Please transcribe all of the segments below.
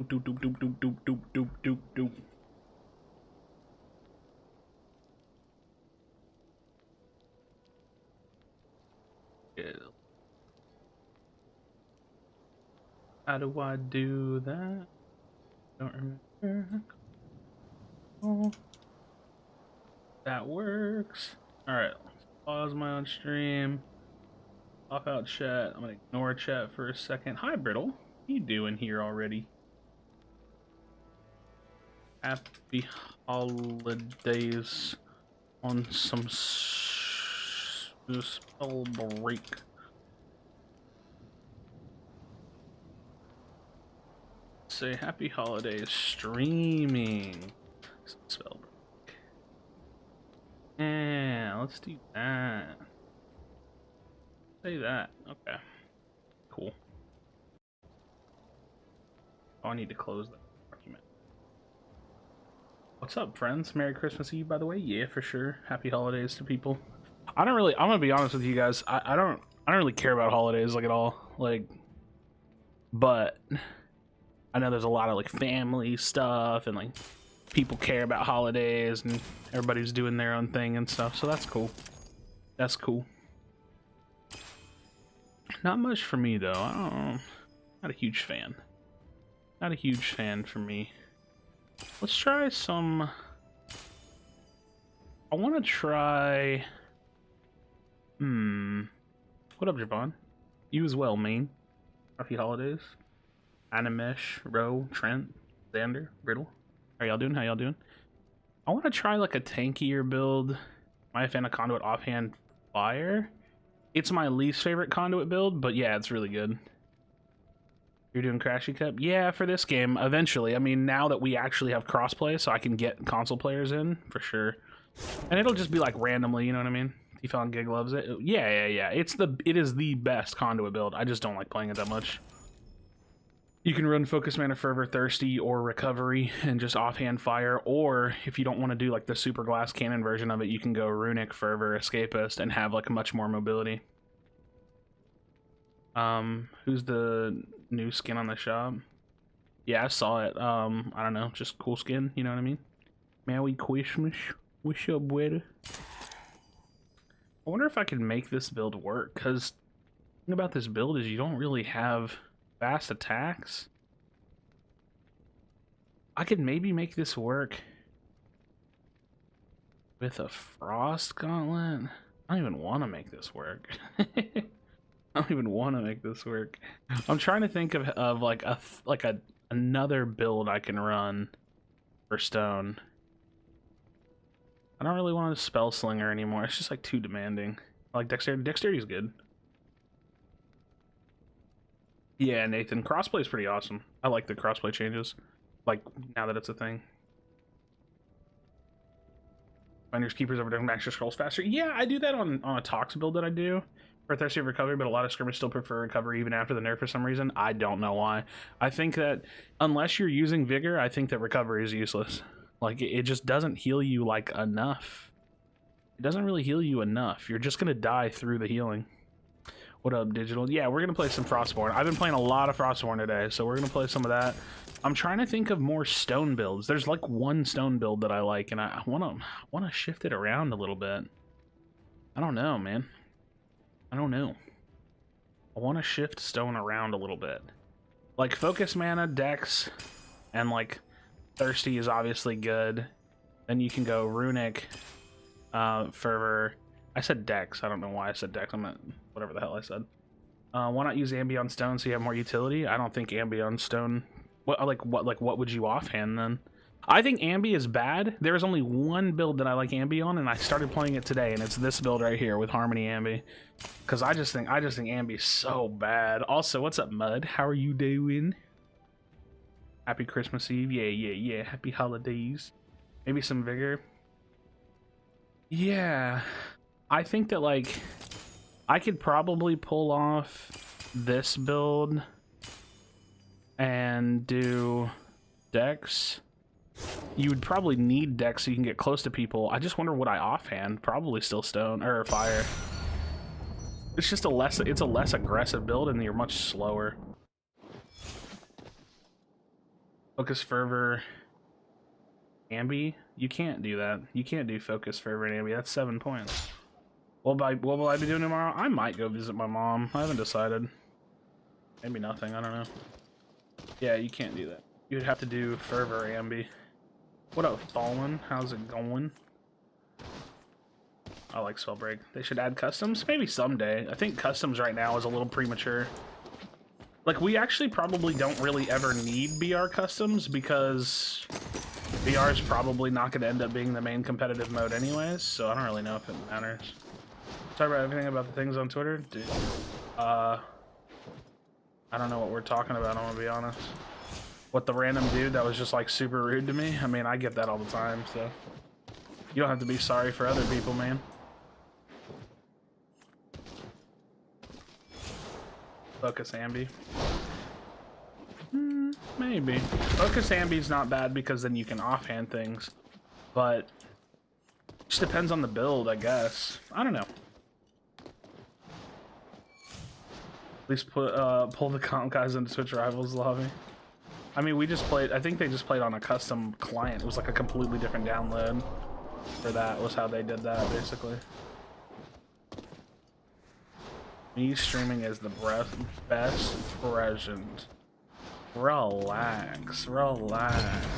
Doop, doop, doop, doop, doop, doop, doop, doop, doop. Yeah. How do I do that? Don't remember. Oh, that works. Alright, pause my on stream. Off out chat. I'm gonna ignore chat for a second. Hi, Brittle. What are you doing here already? Happy holidays on some Spellbreak. Say happy holidays streaming some Spellbreak. Yeah, let's do that. Say that. Okay. Cool. Oh, I need to close that document. What's up, friends? Merry Christmas Eve, by the way. Yeah, for sure. Happy holidays to people. I'm gonna be honest with you guys. I don't really care about holidays like at all. Like, but I know there's a lot of like family stuff and like people care about holidays and everybody's doing their own thing and stuff. So that's cool. That's cool. Not much for me though. I don't know. Not a huge fan. Not a huge fan for me. Let's try some. I want to try. What up, Javon? You as well, main. Happy holidays. Animesh, Ro, Trent, Xander, Brittle. How y'all doing? How y'all doing? I want to try like a tankier build. Am I a fan of Conduit offhand fire? It's my least favorite Conduit build, but yeah, it's really good. You're doing Krashy Cup? Yeah, for this game, eventually. I mean, now that we actually have crossplay, so I can get console players in, for sure. And it'll just be like randomly, you know what I mean? If you found Gig loves it. Yeah. It is the best Conduit build. I just don't like playing it that much. You can run Focus Mana Fervor, Thirsty, or Recovery, and just offhand fire. Or if you don't want to do like the Super Glass Cannon version of it, you can go Runic, Fervor, Escapist, and have like much more mobility. Who's the new skin on the shop? Yeah, I saw it. I don't know, just cool skin, you know what I mean? Merry Christmas. What's up, brother? I wonder if I can make this build work, because the thing about this build is you don't really have fast attacks. I could maybe make this work with a Frost Gauntlet. I don't even want to make this work. I don't even want to make this work. I'm trying to think of like another build I can run for stone. I don't really want a Spell Slinger anymore. It's just like too demanding. I like Dexterity. Dexterity is good. Yeah, Nathan. Crossplay is pretty awesome. I like the crossplay changes. Like, now that it's a thing. Finders Keepers over doing Master Scrolls faster. Yeah, I do that on a Tox build that I do for Thirsty Recovery, but a lot of scrimmers still prefer Recovery even after the nerf for some reason. I don't know why. I think that unless you're using Vigor, I think that Recovery is useless. Like, it just doesn't heal you, like, enough. It doesn't really heal you enough. You're just gonna die through the healing. What up, Digital? Yeah, we're gonna play some Frostborn. I've been playing a lot of Frostborn today, so we're gonna play some of that. I'm trying to think of more stone builds. There's like one stone build that I like, and I wanna shift it around a little bit. I don't know, man. I don't know. I want to shift stone around a little bit. Like Focus Mana, Dex, and like Thirsty is obviously good. Then you can go Runic, Fervor. I said Dex. I don't know why I said Dex. I'm not, whatever the hell I said. Why not use Ambient Stone so you have more utility? I don't think Ambient Stone. What would you offhand then? I think Ambi is bad. There's only one build that I like Ambi on, and I started playing it today, and it's this build right here with Harmony Ambi. Because I just think Ambi is so bad. Also, what's up, Mud? How are you doing? Happy Christmas Eve. Yeah. Happy holidays. Maybe some Vigor. Yeah. I think that, like, I could probably pull off this build and do Dex. You would probably need Dex so you can get close to people. I just wonder what I offhand. Probably still stone or fire. It's just a less aggressive build, and you're much slower. Focus, fervor, ambi. You can't do that. You can't do focus, fervor, and ambi. That's 7 points. What will I be doing tomorrow? I might go visit my mom. I haven't decided. Maybe nothing. I don't know. Yeah, you can't do that. You would have to do fervor, ambi. What up, Fallen? How's it going? I like Spellbreak. They should add customs? Maybe someday. I think customs right now is a little premature. Like, we actually probably don't really ever need BR customs because BR is probably not going to end up being the main competitive mode anyways, so I don't really know if it matters. Talk about everything about the things on Twitter? Dude, I don't know what we're talking about, I'm gonna be honest. What, the random dude that was just like super rude to me? I mean, I get that all the time, so you don't have to be sorry for other people, man. Focus ambi. Maybe. Focus ambi's not bad because then you can offhand things, but it just depends on the build, I guess. I don't know. At least pull the comp guys into Switch Rivals lobby. I mean, we just played, I think they just played on a custom client. It was like a completely different download for that, was how they did that, basically. Me streaming is the best present. Relax, relax.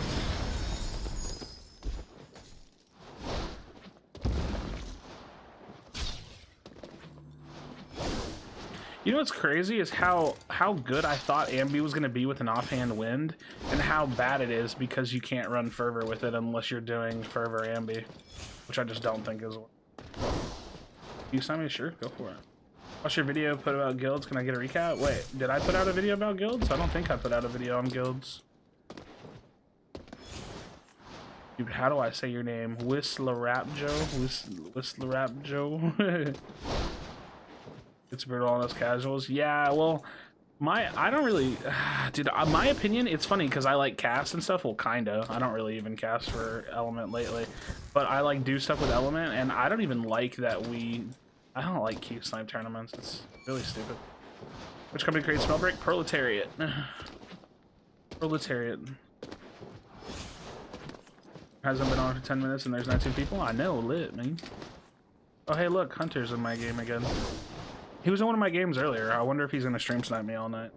You know what's crazy is how good I thought ambi was going to be with an offhand wind, and how bad it is because you can't run fervor with it unless you're doing fervor ambi, which I just don't think is. You sign me? Sure, go for it. Watch your video put about guilds. Can I get a recap? Wait, did I put out a video about guilds? I don't think I put out a video on guilds. Dude, how do I say your name? Whistlerapjo? Whistlerapjo? It's brutal on us casuals. Yeah, well, I don't really, dude, my opinion, it's funny because I like cast and stuff. Well, kinda. I don't really even cast for Element lately, but I like do stuff with Element, and I don't even like that I don't like keep snipe tournaments. It's really stupid. Which company creates Spellbreak? Proletariat. Proletariat. Hasn't been on for 10 minutes and there's not 2 people? I know, lit, man. Oh, hey, look, Hunter's in my game again. He was in one of my games earlier. I wonder if he's gonna stream snipe me all night.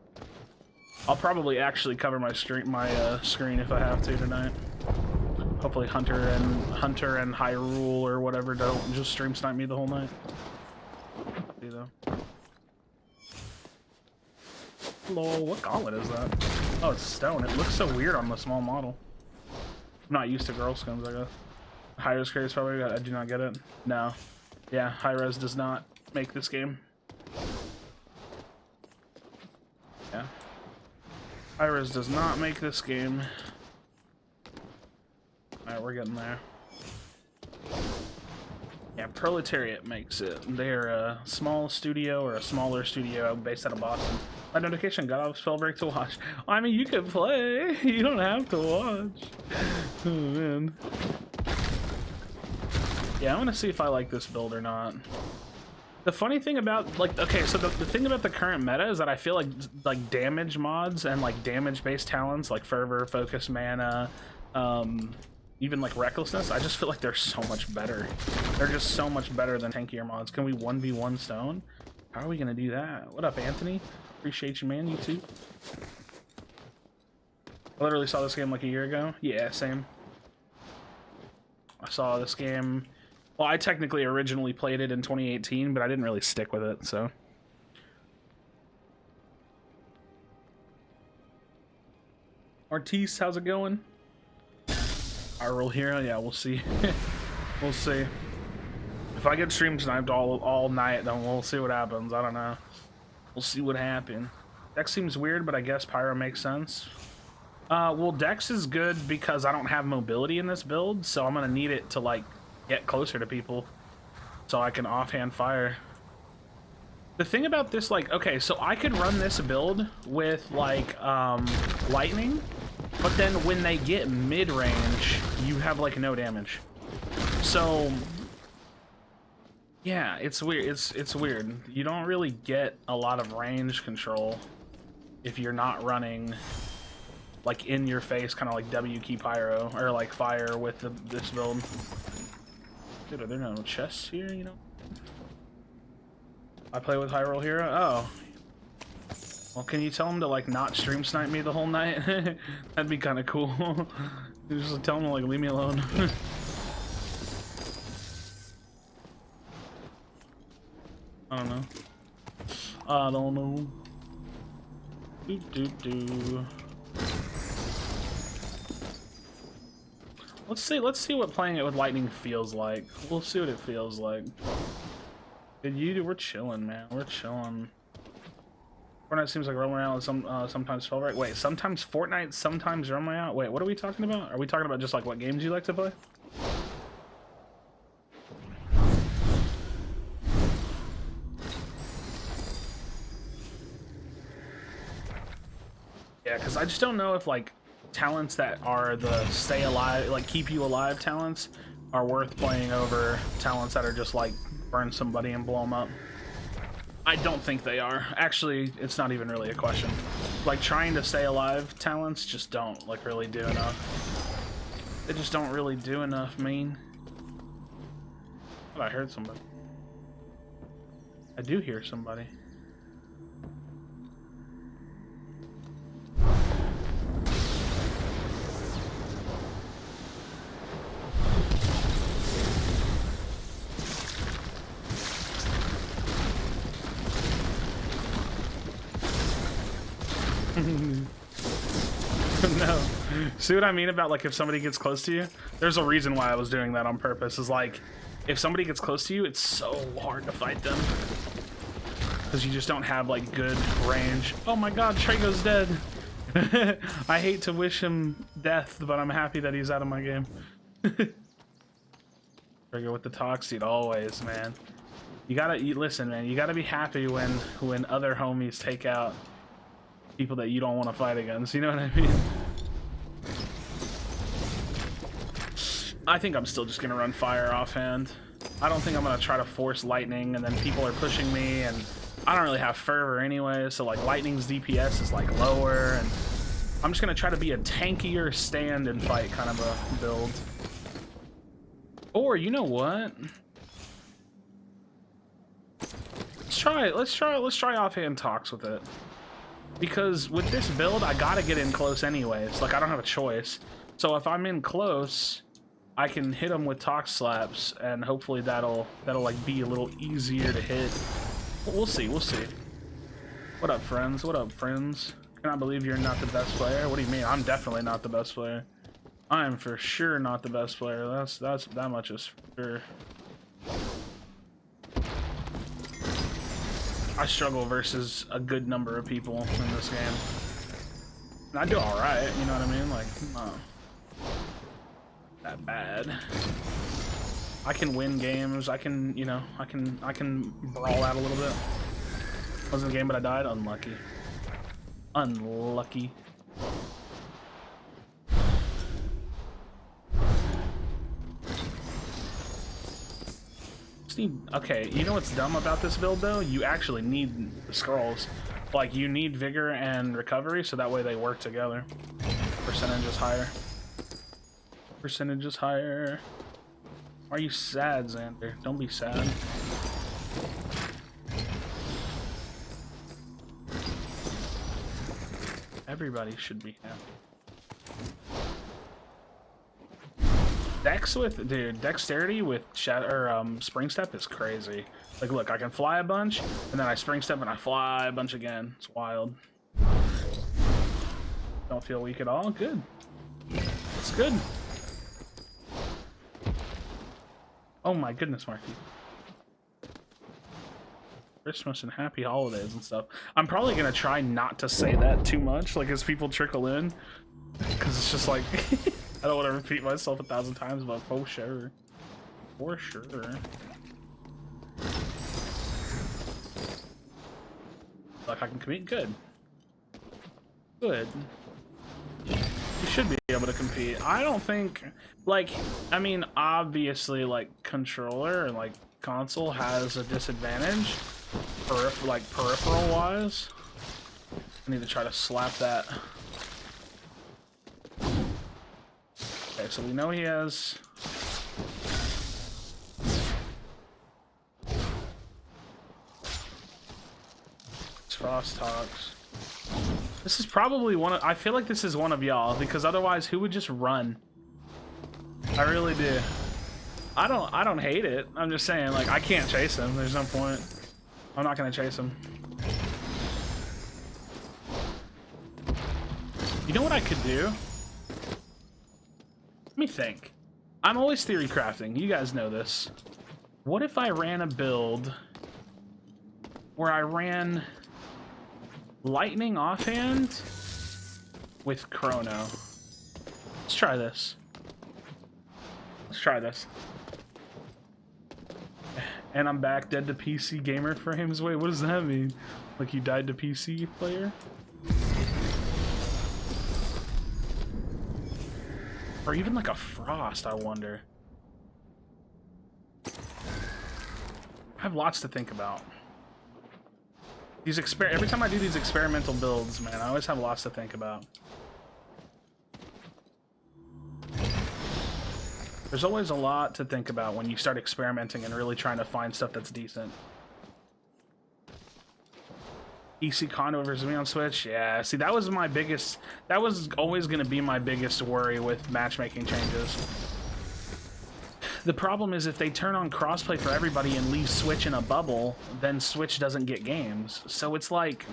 I'll probably actually cover my screen if I have to tonight. Hopefully Hunter and Hyrule or whatever don't just stream snipe me the whole night. See though. Lol, what gauntlet is that? Oh, it's stone. It looks so weird on the small model. I'm not used to girl skins, I guess. High-res craze probably. I do not get it. No. Yeah, high-res does not make this game. Yeah. High-res does not make this game. Alright, we're getting there. Yeah, Proletariat makes it. They're a small studio, or a smaller studio based out of Boston. My notification got off Spellbreak to watch. I mean, you can play. You don't have to watch. Oh, man. Yeah, I'm gonna see if I like this build or not. The funny thing about, like, okay, so the thing about the current meta is that I feel like damage mods and like damage-based talents like Fervor, Focus, Mana, even like Recklessness, I just feel like they're so much better. They're just so much better than tankier mods. Can we 1v1 stone? How are we gonna do that? What up, Anthony? Appreciate you, man. You too. I literally saw this game like a year ago. Yeah, same. I saw this game. Well, I technically originally played it in 2018, but I didn't really stick with it, so. Artis, how's it going? Hyrule Hero? Yeah, we'll see. We'll see. If I get stream sniped all night, then we'll see what happens. I don't know. We'll see what happens. Dex seems weird, but I guess Pyro makes sense. Well, Dex is good because I don't have mobility in this build, so I'm gonna need it to, like, get closer to people so I can offhand fire. The thing about this, like, okay, so I could run this build with, like, lightning, but then when they get mid-range, you have, like, no damage. So, yeah, it's weird. It's weird. You don't really get a lot of range control if you're not running like in your face, kind of like W key pyro or like fire with this build. Dude, are there no chests here? You know, I play with Hyrule Hero. Oh, well, can you tell him to like not stream snipe me the whole night? That'd be kind of cool. You just tell him to like leave me alone. I don't know. I don't know. Do. Let's see what playing it with lightning feels like. We'll see what it feels like. Dude, we're chilling, man. We're chilling. Fortnite seems like roaming around with sometimes Spellbreak. Wait, sometimes Fortnite, sometimes roaming around. Wait, what are we talking about? Are we talking about just like what games you like to play? Yeah, because I just don't know if like talents that are the stay alive, like keep you alive talents, are worth playing over talents that are just like burn somebody and blow them up. I don't think they are. Actually, it's not even really a question. Like trying to stay alive talents just don't like really do enough. They just don't really do enough, man. Oh, I heard somebody. I do hear somebody. No. See what I mean about like if somebody gets close to you? There's a reason why I was doing that on purpose. Is like if somebody gets close to you, it's so hard to fight them. Because you just don't have like good range. Oh my god, Trago's dead. I hate to wish him death, but I'm happy that he's out of my game. Trago with the talks, dude, always, man. Listen, man, you gotta be happy when other homies take out people that you don't want to fight against, you know what I mean? I think I'm still just gonna run fire offhand. I don't think I'm gonna try to force lightning and then people are pushing me, and I don't really have fervor anyway, so like lightning's DPS is like lower, and I'm just gonna try to be a tankier stand and fight kind of a build. Or you know what? Let's try offhand talks with it. Because with this build, I gotta get in close anyways. Like, I don't have a choice. So if I'm in close, I can hit them with talk slaps, and hopefully that'll like be a little easier to hit. We'll see, we'll see. What up, friends? What up, friends? Cannot believe you're not the best player. What do you mean? I'm definitely not the best player. I am for sure not the best player. That's that much is for sure. I struggle versus a good number of people in this game. And I do alright, you know what I mean? Like, not that bad. I can win games, I can, you know, I can brawl out a little bit. Wasn't a game, but I died. Unlucky. Unlucky. Okay, you know what's dumb about this build though? You actually need the scrolls. Like, you need vigor and recovery, so that way they work together. Percentage is higher. Percentage is higher. Why are you sad, Xander? Don't be sad. Everybody should be happy. Dex with, dude, dexterity with spring step is crazy. Like, look, I can fly a bunch, and then I spring step and I fly a bunch again. It's wild. Don't feel weak at all. Good. It's good. Oh my goodness, Marky. Christmas and happy holidays and stuff. I'm probably gonna try not to say that too much, like as people trickle in, because it's just like. I don't want to repeat myself 1,000 times, but for sure. For sure. Like, I can compete? Good. Good. You should be able to compete. I don't think, like, I mean, obviously, like, controller and, like, console has a disadvantage, peripheral-wise. I need to try to slap that. Okay, so we know he has... Frost Talks. This is probably one of... I feel like this is one of y'all, because otherwise who would just run? I really do. I don't hate it. I'm just saying, like, I can't chase him. There's no point. I'm not gonna chase him. You know what I could do? Let me think. I'm always theory crafting. You guys know this. What if I ran a build where I ran Lightning Offhand with Chrono? Let's try this. Let's try this. And I'm back, dead to PC gamer frames. Wait, what does that mean? Like you died to PC player? Or even like a Frost, I wonder. I have lots to think about. These every time I do these experimental builds, man, I always have lots to think about. There's always a lot to think about when you start experimenting and really trying to find stuff that's decent. PC Condo versus me on Switch? Yeah, see, that was my biggest... That was always going to be my biggest worry with matchmaking changes. The problem is if they turn on crossplay for everybody and leave Switch in a bubble, then Switch doesn't get games. So it's like...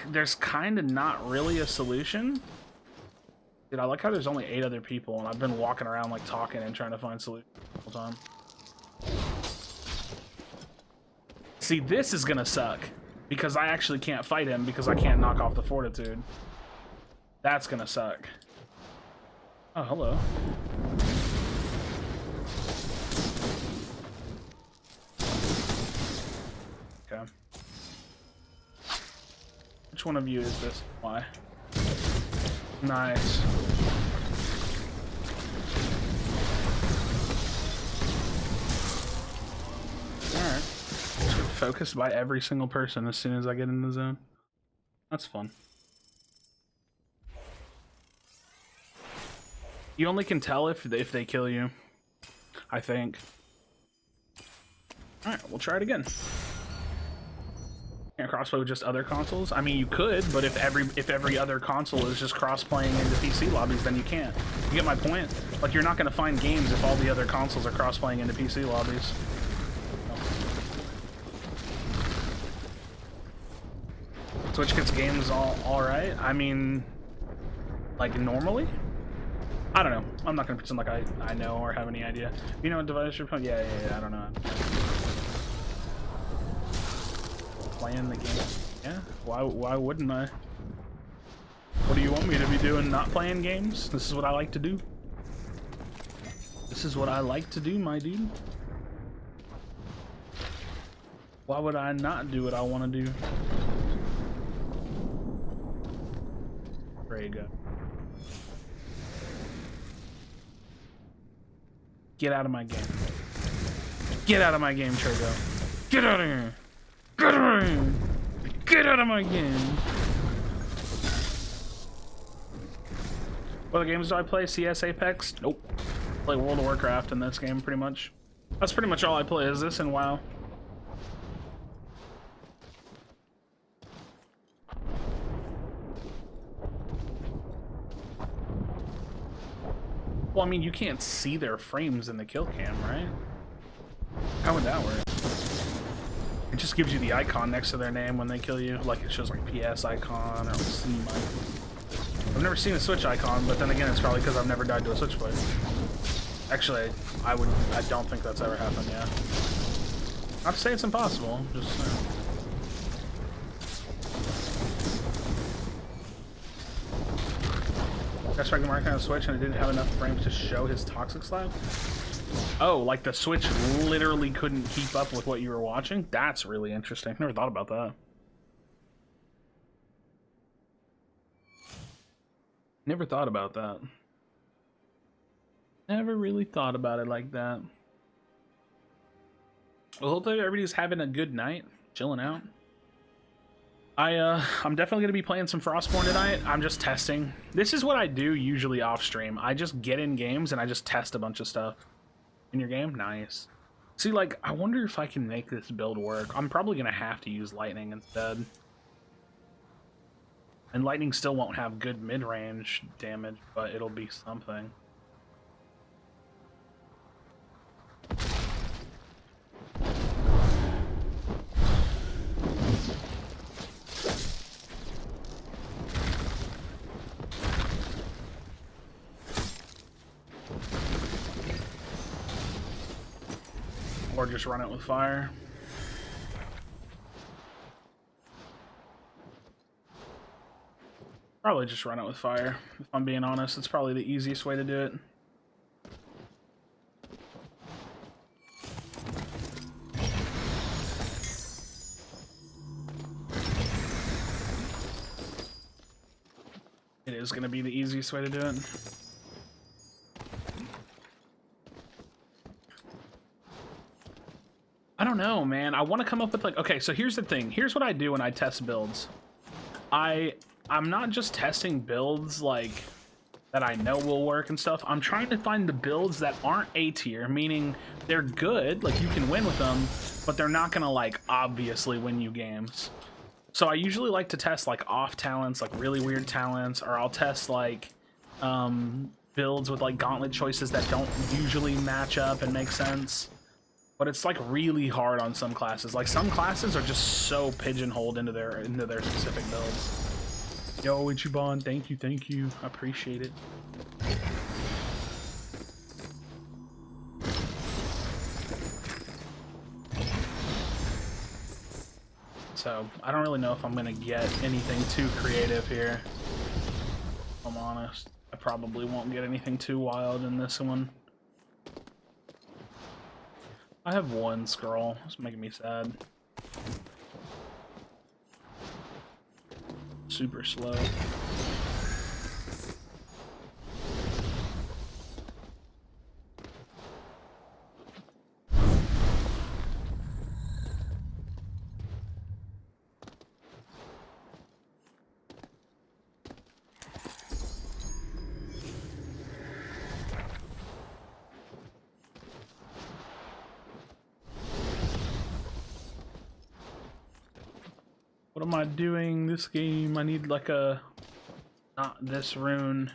there's kind of not really a solution. Dude, I like how there's only 8 other people, and I've been walking around like talking and trying to find solutions the whole time. See, this is gonna suck, because I actually can't fight him because I can't knock off the Fortitude. That's gonna suck. Oh, hello. Okay. Which one of you is this? Why? Nice. Alright. Focused by every single person as soon as I get in the zone. That's fun. You only can tell if they kill you, I think. Alright, we'll try it again. Can't crossplay with just other consoles? I mean, you could, but if every other console is just cross-playing into PC lobbies, then you can't. You get my point? Like, you're not going to find games if all the other consoles are cross-playing into PC lobbies. Switch gets games all right. I mean, like, normally? I don't know. I'm not going to pretend like I know or have any idea. You know what device you're playing? Yeah, I don't know. Playing the game. Yeah, why wouldn't I? What do you want me to be doing? Not playing games? This is what I like to do. This is what I like to do, my dude. Why would I not do what I want to do? There you go. Get out of my game. Get out of my game, Trego. Get out of here. Get out of here. Get out of my game. What other games do I play? CS, Apex? Nope. Play World of Warcraft in this game, pretty much. That's pretty much all I play, is this and WoW. Well, I mean, you can't see their frames in the kill cam, right? How would that work? It just gives you the icon next to their name when they kill you, like it shows like PS icon or Steam icon. I've never seen a Switch icon, but then again, it's probably because I've never died to a Switch player. Actually, I don't think that's ever happened, yeah. Not to say it's impossible, just Best Dragon Mark on a Switch and it didn't have enough frames to show his toxic slab? Oh, like the Switch literally couldn't keep up with what you were watching? That's really interesting. Never thought about that. Never thought about that. Never really thought about it like that. Well, hopefully everybody's having a good night, chilling out. I'm definitely gonna be playing some Frostborn tonight. I'm just testing. This is what I do usually off stream. I just get in games and I just test a bunch of stuff. In your game? Nice. See, like, I wonder if I can make this build work. I'm probably gonna have to use lightning instead. And lightning still won't have good mid-range damage, but it'll be something. Or just run it with fire. Probably just run it with fire. If I'm being honest, it's probably the easiest way to do it. It is going to be the easiest way to do it. I don't know, man. I want to come up with like, okay, so here's the thing. Here's what I do when I test builds. I'm not just testing builds like that I know will work and stuff. I'm trying to find the builds that aren't A tier, meaning they're good, like you can win with them, but they're not gonna like obviously win you games. So I usually like to test like off talents, like really weird talents, or I'll test like builds with like gauntlet choices that don't usually match up and make sense. But it's like really hard on some classes. Like some classes are just so pigeonholed into their specific builds. Yo, Ichiban, thank you. I appreciate it. So I don't really know if I'm gonna get anything too creative here. If I'm honest, I probably won't get anything too wild in this one. I have one scroll. It's making me sad. Super slow. What am I doing this game? I need like a... not this rune.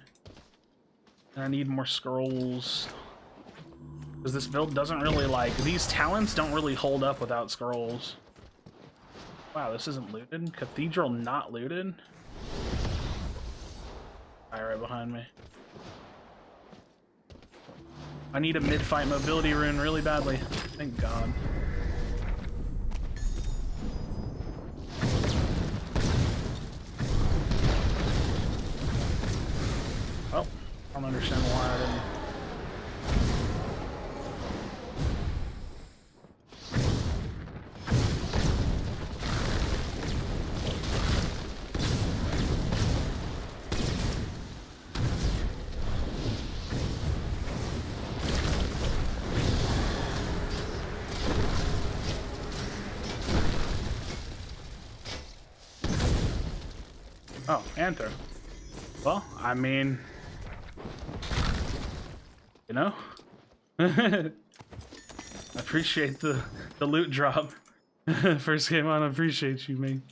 And I need more scrolls. Because this build doesn't really like... these talents don't really hold up without scrolls. Wow, this isn't looted? Cathedral not looted? Right behind me. I need a mid-fight mobility rune really badly. Thank God. Oh, I don't understand why I didn't. Oh, Anther. Well, I mean, you know, I appreciate the loot drop. First game on, I appreciate you, man.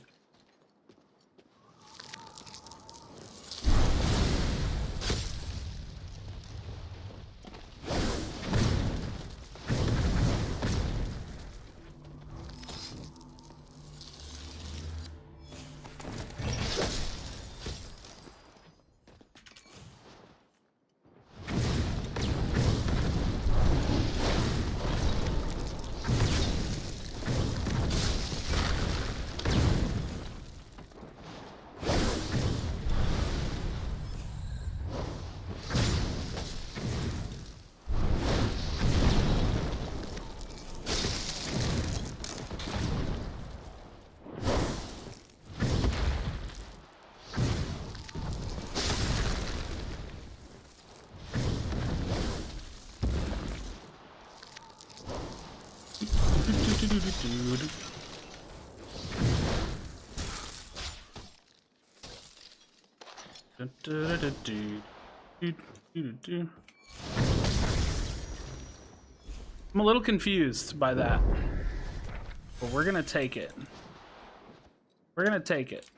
I'm a little confused by that, but we're gonna take it. We're gonna take it.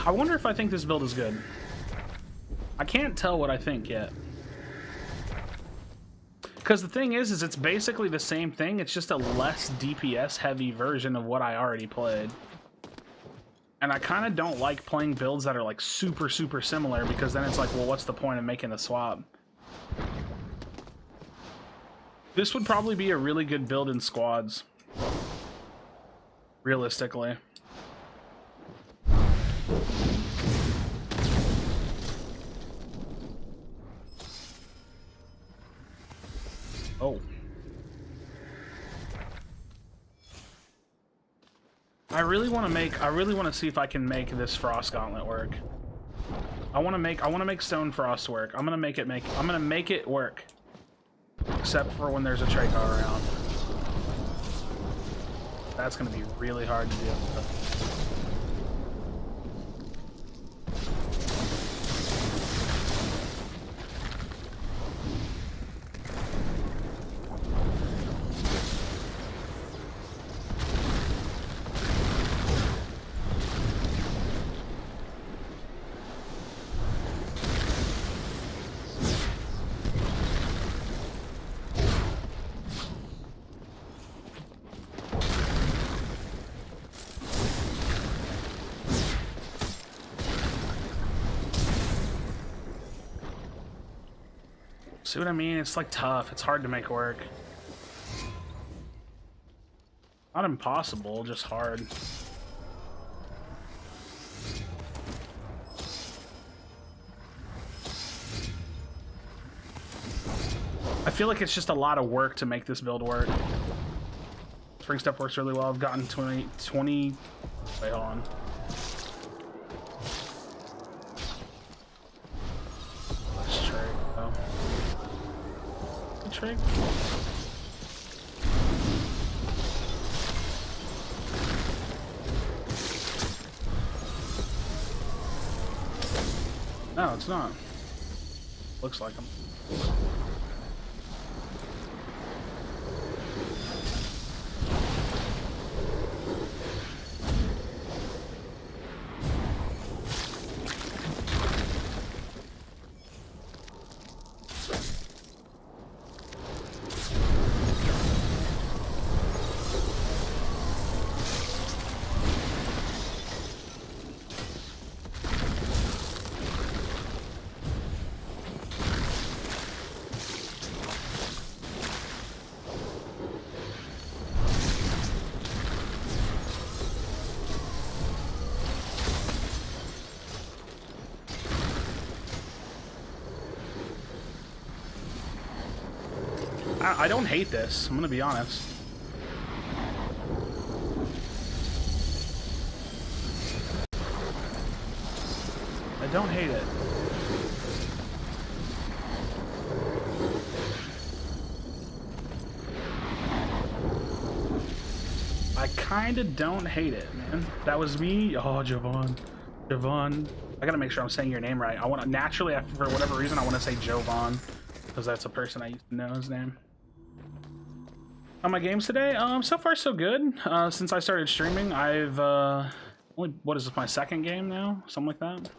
I wonder if I think this build is good. I can't tell what I think yet. Because the thing is it's basically the same thing. It's just a less DPS heavy version of what I already played. And I kind of don't like playing builds that are like super similar, because then it's like, well, what's the point of making the swap? This would probably be a really good build in squads, realistically. Oh. I really want to see if I can make this Frost Gauntlet work. I want to make Stone Frost work. I'm going to make it work. Except for when there's a Traker around. That's going to be really hard to deal with. See what I mean? It's like tough. It's hard to make work. Not impossible, just hard. I feel like it's just a lot of work to make this build work. Spring Step works really well. I've gotten 20... Wait, hold on. Let's try it, though. Trick. No, it's not. Looks like them. I don't hate this, I'm gonna be honest. I don't hate it. I kinda don't hate it, man. That was me. Oh, Javon. Javon. I gotta make sure I'm saying your name right. I wanna, naturally, for whatever reason, I wanna say Jovan, because that's a person I used to know his name. On my games today, so far so good. Since I started streaming, I've only, what is this, my second game now? Something like that.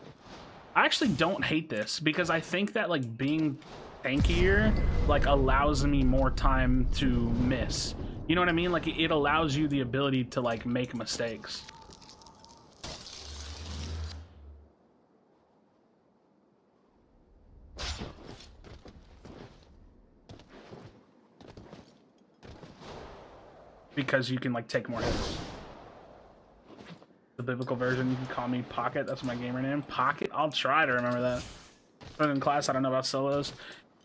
I actually don't hate this, because I think that like being tankier like allows me more time to miss. You know what I mean? Like it allows you the ability to like make mistakes. Because you can like take more hits. The biblical version, you can call me Pocket. That's my gamer name. Pocket. I'll try to remember that. But in class, I don't know about solos.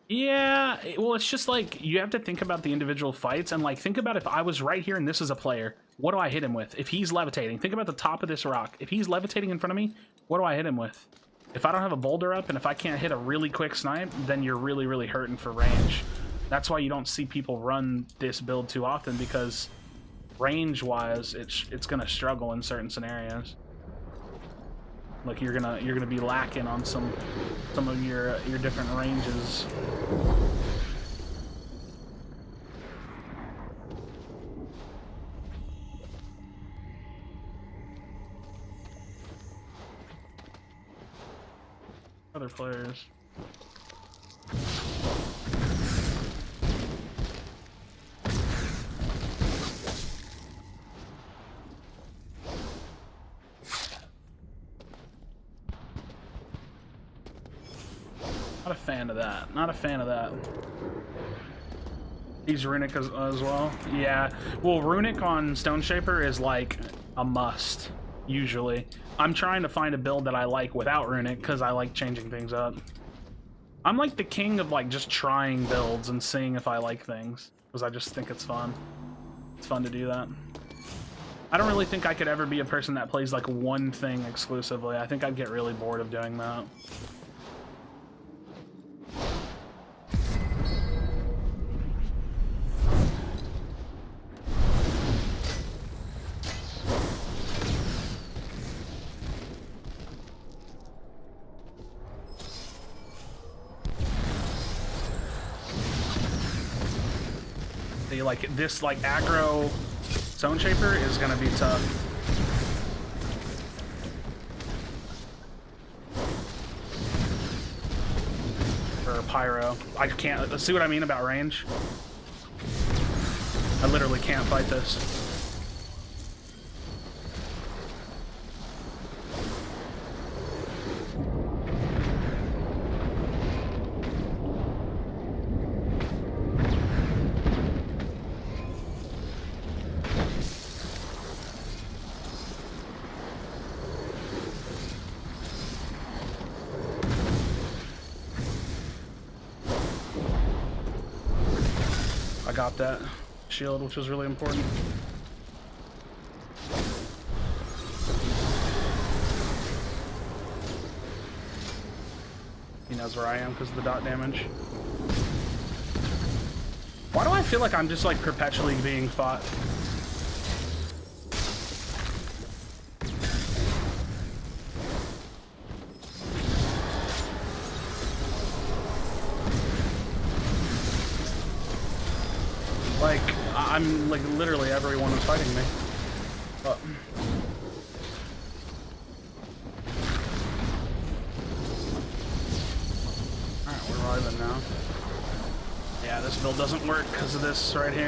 Yeah, well, it's just like you have to think about the individual fights and like think about if I was right here and this is a player, what do I hit him with? If he's levitating, think about the top of this rock. If he's levitating in front of me, what do I hit him with? If I don't have a boulder up and if I can't hit a really quick snipe, then you're really hurting for range. That's why you don't see people run this build too often, because range-wise, it's gonna struggle in certain scenarios. Like you're gonna be lacking on some of your different ranges. Other players. Not a fan of that. Not a fan of that. He's runic as well. Yeah. Well, runic on Stone Shaper is like a must, usually. I'm trying to find a build that I like without runic because I like changing things up. I'm like the king of like just trying builds and seeing if I like things because I just think it's fun. It's fun to do that. I don't really think I could ever be a person that plays like one thing exclusively. I think I'd get really bored of doing that. Like this, like aggro Stone Shaper is gonna be tough. Or Pyro. I can't see what I mean about range. I literally can't fight this. Got that shield, which was really important. He knows where I am because of the dot damage. Why do I feel like I'm just like perpetually being fought? Like, I'm like literally everyone was fighting me. But alright, we're vibing now. Yeah, this build doesn't work because of this right here.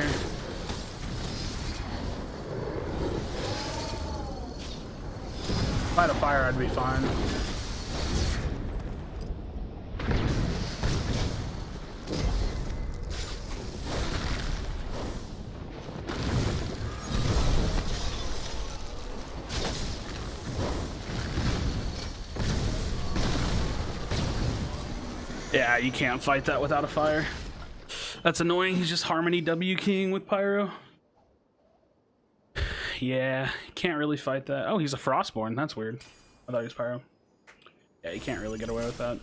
If I had a fire, I'd be fine. Yeah, you can't fight that without a fire. That's annoying. He's just Harmony W keying with Pyro. Yeah, can't really fight that. Oh, he's a Frostborn. That's weird. I thought he was Pyro. Yeah, you can't really get away with that.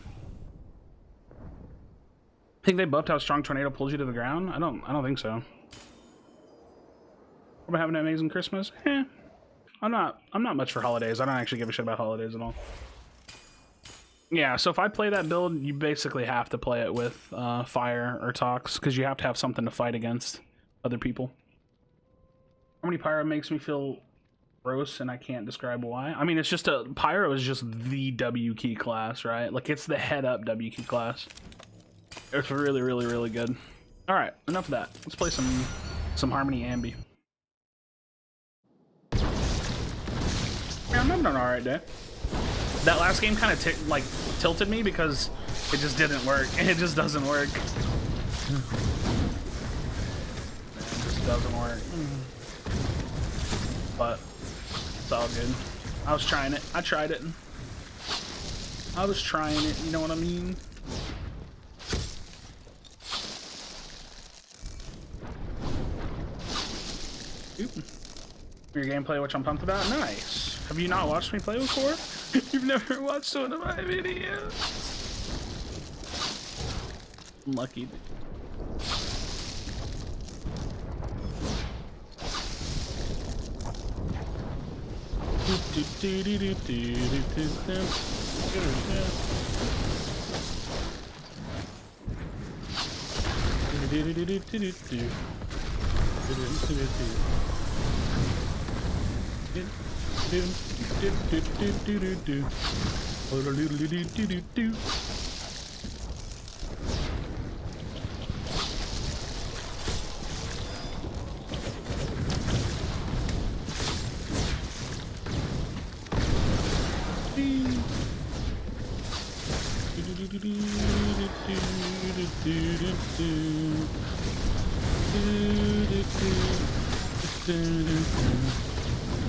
Think they buffed how strong Tornado pulls you to the ground? I don't think so. What about having an amazing Christmas? Eh. I'm not much for holidays. I don't actually give a shit about holidays at all. Yeah, so if I play that build, you basically have to play it with fire or tox, because you have to have something to fight against other people. Harmony Pyro makes me feel gross, and I can't describe why. I mean, it's just Pyro is just the W key class, right? Like, it's the head-up W key class. It's really, really, really good. All right, enough of that. Let's play some Harmony Ambi. Yeah, I'm having an alright day. That last game kind of like tilted me because it just didn't work. It just doesn't work. It just doesn't work. But it's all good. I was trying it. I tried it. I was trying it. You know what I mean? Oop. Your gameplay, which I'm pumped about. Nice. Have you not watched me play before? You've never watched one of my videos. Lucky.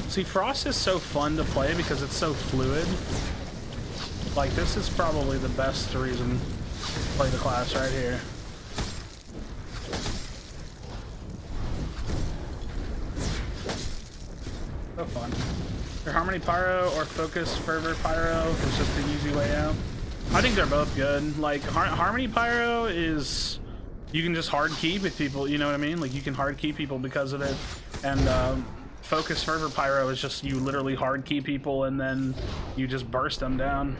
See, Frost is so fun to play because it's so fluid. Like, this is probably the best reason to play the class right here. So fun. Your Harmony Pyro or Focus Fervor Pyro is just the easy way out. I think they're both good. Like, Harmony Pyro is... You can just hard keep with people, you know what I mean? Like, you can hard keep people because of it. And, Focus Fervor Pyro is just you literally hard key people and then you just burst them down.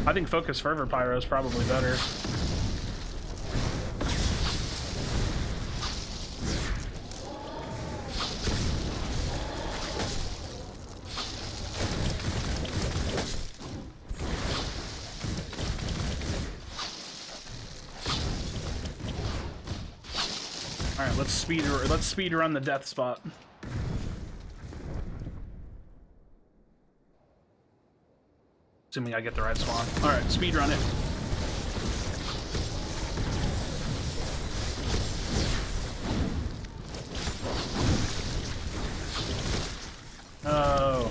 I think Focus Fervor Pyro is probably better. All right, let's speed run the death spot. Assuming I get the right spawn. Alright, speed run it. Oh.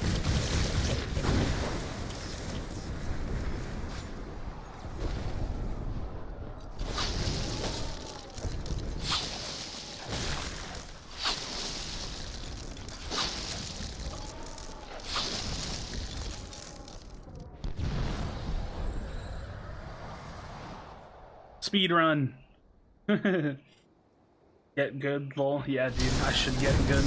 Speed run. Get good, lol. Yeah, dude, I should get good.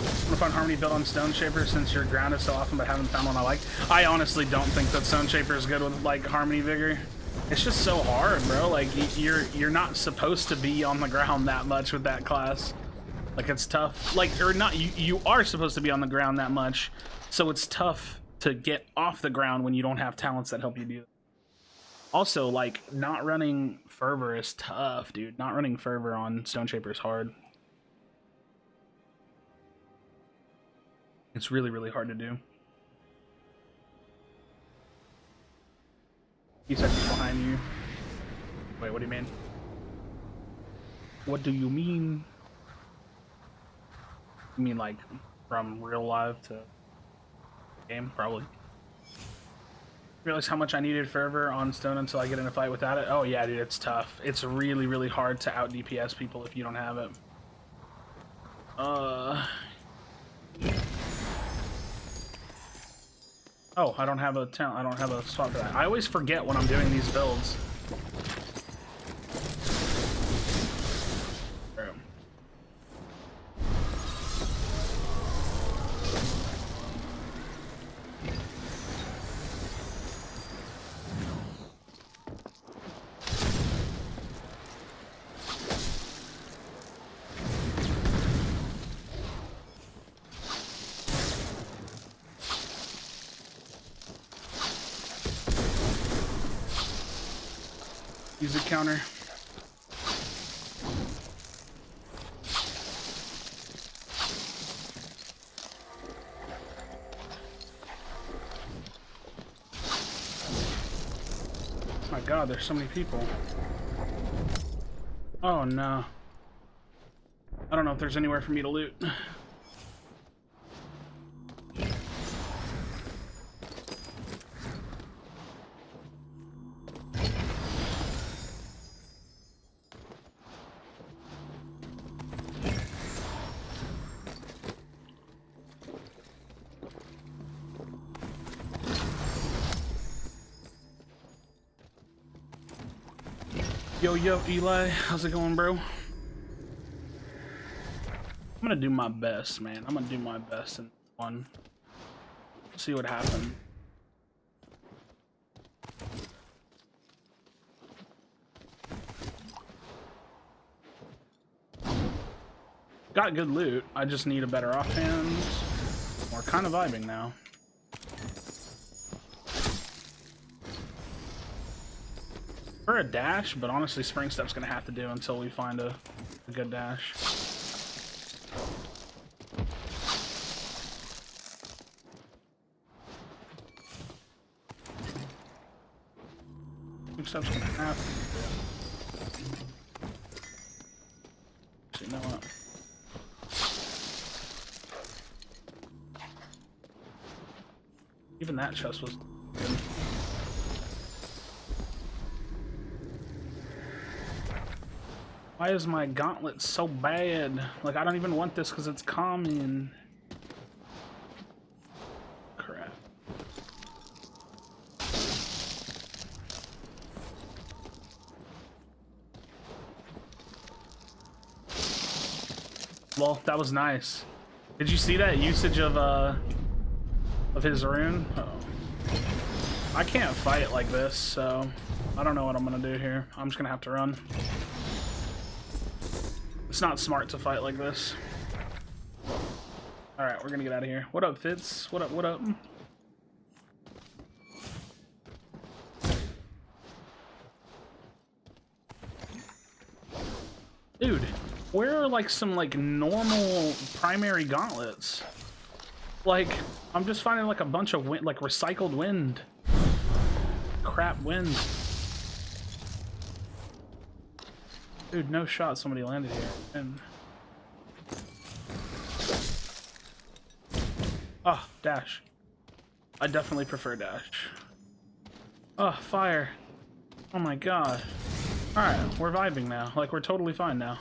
I'm gonna find Harmony build on Stone Shaper since you're grounded so often but haven't found one I like. I honestly don't think that Stone Shaper is good with like Harmony Vigor. It's just so hard, bro. Like you're not supposed to be on the ground that much with that class. Like it's tough. Like or not you are supposed to be on the ground that much, so it's tough to get off the ground when you don't have talents that help you do that. Also, like, not running Fervor is tough, dude. Not running Fervor on Stone Shaper is hard. It's really, really hard to do. He said he's behind you. Wait, what do you mean? What do you mean? You mean, like, from real live to game? Probably. Realize how much I needed Fervor on Stone until I get in a fight without it. Oh yeah, dude, it's tough. It's really, really hard to out DPS people if you don't have it. Oh, I don't have a talent. I don't have a spot for that. I always forget when I'm doing these builds. Music counter. Oh my god, there's so many people. Oh no. I don't know if there's anywhere for me to loot. Yo, Eli, how's it going, bro? I'm I'm gonna do my best, man. I'm gonna do my best in one. See what happens. Got good loot. I just need a better offhand. We're kind of vibing now. For a dash, but honestly, Spring Step's gonna have to do until we find a good dash. Spring Step's gonna have to do. Actually, you know what? Even that chest was good. Why is my gauntlet so bad? Like, I don't even want this because it's common. Crap. Well, that was nice. Did you see that usage of his rune? Uh-oh. I can't fight like this, so I don't know what I'm gonna do here. I'm just gonna have to run. It's not smart to fight like this. Alright, we're gonna get out of here. What up, Fitz? What up, what up? Dude, where are like some like normal primary gauntlets? Like, I'm just finding like a bunch of wind, like recycled wind. Crap wind. Dude, no shot somebody landed here. And oh, dash. I definitely prefer dash. Oh, fire. Oh my god. Alright, we're vibing now. Like, we're totally fine now.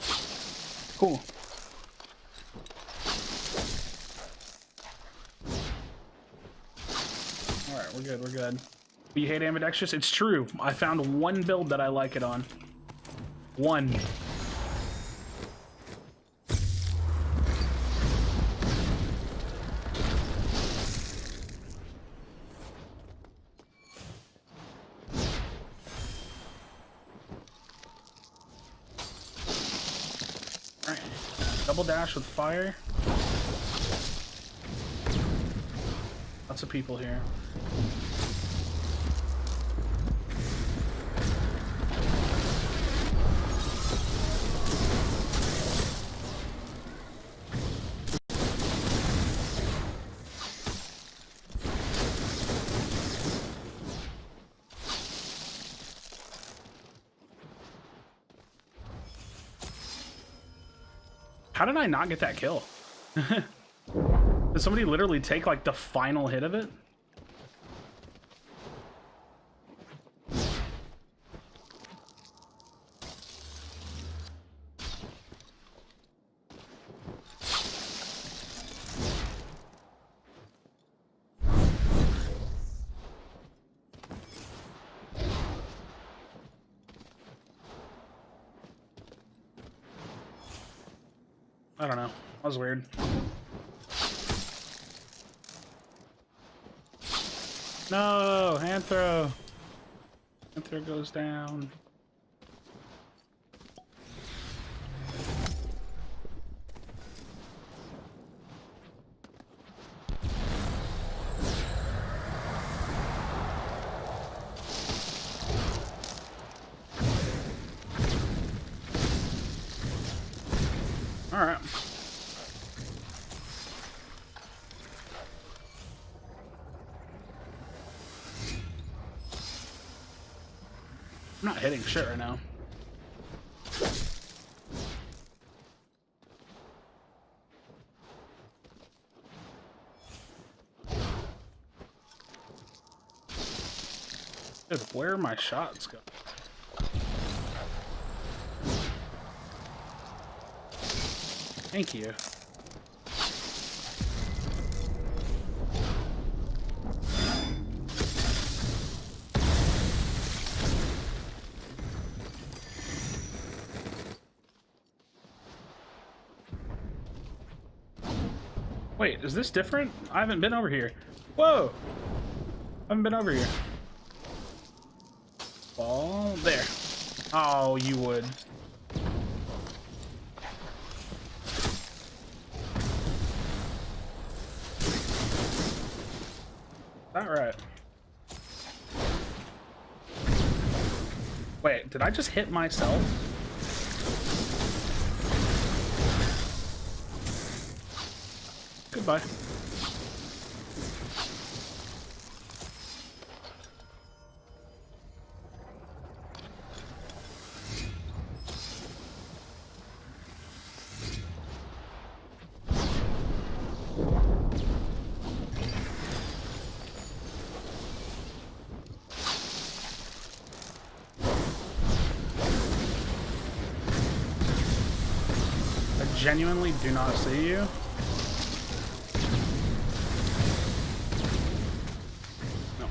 Cool. Alright, we're good, we're good. But you hate ambidextrous? It's true. I found one build that I like it on. One. Alright. Double dash with fire. Lots of people here. How did I not get that kill? Did somebody literally take like the final hit of it? I don't know. That was weird. No, Anthro. Anthro goes down. All right. I'm not hitting shit right now. Dude, where are my shots going? Thank you. Wait, is this different? I haven't been over here. Whoa! I haven't been over here. Oh, there. Oh, you would. All right. Wait, did I just hit myself? Goodbye. I genuinely do not see you. No.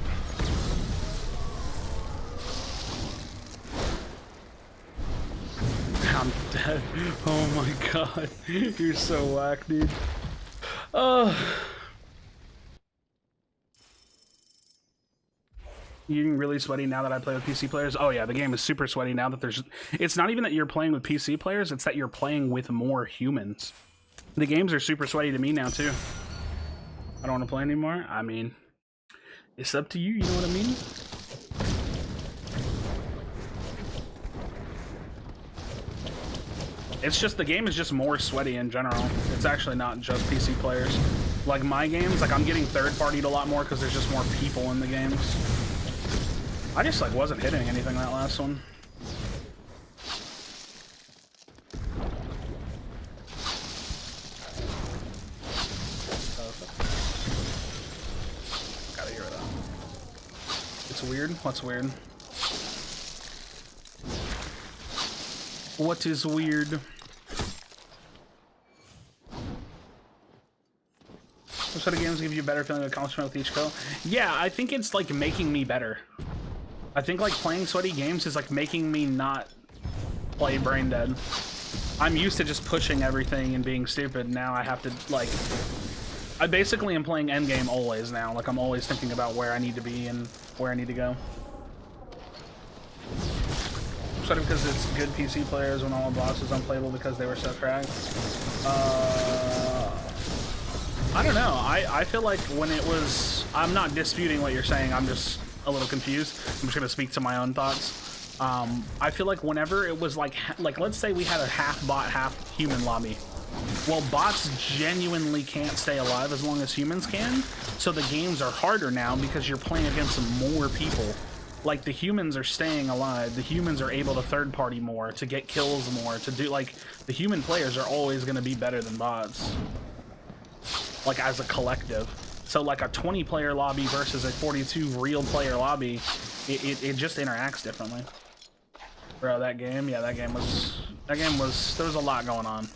I'm dead. Oh my god. You're so whack, dude. You getting really sweaty now that I play with PC players? Oh yeah, the game is super sweaty now that there's... It's not even that you're playing with PC players, it's that you're playing with more humans. The games are super sweaty to me now, too. I don't want to play anymore? I mean, it's up to you, you know what I mean? It's just, the game is just more sweaty in general. It's actually not just PC players. Like my games, like I'm getting third-partied a lot more because there's just more people in the games. I just like wasn't hitting anything that last one. Gotta hear that. It's weird. What's weird? What is weird? What sort of games give you a better feeling of accomplishment with each kill? Yeah, I think it's like making me better. I think like playing sweaty games is like making me not play brain dead. I'm used to just pushing everything and being stupid. Now I have to like, I basically am playing endgame always now. Like I'm always thinking about where I need to be and where I need to go. Sort of because it's good PC players when all the bosses unplayable because they were so cracked. I don't know. I feel like when it was, I'm not disputing what you're saying. I'm just a little confused. I'm just gonna speak to my own thoughts. I feel like whenever it was like let's say we had a half bot, half human lobby. Well, bots genuinely can't stay alive as long as humans can. So the games are harder now because you're playing against more people. Like the humans are staying alive. The humans are able to third party more, to get kills more, to do like the human players are always gonna be better than bots. Like as a collective. So like a 20 player lobby versus a 42 real player lobby, it just interacts differently. Bro, that game, yeah, that game was, there was a lot going on.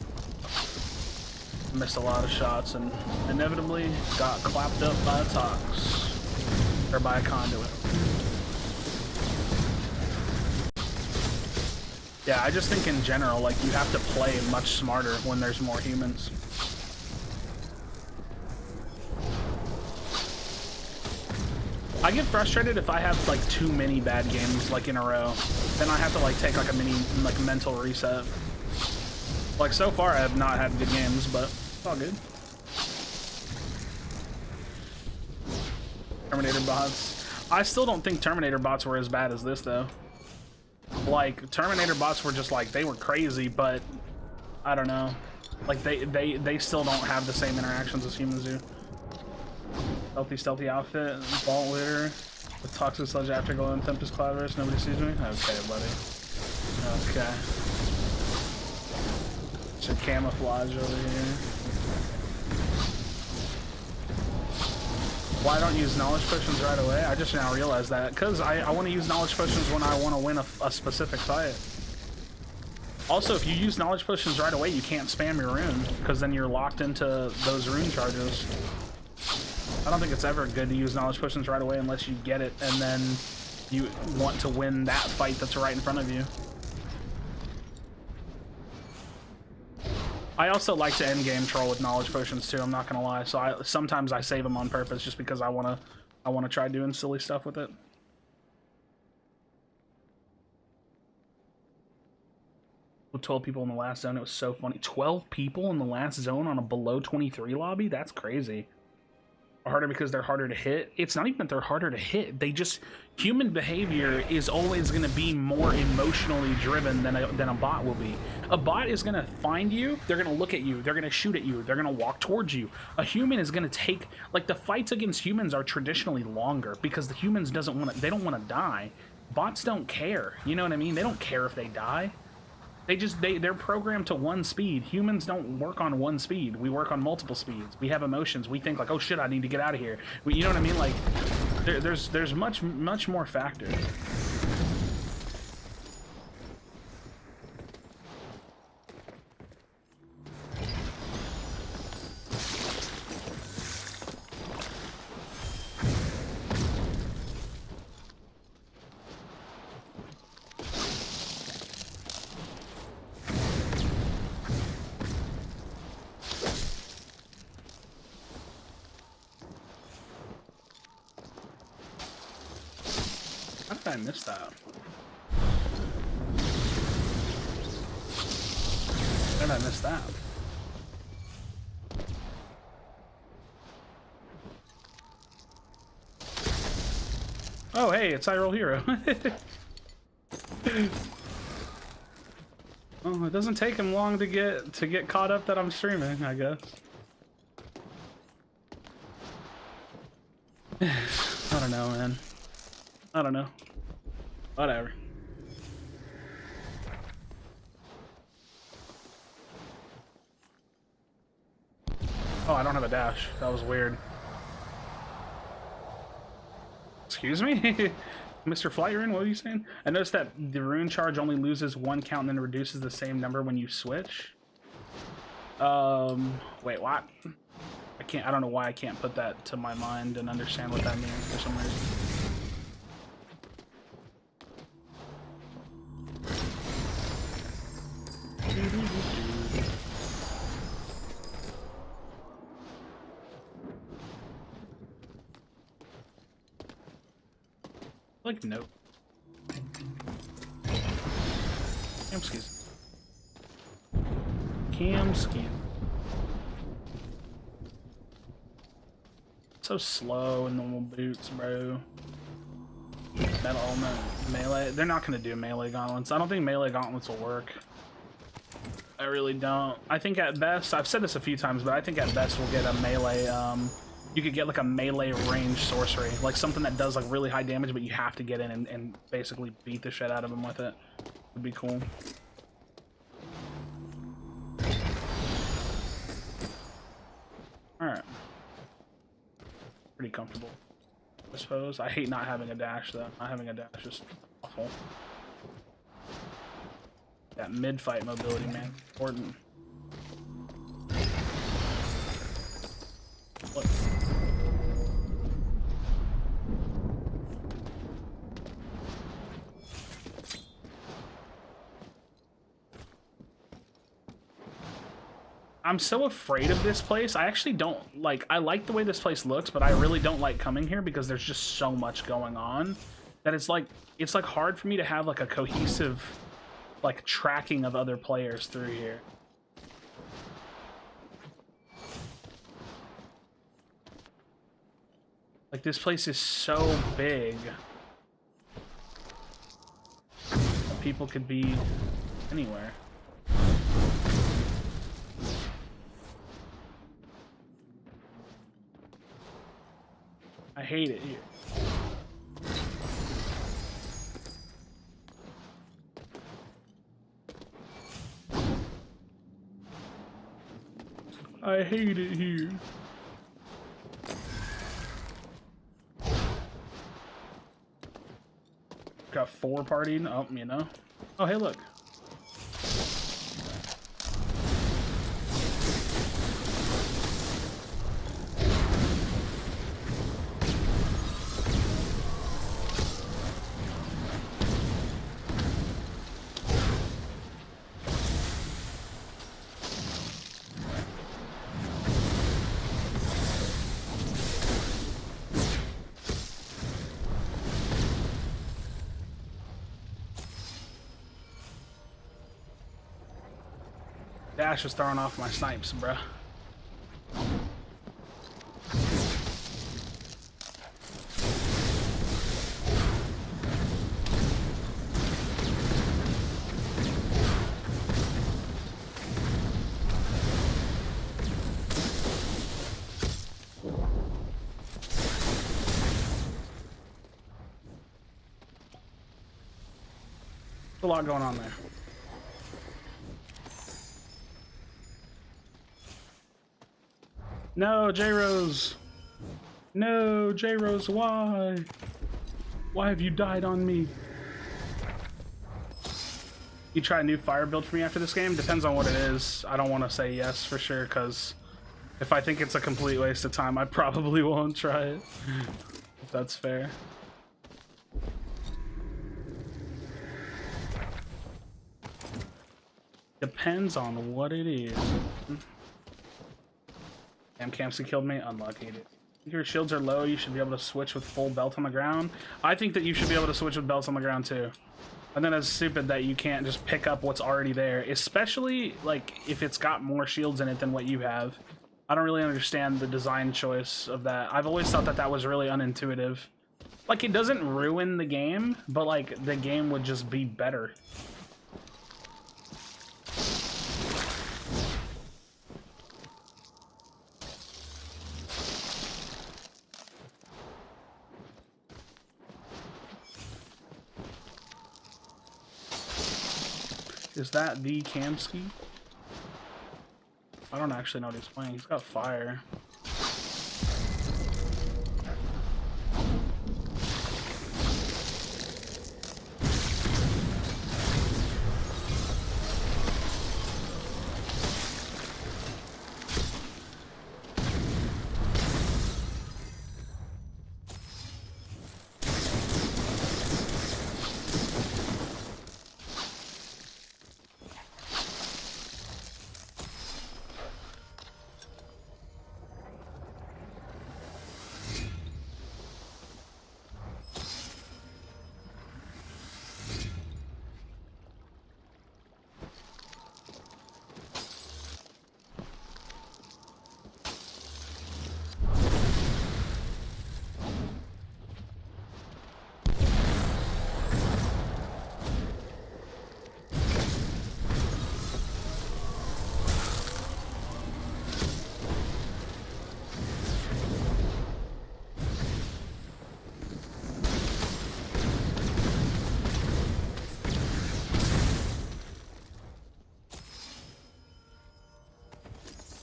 Missed a lot of shots and inevitably got clapped up by a tox. Or by a conduit. Yeah, I just think in general, like you have to play much smarter when there's more humans. I get frustrated if I have like too many bad games like in a row. Then I have to like take like a mini like mental reset. Like so far I have not had good games, but it's all good. Terminator bots. I still don't think Terminator bots were as bad as this though. Like Terminator bots were just like, they were crazy, but I don't know. Like they still don't have the same interactions as humans do. Stealthy outfit, vault looter, with toxic sludge afterglow and Tempest Cloudburst. Nobody sees me? Okay, buddy. Okay. Should camouflage over here. Why don't use knowledge potions right away? I just now realized that. Because I want to use knowledge potions when I want to win a specific fight. Also, if you use knowledge potions right away, you can't spam your rune, because then you're locked into those rune charges. I don't think it's ever good to use knowledge potions right away unless you get it and then you want to win that fight that's right in front of you. I also like to end game troll with knowledge potions too. I'm not gonna lie. So sometimes I save them on purpose just because I wanna try doing silly stuff with it. With 12 people in the last zone, it was so funny. 12 people in the last zone on a below 23 lobby? That's crazy. Harder because they're harder to hit. It's not even that they're harder to hit. They just, human behavior is always going to be more emotionally driven than a bot will be. A bot is going to find you, they're going to look at you, they're going to shoot at you, they're going to walk towards you. A human is going to take, like, the fights against humans are traditionally longer because the humans they don't want to die. Bots don't care, you know what I mean? They don't care if they die. They're programmed to one speed. Humans don't work on one speed. We work on multiple speeds. We have emotions. We think like, oh shit, I need to get out of here. You know what I mean? Like, there's much more factors. How did I miss that? How did I miss that? Oh, hey, it's Iroll Hero. Oh, it doesn't take him long to get caught up that I'm streaming, I guess. I don't know, man. I don't know. Whatever. Oh, I don't have a dash. That was weird. Excuse me? Mr. Flightrin, what are you saying? I noticed that the rune charge only loses one count and then reduces the same number when you switch. Wait, what? I don't know why I can't put that to my mind and understand what that means for some reason. Like, nope. Camskis. Camskin. So slow in normal boots, bro. Metal, no, melee. They're not gonna do melee gauntlets. I don't think melee gauntlets will work. I really don't. I think at best, I've said this a few times, but I think at best we'll get a melee, you could get like a melee range sorcery, like something that does like really high damage, but you have to get in and basically beat the shit out of him with it. Would be cool. Alright. Pretty comfortable, I suppose. I hate not having a dash though. Not having a dash is awful. That mid-fight mobility, man. Important. What? I'm so afraid of this place. I actually don't like, I like the way this place looks, but I really don't like coming here because there's just so much going on that it's like hard for me to have like a cohesive like tracking of other players through here. Like, this place is so big. People could be anywhere. I hate it here. I hate it here. Got 4 partying. Oh, you know. Oh, hey, look. dash is throwing off my snipes, bruh. A lot going on there. No, J-Rose. No, J-Rose, why? Why have you died on me? You try a new fire build for me after this game? Depends on what it is. I don't want to say yes for sure, because if I think it's a complete waste of time, I probably won't try it. If that's fair. Depends on what it is. Damn, Campsy killed me. Unlucky. If your shields are low, you should be able to switch with full belt on the ground. I think that you should be able to switch with belts on the ground too. And then it's stupid that you can't just pick up what's already there, especially like if it's got more shields in it than what you have. I don't really understand the design choice of that. I've always thought that that was really unintuitive. Like, it doesn't ruin the game, but like the game would just be better. Is that the Kamsky? I don't actually know what he's playing. He's got fire.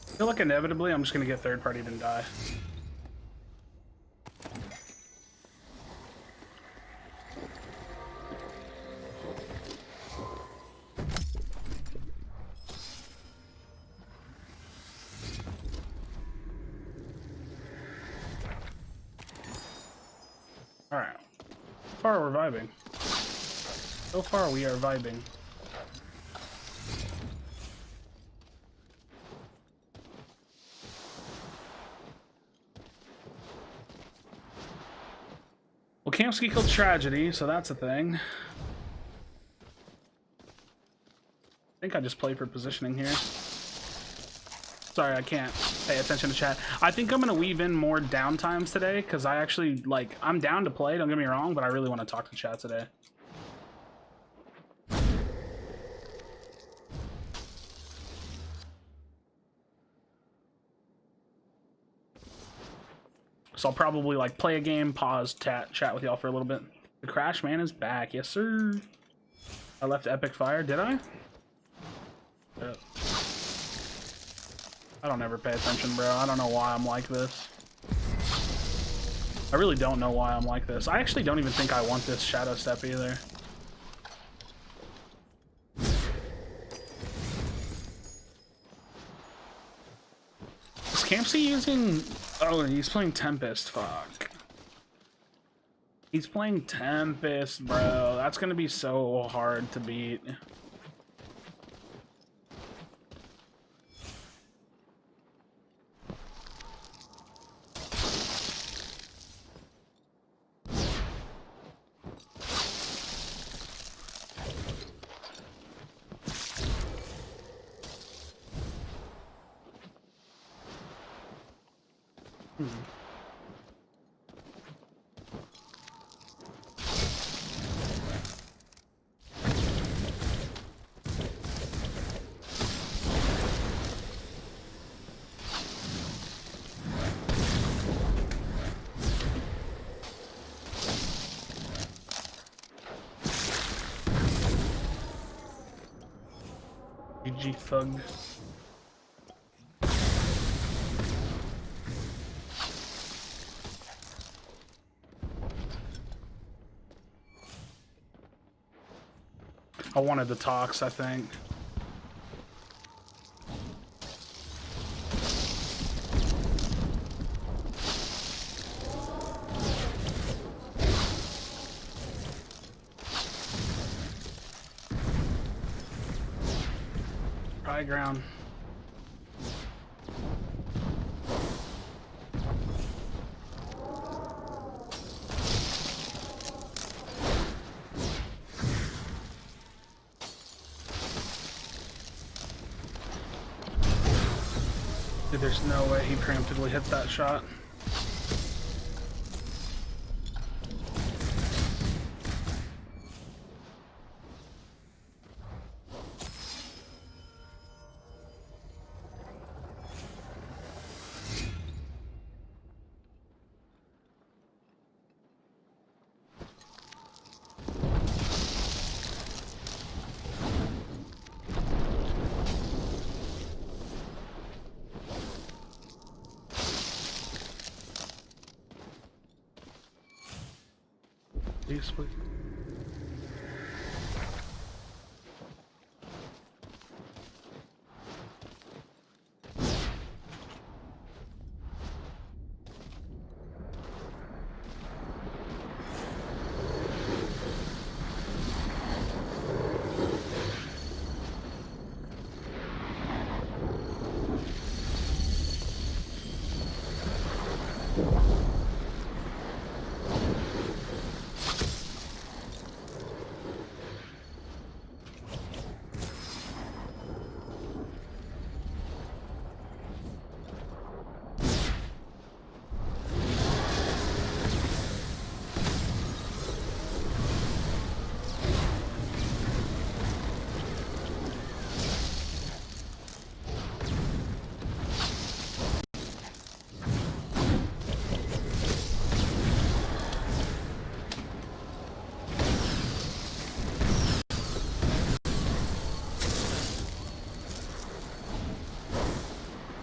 I feel like inevitably I'm just gonna get third partied and die. Alright. So far we're vibing. So far we are vibing. Well, Kamsky killed Tragedy, so that's a thing. I think I just play for positioning here. Sorry, I can't pay attention to chat. I think I'm gonna weave in more downtimes today, because I actually, like, I'm down to play, don't get me wrong, but I really want to talk to chat today. So I'll probably like play a game, pause, chat with y'all for a little bit. The Crash Man is back, yes sir. I left Epic Fire, did I? I don't ever pay attention, bro. I don't know why I'm like this. I really don't know why I'm like this. I actually don't even think I want this Shadow Step either. Is Kamsky using... Oh, he's playing Tempest, fuck. He's playing Tempest, bro. That's gonna be so hard to beat. Hmm. GG thug. I wanted the tox, I think. High ground. Dude, there's no way he preemptively hits that shot. Please, please.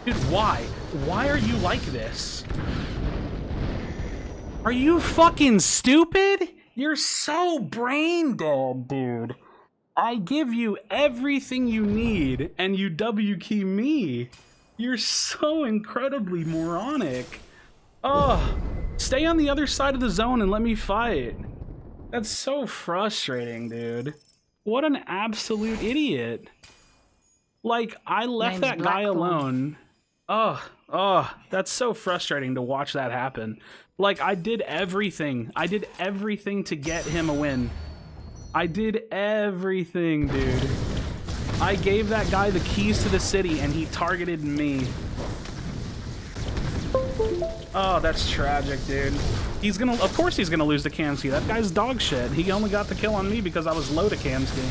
Dude, why? Why are you like this? Are you fucking stupid? You're so brain dead, dude. I give you everything you need, and you W key me. You're so incredibly moronic. Ugh. Stay on the other side of the zone and let me fight. That's so frustrating, dude. What an absolute idiot. Like, I left that guy alone. Oh, that's so frustrating to watch that happen. Like, I did everything. I did everything to get him a win. I did everything, dude. I gave that guy the keys to the city and he targeted me. Oh, that's tragic, dude. He's gonna, of course he's gonna lose to Kamsky. That guy's dog shit. He only got the kill on me because I was low to Kamsky.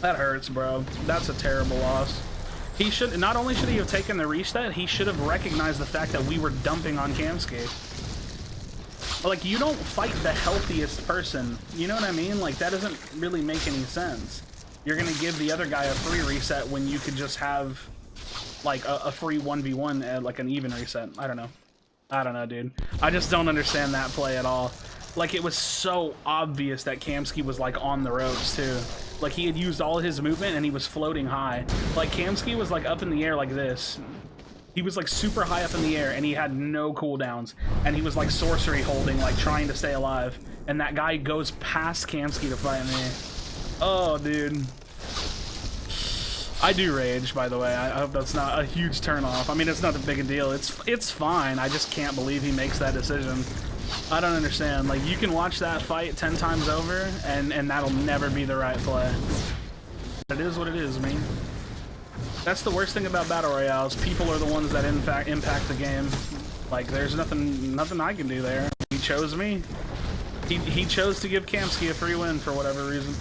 That hurts, bro. That's a terrible loss. He should, not only should he have taken the reset, he should have recognized the fact that we were dumping on Kamsky. Like, you don't fight the healthiest person. You know what I mean? Like, that doesn't really make any sense. You're gonna give the other guy a free reset when you could just have, like, a free 1v1 at, like, an even reset. I don't know. I don't know, dude. I just don't understand that play at all. Like, it was so obvious that Kamsky was, like, on the ropes, too. Like, he had used all his movement and he was floating high. Like, Kamsky was, like, up in the air like this. He was, like, super high up in the air and he had no cooldowns. And he was, like, sorcery holding, like, trying to stay alive. And that guy goes past Kamsky to fight me. Oh, dude. I do rage, by the way. I hope that's not a huge turnoff. I mean, it's not that big a deal. It's fine. I just can't believe he makes that decision. I don't understand. Like, you can watch that fight 10 times over, and that'll never be the right play. It is what it is, man. That's the worst thing about battle royales. People are the ones that in fact impact the game. Like, there's nothing I can do there. He chose me. He chose to give Kamsky a free win for whatever reason.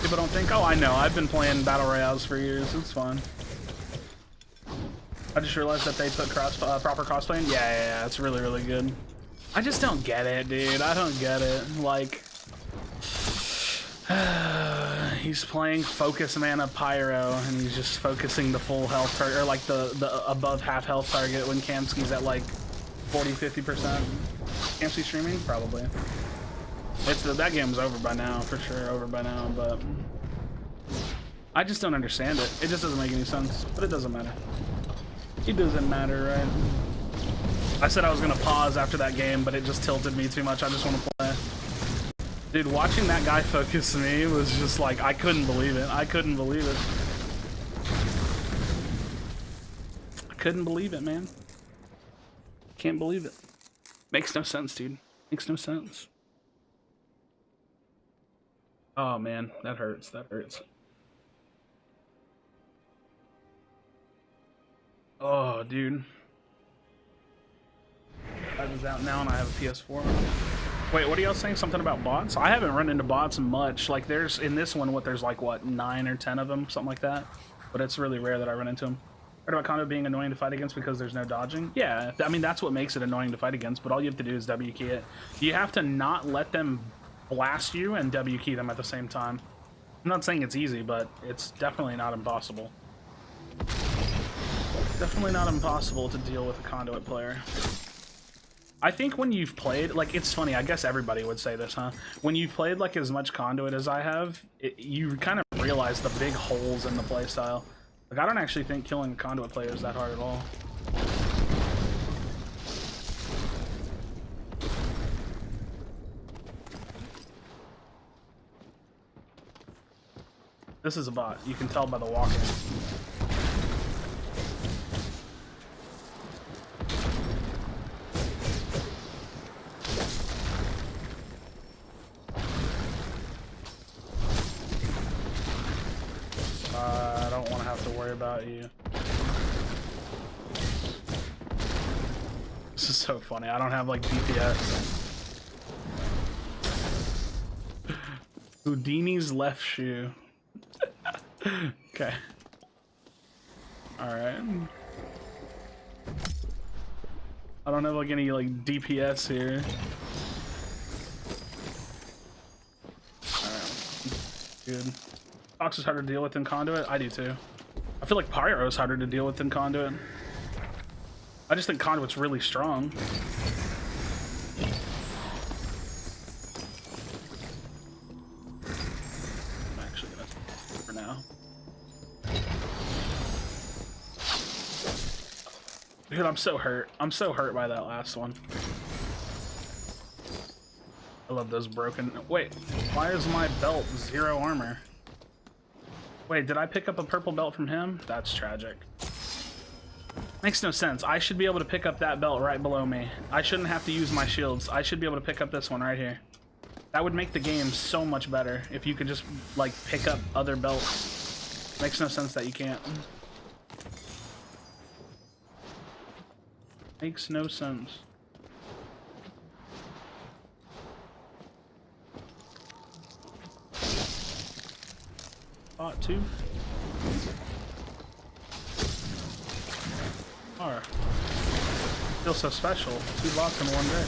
People don't think, oh, I know, I've been playing battle royales for years. It's fun. I just realized that they put proper crossplay in. Yeah, it's really, really good. I just don't get it, dude. I don't get it. Like, he's playing Focus Mana Pyro, and he's just focusing the full health target, or like the above half health target when Kamsky's at like 40-50%. Kamsky streaming? Probably. That game's over by now, for sure, over by now, but I just don't understand it. It just doesn't make any sense, but it doesn't matter. It doesn't matter, right? I said I was gonna pause after that game, but it just tilted me too much. I just want to play. Dude, watching that guy focus me was just like, I couldn't believe it. I couldn't believe it. I couldn't believe it, man. Can't believe it. Makes no sense, dude. Makes no sense. Oh, man. That hurts. That hurts. Oh, dude. That is out now and I have a PS4. Wait, what are y'all saying? Something about bots? I haven't run into bots much. Like, there's, in this one, there's like, what, 9 or 10 of them? Something like that. But it's really rare that I run into them. Heard about Kondo being annoying to fight against because there's no dodging? Yeah, I mean, that's what makes it annoying to fight against, but all you have to do is W key it. You have to not let them blast you and W key them at the same time. I'm not saying it's easy, but it's definitely not impossible. Definitely not impossible to deal with a conduit player. I think when you've played, like, it's funny, I guess everybody would say this, huh? When you've played, like, as much conduit as I have, you kind of realize the big holes in the playstyle. Like, I don't actually think killing a conduit player is that hard at all. This is a bot. You can tell by the walking. I don't want to have to worry about you. This is so funny. I don't have like DPS. Houdini's left shoe. Okay. Alright. I don't have like any like DPS here. Alright. Good. Fox is harder to deal with than Conduit? I do too. I feel like Pyro is harder to deal with than Conduit. I just think Conduit's really strong. I'm actually gonna for now. Dude, I'm so hurt. I'm so hurt by that last one. I love those broken. Wait, why is my belt 0 armor? Wait, did I pick up a purple belt from him? That's tragic. Makes no sense. I should be able to pick up that belt right below me. I shouldn't have to use my shields. I should be able to pick up this one right here. That would make the game so much better if you could just, like, pick up other belts. Makes no sense that you can't. Makes no sense. Bot 2. Alright. Feel so special. 2 bots in one day.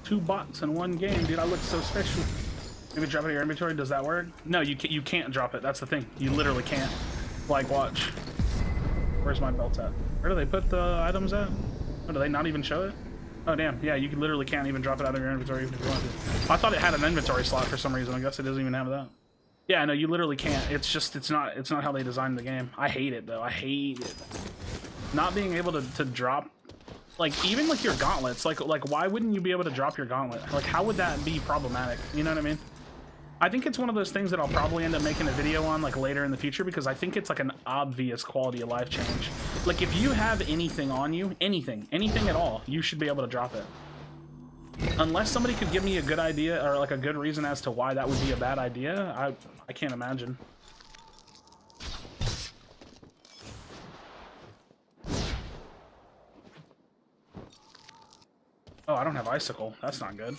Two bots in one game, dude. I look so special. Maybe drop it in your inventory. Does that work? No, you can't drop it. That's the thing. You literally can't. Like, watch. Where's my belt at? Where do they put the items at? Oh, do they not even show it? Oh, damn. Yeah, you literally can't even drop it out of your inventory even if you want to. I thought it had an inventory slot for some reason. I guess it doesn't even have that. Yeah, no, you literally can't. It's just, it's not how they designed the game. I hate it, though. I hate it. Not being able to drop, like, even like your gauntlets. Like, why wouldn't you be able to drop your gauntlet? Like, how would that be problematic? You know what I mean? I think it's one of those things that I'll probably end up making a video on like later in the future, because I think it's like an obvious quality of life change. Like if you have anything on you, anything at all, you should be able to drop it. Unless somebody could give me a good idea or like a good reason as to why that would be a bad idea, I can't imagine. Oh, I don't have icicle. That's not good.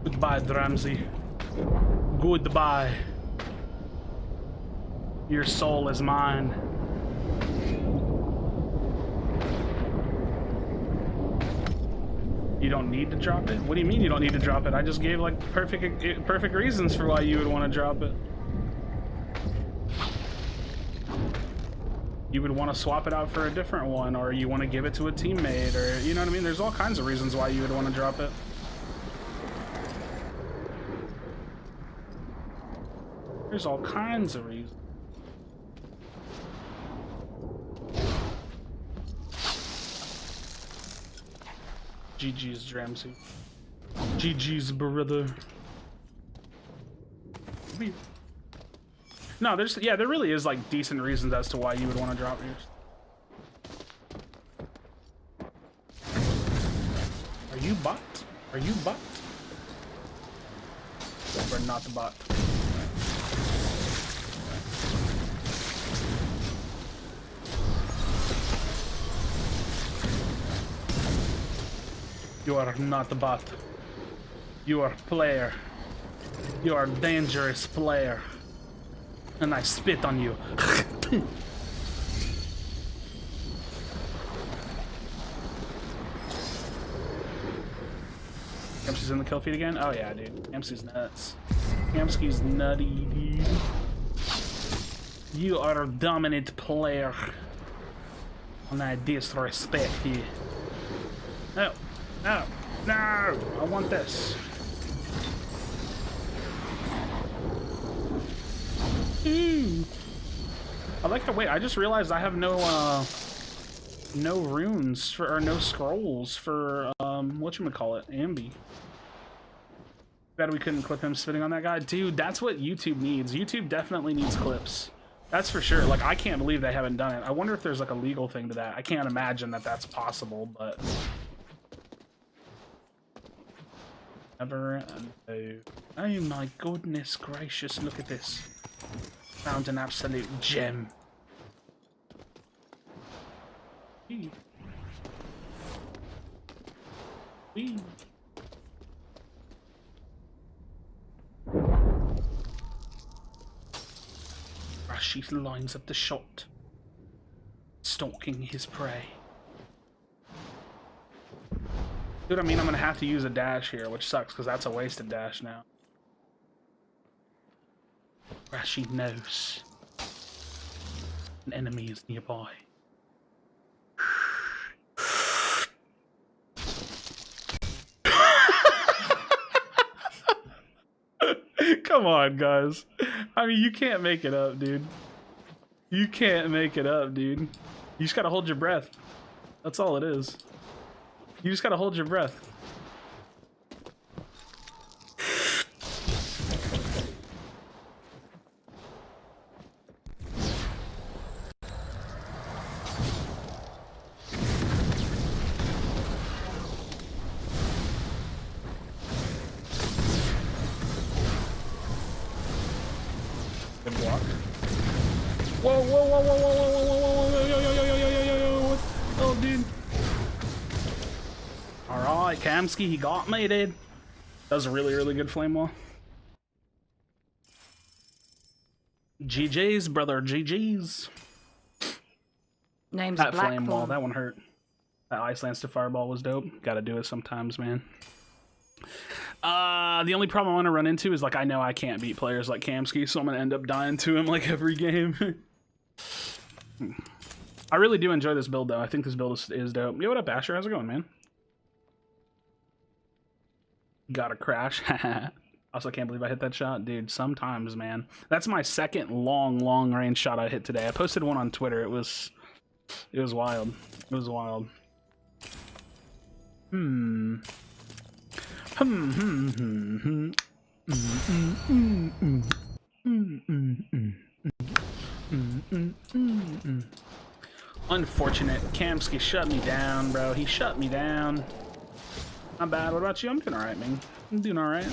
Goodbye, Dramsey. Goodbye. Your soul is mine. You don't need to drop it? What do you mean you don't need to drop it? I just gave like perfect reasons for why you would want to drop it. You would want to swap it out for a different one, or you want to give it to a teammate, or you know what I mean? There's all kinds of reasons why you would want to drop it. There's all kinds of reasons. GG's, Dramsey. GG's, brother. No, there really is like decent reasons as to why you would want to drop yours. Are you bot? Are you bot? Or not the bot? You are not a bot. You are a player. You are a dangerous player. And I spit on you. Yamsky's in the kill feed again? Oh yeah, dude. Yamsky's nuts. Yamsky's nutty, dude. You are a dominant player. And I disrespect you. No. No, no, I want this. I like to wait. I just realized I have no runes for, or no scrolls for whatchamacallit, Ambi. Bet we couldn't clip him spitting on that guy. Dude, that's what YouTube needs. YouTube definitely needs clips. That's for sure. Like, I can't believe they haven't done it. I wonder if there's like a legal thing to that. I can't imagine that that's possible, but never know. Oh my goodness gracious, look at this. Found an absolute gem. Wee. Wee. Krashy lines up the shot, stalking his prey. Dude, I mean, I'm gonna have to use a dash here, which sucks because that's a wasted dash now. Krashy knows an enemy is nearby. Come on, guys. I mean, you can't make it up, dude. You can't make it up, dude. You just gotta hold your breath. That's all it is. You just gotta hold your breath. Good block. Whoa, whoa, whoa, whoa, whoa, whoa, whoa, whoa, whoa, whoa, yo, yo, yo, yo, yo, yo, yo, yo. Oh, dude. Alright, Kamsky, he got me, dude. That was a really, really good flame wall. GG's, brother, GG's. Name's That Black flame wall, that one hurt. That Ice Lance to Fireball was dope. Gotta do it sometimes, man. The only problem I want to run into is, like, I know I can't beat players like Kamsky, so I'm gonna end up dying to him, like, every game. I really do enjoy this build, though. I think this build is dope. Yo, what up, Asher? How's it going, man? Got a crash. Also, can't believe I hit that shot. Dude, sometimes, man. That's my second long range shot I hit today. I posted one on Twitter. It was wild. It was wild. Unfortunate. Kamsky shut me down, bro. He shut me down. Not bad. What about you? I'm doing alright, man. I'm doing alright.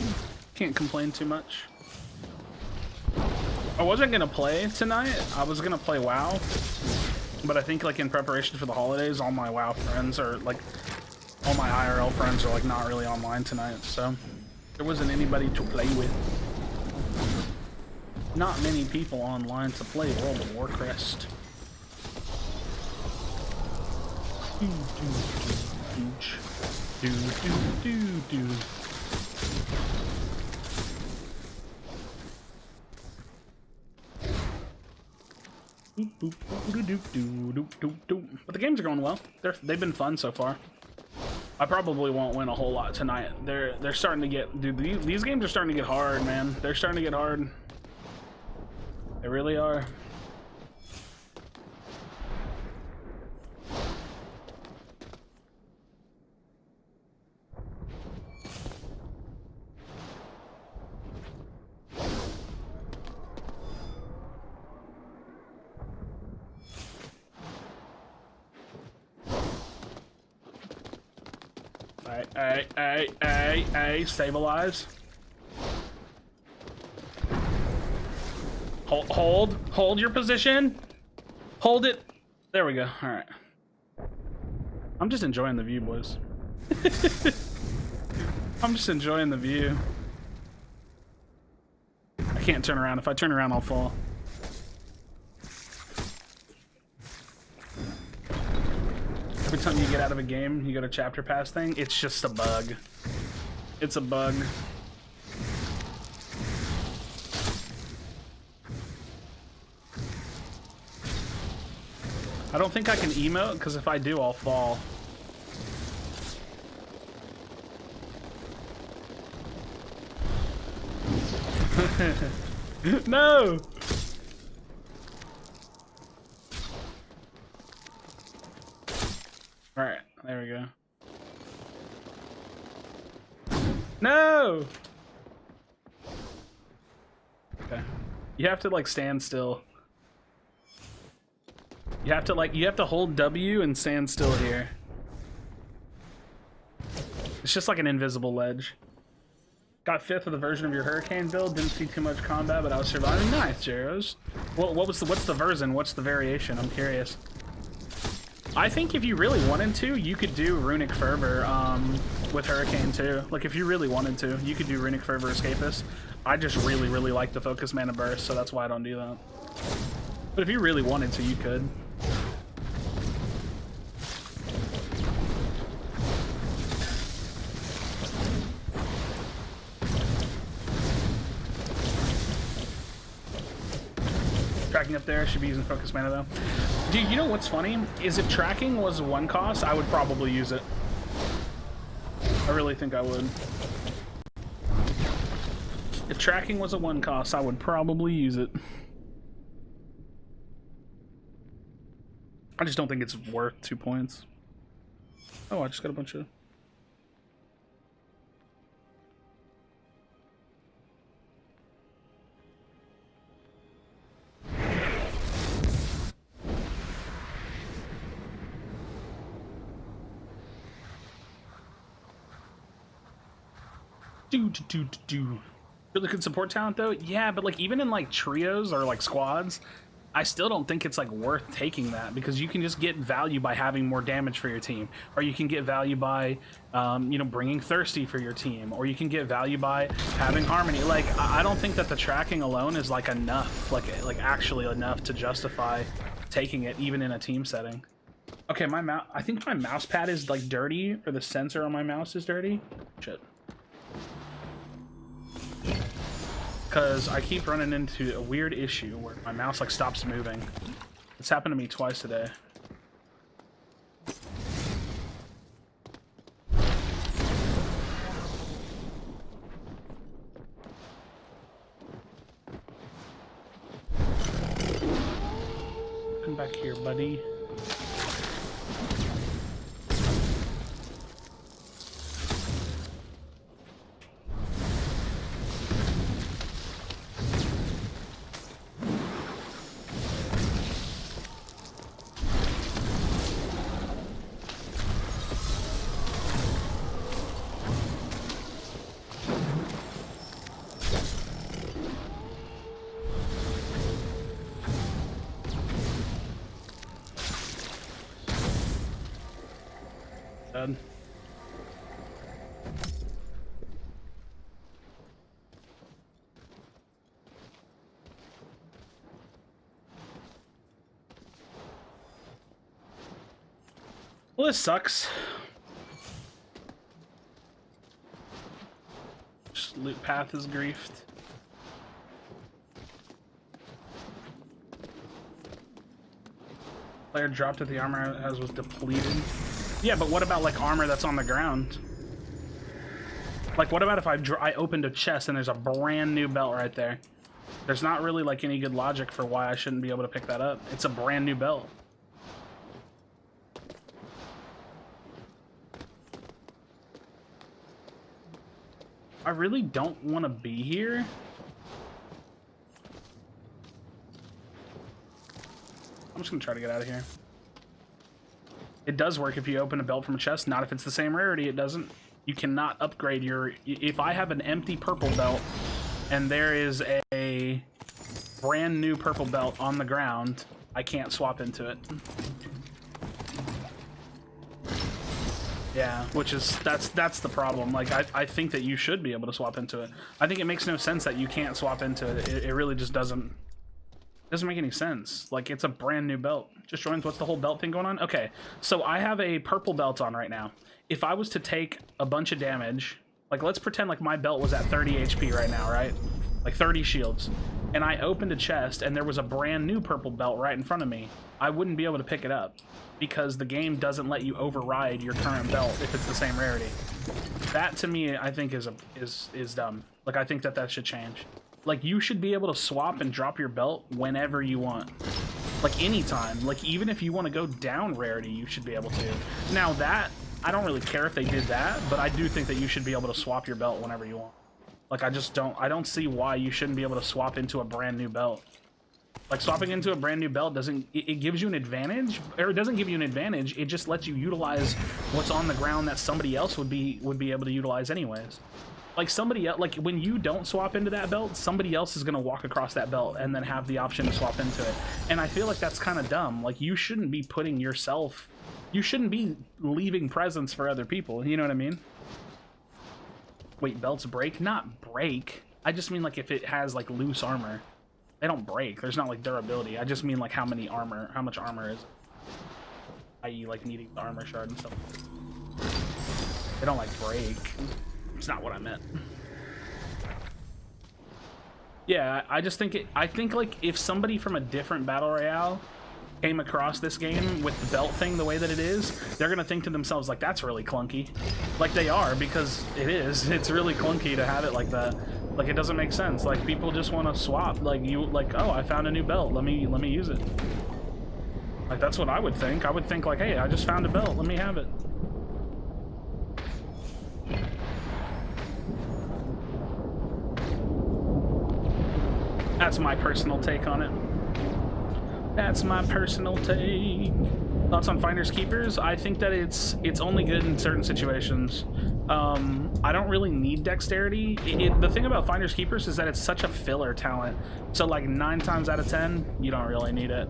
Can't complain too much. I wasn't gonna play tonight. I was gonna play WoW. But I think, like, in preparation for the holidays, all my WoW friends are, like, all my IRL friends are, like, not really online tonight, so there wasn't anybody to play with. Not many people online to play World of Warcraft. But the games are going well. They've been fun so far. I probably won't win a whole lot tonight. They're starting to get, dude. These games are starting to get hard, man. They're starting to get hard. They really are. Hey, stabilize. Hold your position. Hold it. There we go. All right. I'm just enjoying the view, boys. I'm just enjoying the view. I can't turn around. If I turn around, I'll fall. Every time you get out of a game, you go to chapter pass thing, it's just a bug. It's a bug. I don't think I can emote, because if I do, I'll fall. No! Alright, there we go. No! Okay. You have to, like, stand still. You have to hold W and stand still here. It's just like an invisible ledge. Got 5th of the version of your Hurricane build. Didn't see too much combat, but I was surviving. Nice, Jaros. What's the version? What's the variation? I'm curious. I think if you really wanted to, you could do Runic Fervor with Hurricane too. Like, if you really wanted to, you could do Runic Fervor Escapist. I just really like the Focus Mana Burst, so that's why I don't do that. But if you really wanted to, you could. Tracking up there, should be using Focus Mana though. Dude, you know what's funny? Is if tracking was 1 cost, I would probably use it. I really think I would. If tracking was a 1 cost, I would probably use it. I just don't think it's worth 2 points. Oh, I just got a bunch of... Really good support talent though. Yeah, but like even in like trios or like squads, I still don't think it's like worth taking that, because you can just get value by having more damage for your team, or you can get value by you know, bringing Thirsty for your team, or you can get value by having Harmony. Like I don't think that the tracking alone is like enough, like actually enough to justify taking it even in a team setting. Okay, my mouse, I think my mouse pad is like dirty, or the sensor on my mouse is dirty. Shit. Because I keep running into a weird issue where my mouse like stops moving. It's happened to me twice today. Come back here, buddy. Dead. Well, this sucks. Just loot path is griefed. Player dropped it, the armor as was depleted. Yeah, but what about like armor that's on the ground? Like what about if I opened a chest and there's a brand new belt right there? There's not really like any good logic for why I shouldn't be able to pick that up. It's a brand new belt. I really don't want to be here. I'm just gonna try to get out of here. It does work if you open a belt from a chest, not if it's the same rarity, it doesn't. You cannot upgrade your... If I have an empty purple belt and there is a brand new purple belt on the ground, I can't swap into it. Yeah, which is... That's the problem. Like, I think that you should be able to swap into it. I think it makes no sense that you can't swap into it. It really just doesn't make any sense. Like, it's a brand new belt. Just joins, what's the whole belt thing going on? Okay, so I have a purple belt on right now. If I was to take a bunch of damage, like let's pretend like my belt was at 30 HP right now, right? Like 30 shields. And I opened a chest and there was a brand new purple belt right in front of me. I wouldn't be able to pick it up because the game doesn't let you override your current belt if it's the same rarity. That to me, I think is dumb. Like I think that should change. Like, you should be able to swap and drop your belt whenever you want. Like, anytime. Like, even if you want to go down rarity, you should be able to. Now, that, I don't really care if they did that, but I do think that you should be able to swap your belt whenever you want. Like, I don't see why you shouldn't be able to swap into a brand new belt. Like, swapping into a brand new belt doesn't... It gives you an advantage, or it doesn't give you an advantage, it just lets you utilize what's on the ground that somebody else would be able to utilize anyways. Like somebody else, like when you don't swap into that belt, somebody else is gonna walk across that belt and then have the option to swap into it. And I feel like that's kind of dumb. Like you shouldn't be putting yourself, you shouldn't be leaving presents for other people. You know what I mean? Wait, belts break? Not break. I just mean like if it has like loose armor, they don't break. There's not like durability. I just mean like how much armor is, i.e. like needing the armor shard and stuff. They don't like break. It's not what I meant. Yeah, I just think I think like if somebody from a different battle royale came across this game with the belt thing the way that it is, they're gonna think to themselves like, that's really clunky. Like they are, because it is. It's really clunky to have it like that. Like it doesn't make sense. Like people just want to swap. Like oh, I found a new belt. Let me use it. Like that's what I would think. I would think like, hey, I just found a belt. Let me have it. That's my personal take on it. That's my personal take. Thoughts on Finders Keepers? I think that it's only good in certain situations. I don't really need dexterity. The thing about Finders Keepers is that it's such a filler talent. So like 9 times out of 10, you don't really need it.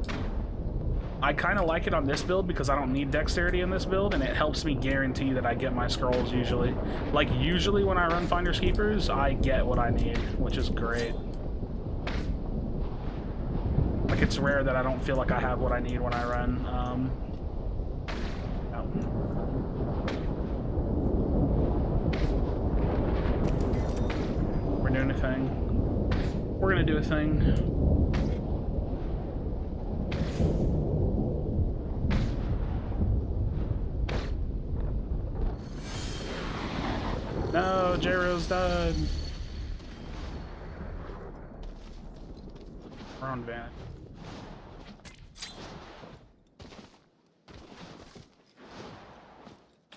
I kind of like it on this build because I don't need dexterity in this build, and it helps me guarantee that I get my scrolls usually. Like usually when I run Finders Keepers, I get what I need, which is great. Like it's rare that I don't feel like I have what I need when I run. We're doing a thing. We're gonna do a thing. No, J-Rose died. We're on van.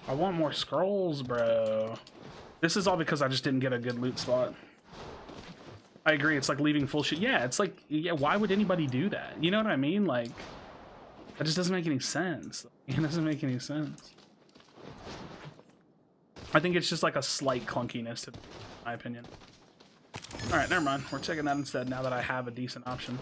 I want more scrolls, bro. This is all because I just didn't get a good loot spot. I agree, it's like leaving full shit. Yeah, it's like, yeah, why would anybody do that? You know what I mean? Like, that just doesn't make any sense. It doesn't make any sense. I think it's just like a slight clunkiness, in my opinion. All right, never mind. We're checking that instead now that I have a decent option.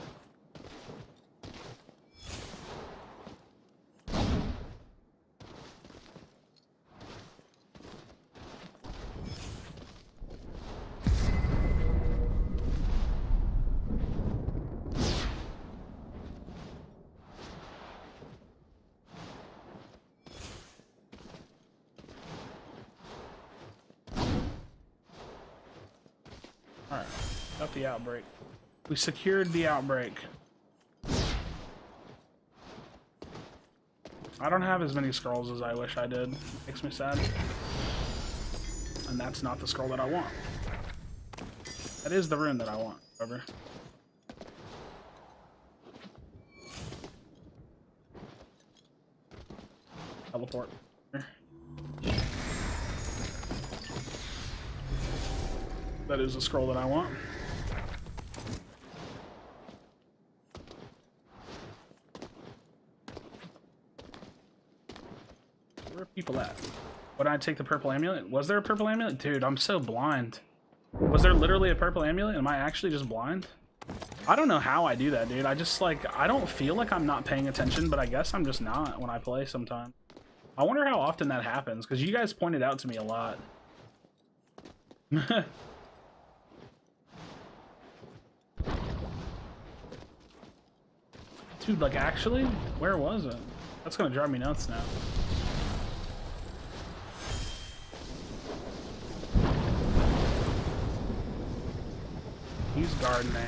Alright, got the outbreak. We secured the outbreak. I don't have as many scrolls as I wish I did. Makes me sad. And that's not the scroll that I want. That is the rune that I want, however. Teleport. That is a scroll that I want. Where are people at? Would I take the purple amulet? Was there a purple amulet? Dude, I'm so blind. Was there literally a purple amulet? Am I actually just blind? I don't know how I do that, dude. I just like, I don't feel like I'm not paying attention, but I guess I'm just not when I play sometimes. I wonder how often that happens, because you guys pointed out to me a lot. Dude, like actually, where was it? That's gonna drive me nuts now. He's gardening.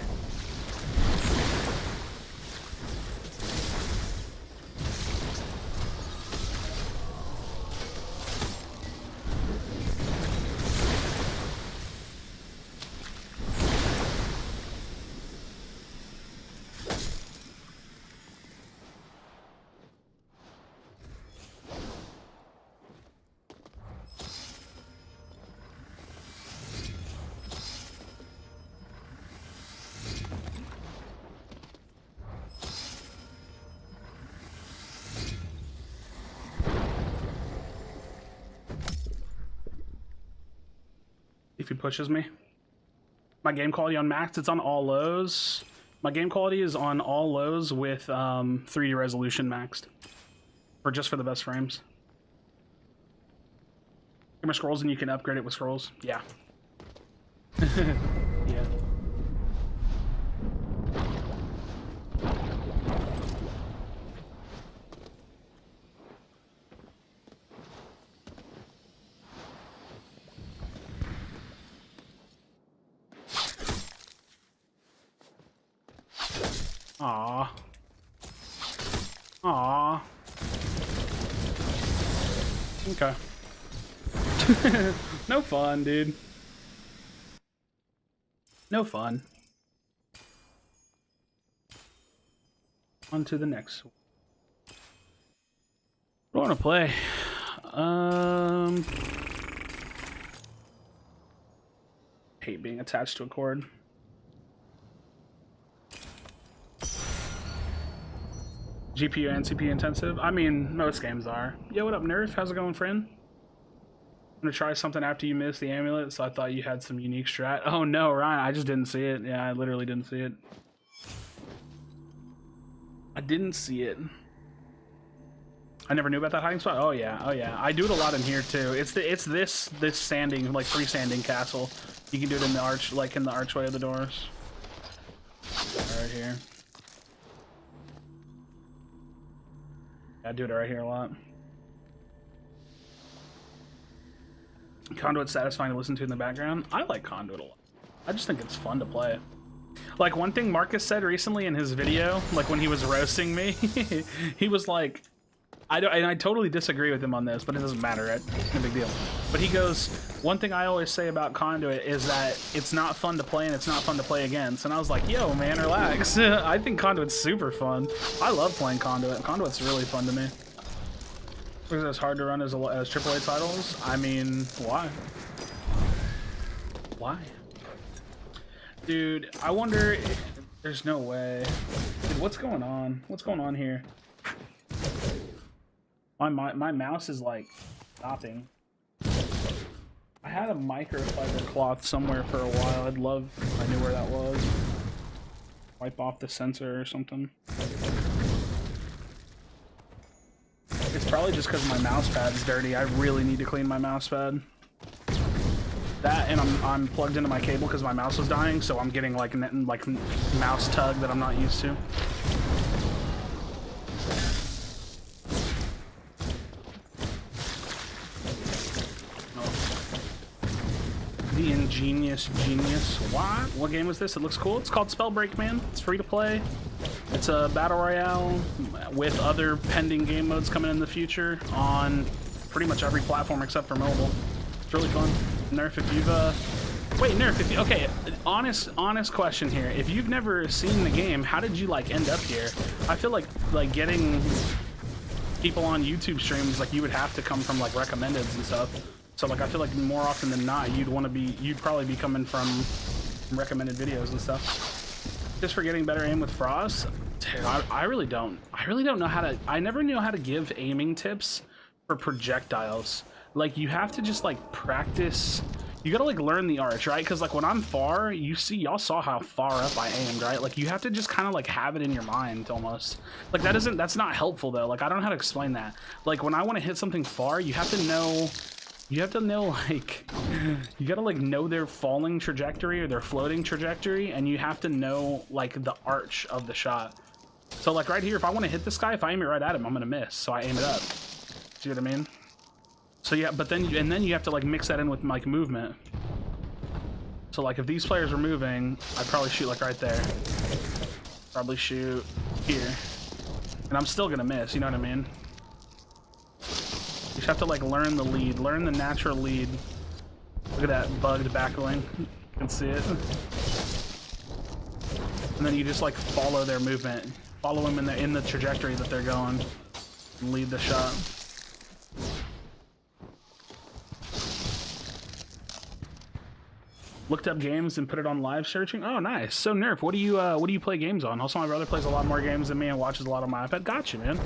If he pushes me. My game quality on max, it's on all lows. My game quality is on all lows with 3D resolution maxed. Or just for the best frames. Get more scrolls and you can upgrade it with scrolls. Yeah. Yeah. Aww. Aww. Okay. No fun, dude. No fun. On to the next one. What do I want to play? Hate being attached to a cord. GPU and CPU intensive? I mean, most games are. Yo, what up, Nerf? How's it going, friend? gonna try something after you missed the amulet, so I thought you had some unique strat. Oh no, Ryan, I just didn't see it. Yeah, I literally didn't see it. I didn't see it. I never knew about that hiding spot. Oh yeah, oh yeah. I do it a lot in here too. It's this sanding, like freestanding castle. You can do it in the arch, like in the archway of the doors. Right here. I do it right here a lot. Conduit's satisfying to listen to in the background. I like Conduit a lot. I just think it's fun to play. Like, one thing Marcus said recently in his video, like when he was roasting me, he was like, and I totally disagree with him on this, but it doesn't matter, right? It's no big deal. But he goes, one thing I always say about Conduit is that it's not fun to play and it's not fun to play against. And I was like, yo, man, relax. I think Conduit's super fun. I love playing Conduit. Conduit's really fun to me. Because it's hard to run as AAA titles. I mean, why? Why? Dude, I wonder if there's no way. Dude, what's going on? What's going on here? My mouse is like stopping. I had a microfiber cloth somewhere for a while. I'd love if I knew where that was. Wipe off the sensor or something. It's probably just because my mouse pad's dirty. I really need to clean my mouse pad. That, and I'm plugged into my cable because my mouse was dying, so I'm getting like mouse tug that I'm not used to. The ingenious genius. What game was this? It looks cool. It's called Spellbreak, man. It's free to play. It's a battle royale with other pending game modes coming in the future on pretty much every platform except for mobile. It's really fun. Nerf, if you've wait, Nerf, if you, okay, honest question here. If you've never seen the game, how did you like end up here? I feel like getting people on YouTube streams, like you would have to come from like recommendeds and stuff. So like I feel like more often than not you'd probably be coming from recommended videos and stuff. Just for getting better aim with Frost, dude, I really don't know how to. I never knew how to give aiming tips for projectiles. Like you have to just like practice. You gotta like learn the arch, right? Because like when I'm far, y'all saw how far up I aimed, right? Like you have to just kind of like have it in your mind almost. Like that's not helpful though. Like I don't know how to explain that. Like when I want to hit something far, you have to know like, you gotta like know their falling trajectory or their floating trajectory, and you have to know like the arch of the shot. So like right here, if I want to hit this guy, if I aim it right at him, I'm gonna miss. So I aim it up. See what I mean? So yeah, but then you have to like mix that in with like movement. So like if these players were moving, I'd probably shoot like right there. Probably shoot here. And I'm still gonna miss, you know what I mean? You just have to like learn the lead, learn the natural lead. Look at that bugged backling. You can see it. And then you just like follow their movement. Follow them in the trajectory that they're going. And lead the shot. Looked up games and put it on live searching. Oh, nice. So Nerf, what do you play games on? Also, my brother plays a lot more games than me and watches a lot on my iPad. Gotcha, man.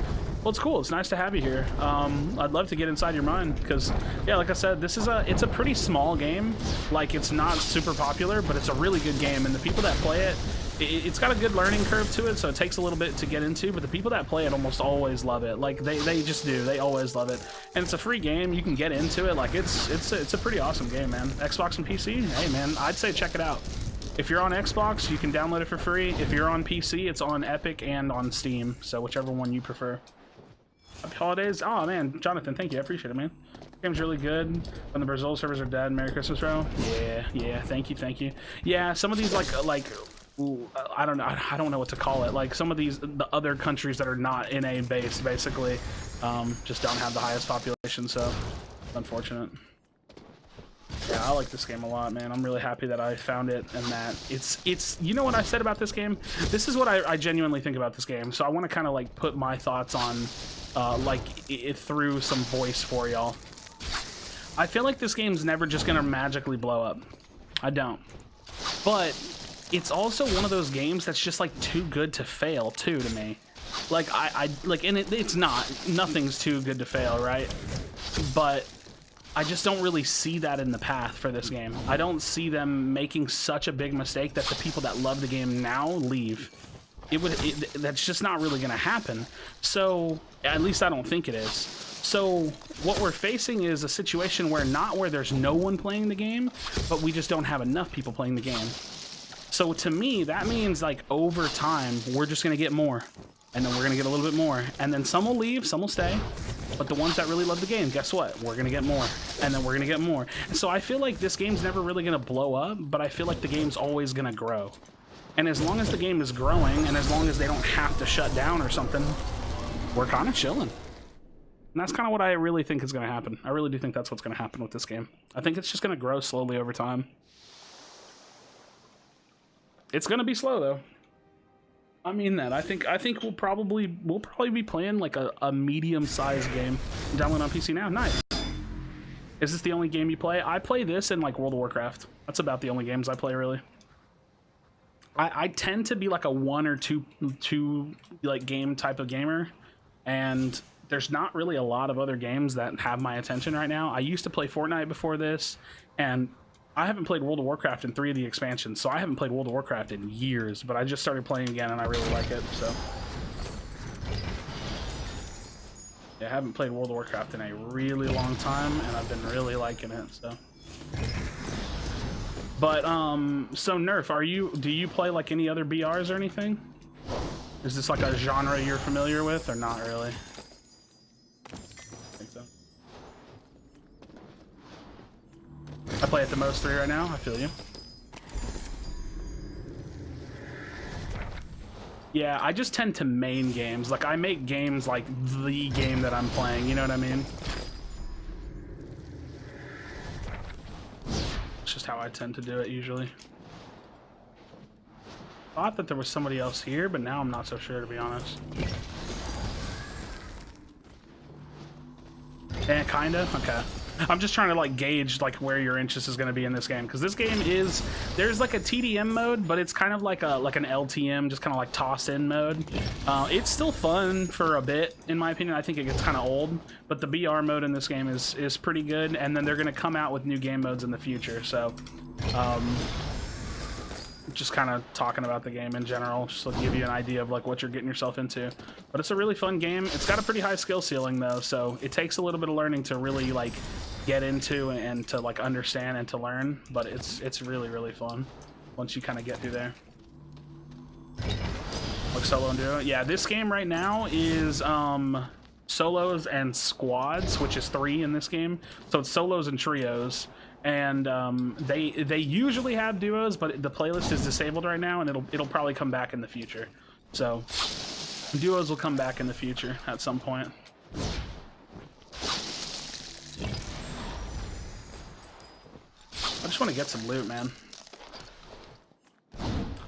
Well, it's cool. It's nice to have you here. I'd love to get inside your mind because, yeah, like I said, it's a pretty small game. Like, it's not super popular, but it's a really good game, and the people that play it, it's got a good learning curve to it, so it takes a little bit to get into, but the people that play it almost always love it. Like they just do. They always love it. And it's a free game. You can get into it. Like it's a pretty awesome game, man. Xbox and PC? Hey man, I'd say check it out. If you're on Xbox, you can download it for free. If you're on PC, it's on Epic and on Steam. So whichever one you prefer. Happy holidays. Oh man, Jonathan, thank you. I appreciate it, man. Game's really good. When the Brazil servers are dead, Merry Christmas, bro. Yeah, thank you. Yeah, some of these like ooh, I don't know what to call it. Like some of the other countries that are not NA based, basically, just don't have the highest population. So, unfortunate. Yeah, I like this game a lot, man. I'm really happy that I found it and that it's. You know what I said about this game? This is what I genuinely think about this game. So I want to kind of like put my thoughts on, through some voice for y'all. I feel like this game's never just gonna magically blow up. I don't. But it's also one of those games that's just like too good to fail too to me. Like and it's not. Nothing's too good to fail, right? But I just don't really see that in the path for this game. I don't see them making such a big mistake that the people that love the game now leave. That's just not really going to happen. So, at least I don't think it is. So, what we're facing is a situation where there's no one playing the game, but we just don't have enough people playing the game. So to me, that means like over time, we're just going to get more. And then we're going to get a little bit more. And then some will leave, some will stay. But the ones that really love the game, guess what? We're going to get more. And then we're going to get more. And so I feel like this game's never really going to blow up, but I feel like the game's always going to grow. And as long as the game is growing, and as long as they don't have to shut down or something, we're kind of chilling. And that's kind of what I really think is going to happen. I really do think that's what's going to happen with this game. I think it's just going to grow slowly over time. It's going to be slow, though. I mean that. I think we'll probably be playing like a medium-sized game. Download on PC now. Nice. Is this the only game you play? I play this and like World of Warcraft. That's about the only games I play, really. I tend to be like a one or two like game type of gamer, and there's not really a lot of other games that have my attention right now. I used to play Fortnite before this, and I haven't played World of Warcraft in 3 of the expansions, so I haven't played World of Warcraft in years, but I just started playing again and I really like it, so. Yeah, I haven't played World of Warcraft in a really long time, and I've been really liking it, so. But, so Nerf, do you play like any other BRs or anything? Is this like a genre you're familiar with, or not really? I play at the most 3 right now. I feel you. Yeah, I just tend to main games. Like, I make games like the game that I'm playing. You know what I mean? It's just how I tend to do it usually. Thought that there was somebody else here, but now I'm not so sure, to be honest. Eh, kinda? Okay. I'm just trying to like gauge like where your interest is going to be in this game, because this game there's like a TDM mode, but it's kind of like an LTM, just kind of like toss in mode. It's still fun for a bit, in my opinion. I think it gets kind of old, but the BR mode in this game is pretty good, and then they're going to come out with new game modes in the future. So just kind of talking about the game in general, just to give you an idea of like what you're getting yourself into. But it's a really fun game. It's got a pretty high skill ceiling though, so it takes a little bit of learning to really like get into and to like understand and to learn, but it's really, really fun once you kind of get through there. Like solo and duo. Yeah, this game right now is solos and squads, which is 3 in this game. So it's solos and trios. And they usually have duos, but the playlist is disabled right now, and it'll probably come back in the future. So duos will come back in the future at some point. I just want to get some loot, man.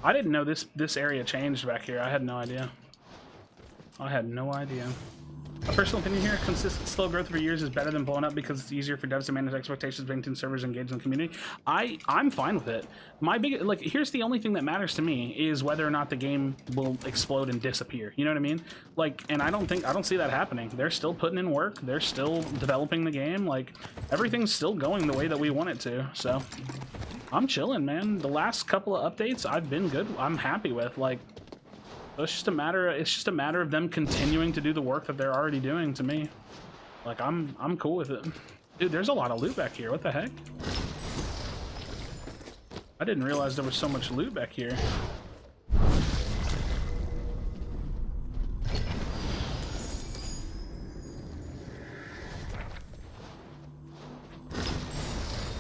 I didn't know this area changed back here. I had no idea. I had no idea. My personal opinion here, consistent slow growth over years is better than blowing up because it's easier for devs to manage expectations, maintain servers, engaged in the community. I'm fine with it. Here's the only thing that matters to me is whether or not the game will explode and disappear. You know what I mean? Like, and I don't see that happening. They're still putting in work. They're still developing the game. Like, everything's still going the way that we want it to. So I'm chilling, man. The last couple of updates I've been good. I'm happy with. Like, it's just a matter of them continuing to do the work that they're already doing to me. Like, I'm cool with it. Dude, there's a lot of loot back here. What the heck? I didn't realize there was so much loot back here.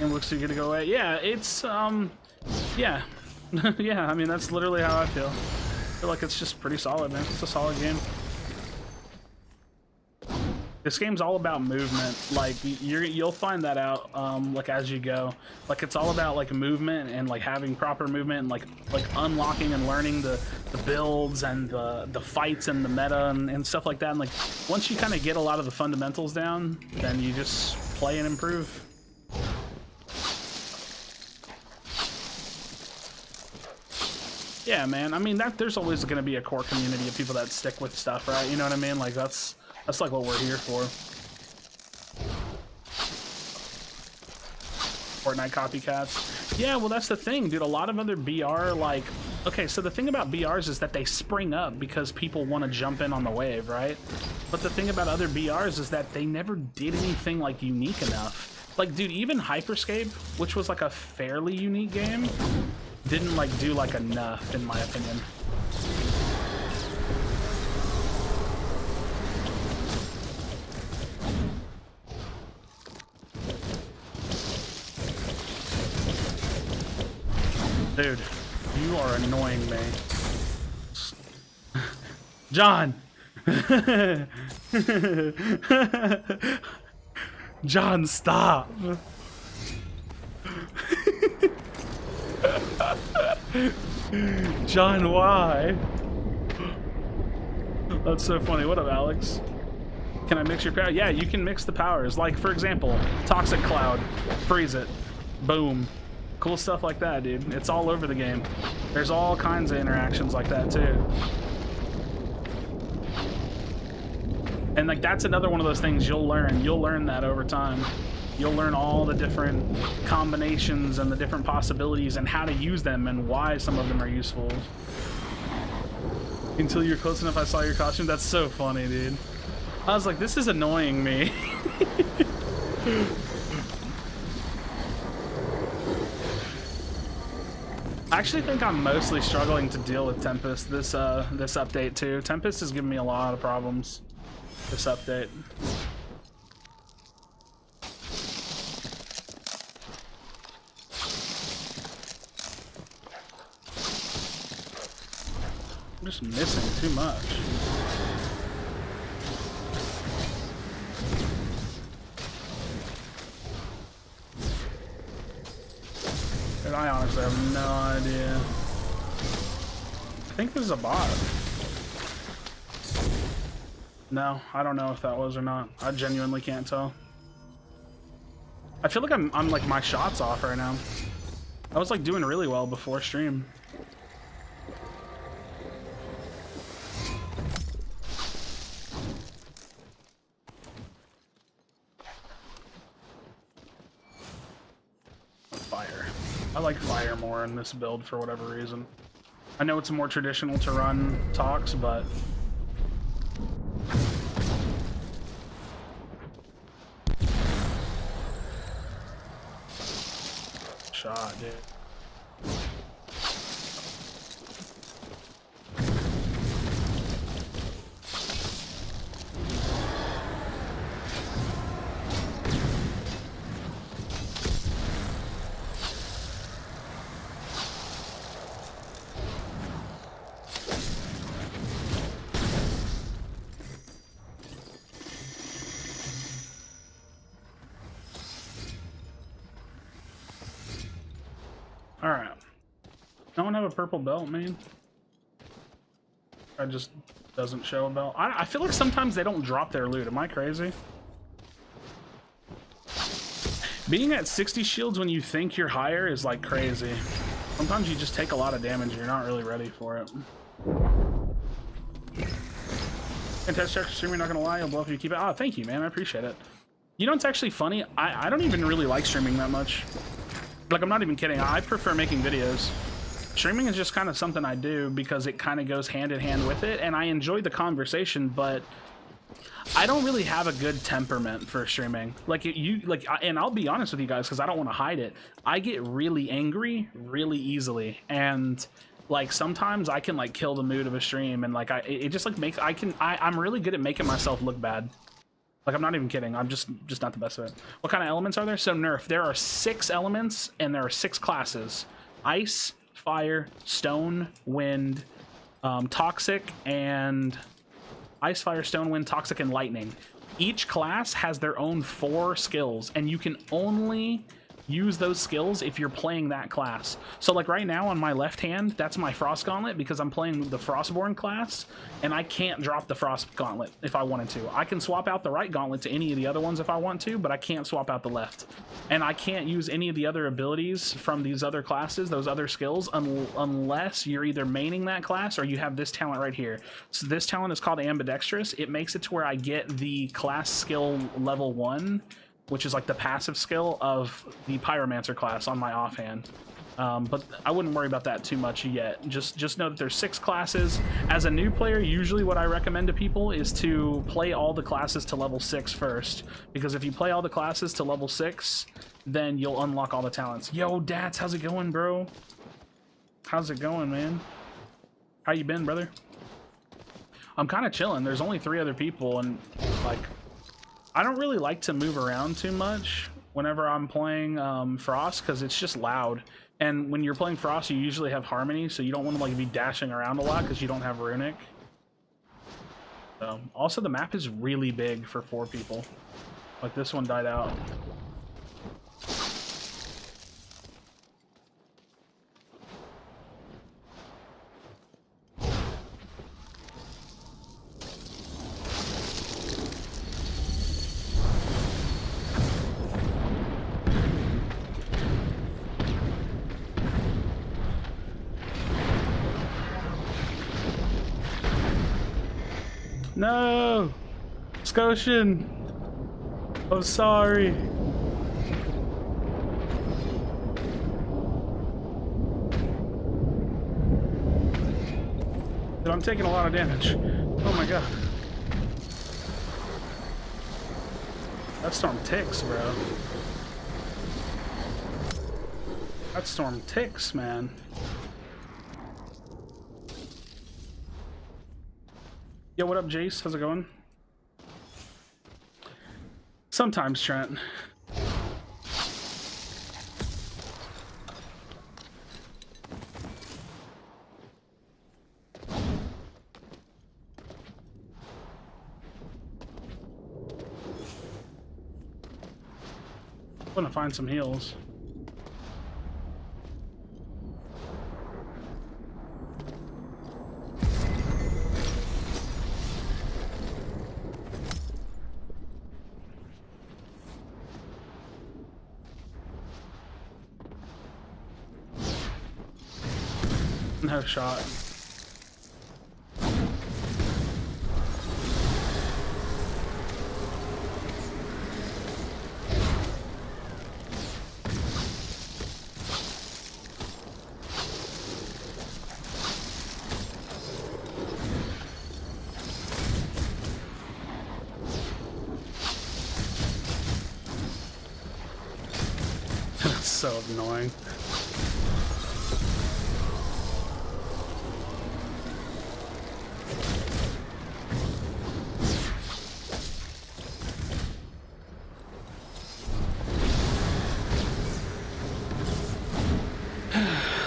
And looks like you're gonna go away. Yeah, it's yeah. Yeah, I mean that's literally how I feel. I feel like it's just pretty solid, man. It's a solid game. This game's all about movement. Like you'll find that out like as you go. Like it's all about like movement and like having proper movement and like unlocking and learning the builds and the fights and the meta and stuff like that. And like once you kind of get a lot of the fundamentals down, then you just play and improve. Yeah, man. I mean, there's always going to be a core community of people that stick with stuff, right? You know what I mean? Like that's like what we're here for. Fortnite copycats. Yeah, well, that's the thing, dude. A lot of other BR, like, okay, so the thing about BRs is that they spring up because people want to jump in on the wave, right? But the thing about other BRs is that they never did anything like unique enough. Like, dude, even Hyperscape, which was like a fairly unique game, didn't like do like enough, in my opinion. Dude, you are annoying me. John! John, stop! John, why? That's so funny. What up, Alex? Can I mix your power? Yeah, you can mix the powers. Like, for example, Toxic Cloud. Freeze it. Boom. Cool stuff like that, dude. It's all over the game. There's all kinds of interactions like that, too. And, like, that's another one of those things you'll learn. You'll learn that over time. You'll learn all the different combinations and the different possibilities and how to use them and why some of them are useful. Until you're close enough, I saw your costume. That's so funny, dude. I was like, this is annoying me. I actually think I'm mostly struggling to deal with Tempest this update too. Tempest is giving me a lot of problems this update. I'm just missing too much. And I honestly have no idea. I think this is a bot. No, I don't know if that was or not. I genuinely can't tell. I feel like I'm like my shot's off right now. I was like doing really well before stream. Fire. I like fire more in this build for whatever reason. I know it's more traditional to run Tox, but shot, dude. Alright. No one have a purple belt, man? It just doesn't show a belt. I feel like sometimes they don't drop their loot. Am I crazy? Being at 60 shields when you think you're higher is like crazy. Sometimes you just take a lot of damage and you're not really ready for it. And test check streaming, not gonna lie, I'll blow if you keep it. Oh, thank you, man. I appreciate it. You know, it's actually funny. I don't even really like streaming that much. Like, I'm not even kidding. I prefer making videos. Streaming is just kind of something I do because it kind of goes hand in hand with it, and I enjoy the conversation, but I don't really have a good temperament for streaming. Like, and I'll be honest with you guys because I don't want to hide it. I get really angry really easily, and like sometimes I can like kill the mood of a stream, and like it just like makes I'm really good at making myself look bad. Like, I'm not even kidding. I'm just not the best at it. What kind of elements are there? So nerf. There are 6 elements and there are 6 classes: ice, fire, stone, wind, toxic, and ice, fire, stone, wind, toxic, and lightning. Each class has their own 4 skills, and you can only use those skills if you're playing that class. So like right now on my left hand, that's my Frost Gauntlet because I'm playing the Frostborn class, and I can't drop the Frost Gauntlet if I wanted to. I can swap out the right gauntlet to any of the other ones if I want to, but I can't swap out the left. And I can't use any of the other abilities from these other classes, those other skills, unless you're either maining that class or you have this talent right here. So this talent is called Ambidextrous. It makes it to where I get the class skill level 1 which is like the passive skill of the Pyromancer class on my offhand. But I wouldn't worry about that too much yet. Just know that there's 6 classes. As a new player, usually what I recommend to people is to play all the classes to level 6 first. Because if you play all the classes to level 6, then you'll unlock all the talents. Yo, Dats, how's it going, bro? How's it going, man? How you been, brother? I'm kind of chilling. There's only 3 other people, and like, I don't really like to move around too much whenever I'm playing Frost, because it's just loud. And when you're playing Frost, you usually have Harmony, so you don't want to like be dashing around a lot because you don't have Runic. So, also, the map is really big for 4 people. Like, this one died out. No! Scotian! I'm sorry. Dude, I'm taking a lot of damage. Oh my god. That storm ticks, bro. That storm ticks, man. Yo, what up, Jace? How's it going? Sometimes, Trent. I'm gonna find some heals. No shot. That's so annoying.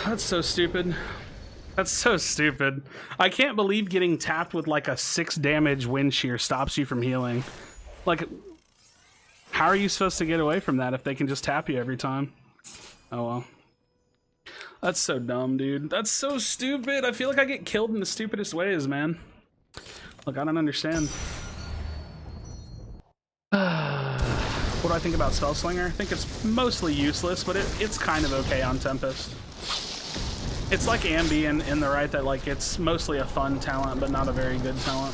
That's so stupid. That's so stupid. I can't believe getting tapped with like a 6 damage wind shear stops you from healing. Like, how are you supposed to get away from that if they can just tap you every time? Oh well. That's so dumb, dude. That's so stupid. I feel like I get killed in the stupidest ways, man. Look, I don't understand. What do I think about Spellslinger? I think it's mostly useless, but it's kind of okay on Tempest. It's like Ambi in the right that like it's mostly a fun talent, but not a very good talent.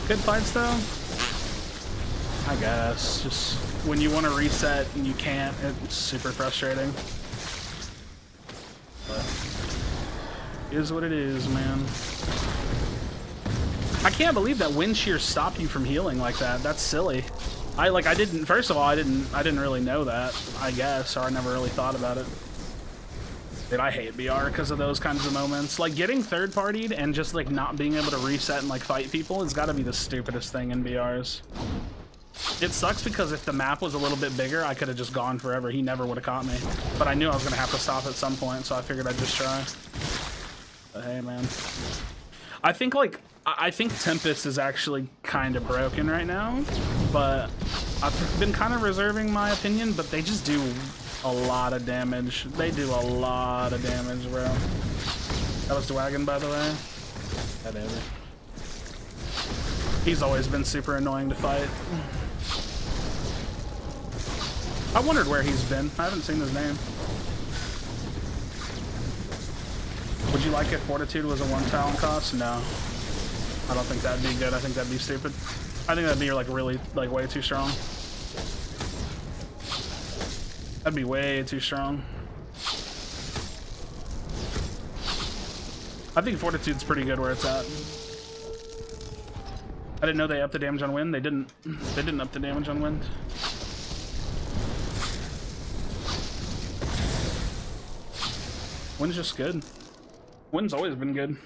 Good fights though? I guess. Just when you want to reset and you can't, it's super frustrating. But it is what it is, man. I can't believe that wind shear stopped you from healing like that. That's silly. First of all, I didn't really know that, I guess, or I never really thought about it. Dude, I hate BR because of those kinds of moments. Like, getting third-partied and just, like, not being able to reset and, like, fight people has got to be the stupidest thing in BRs. It sucks because if the map was a little bit bigger, I could have just gone forever. He never would have caught me. But I knew I was going to have to stop at some point, so I figured I'd just try. But hey, man. I think Tempest is actually kind of broken right now, but I've been kind of reserving my opinion, but they just do a lot of damage. They do a lot of damage, bro. That was Dwagon, by the way. Whatever. He's always been super annoying to fight. I wondered where he's been. I haven't seen his name. Would you like if Fortitude was a 1 talent cost? No. I don't think that'd be good. I think that'd be stupid. I think that'd be like really, like way too strong. That'd be way too strong. I think Fortitude's pretty good where it's at. I didn't know they upped the damage on wind. They didn't up the damage on wind. Wind's just good. Wind's always been good.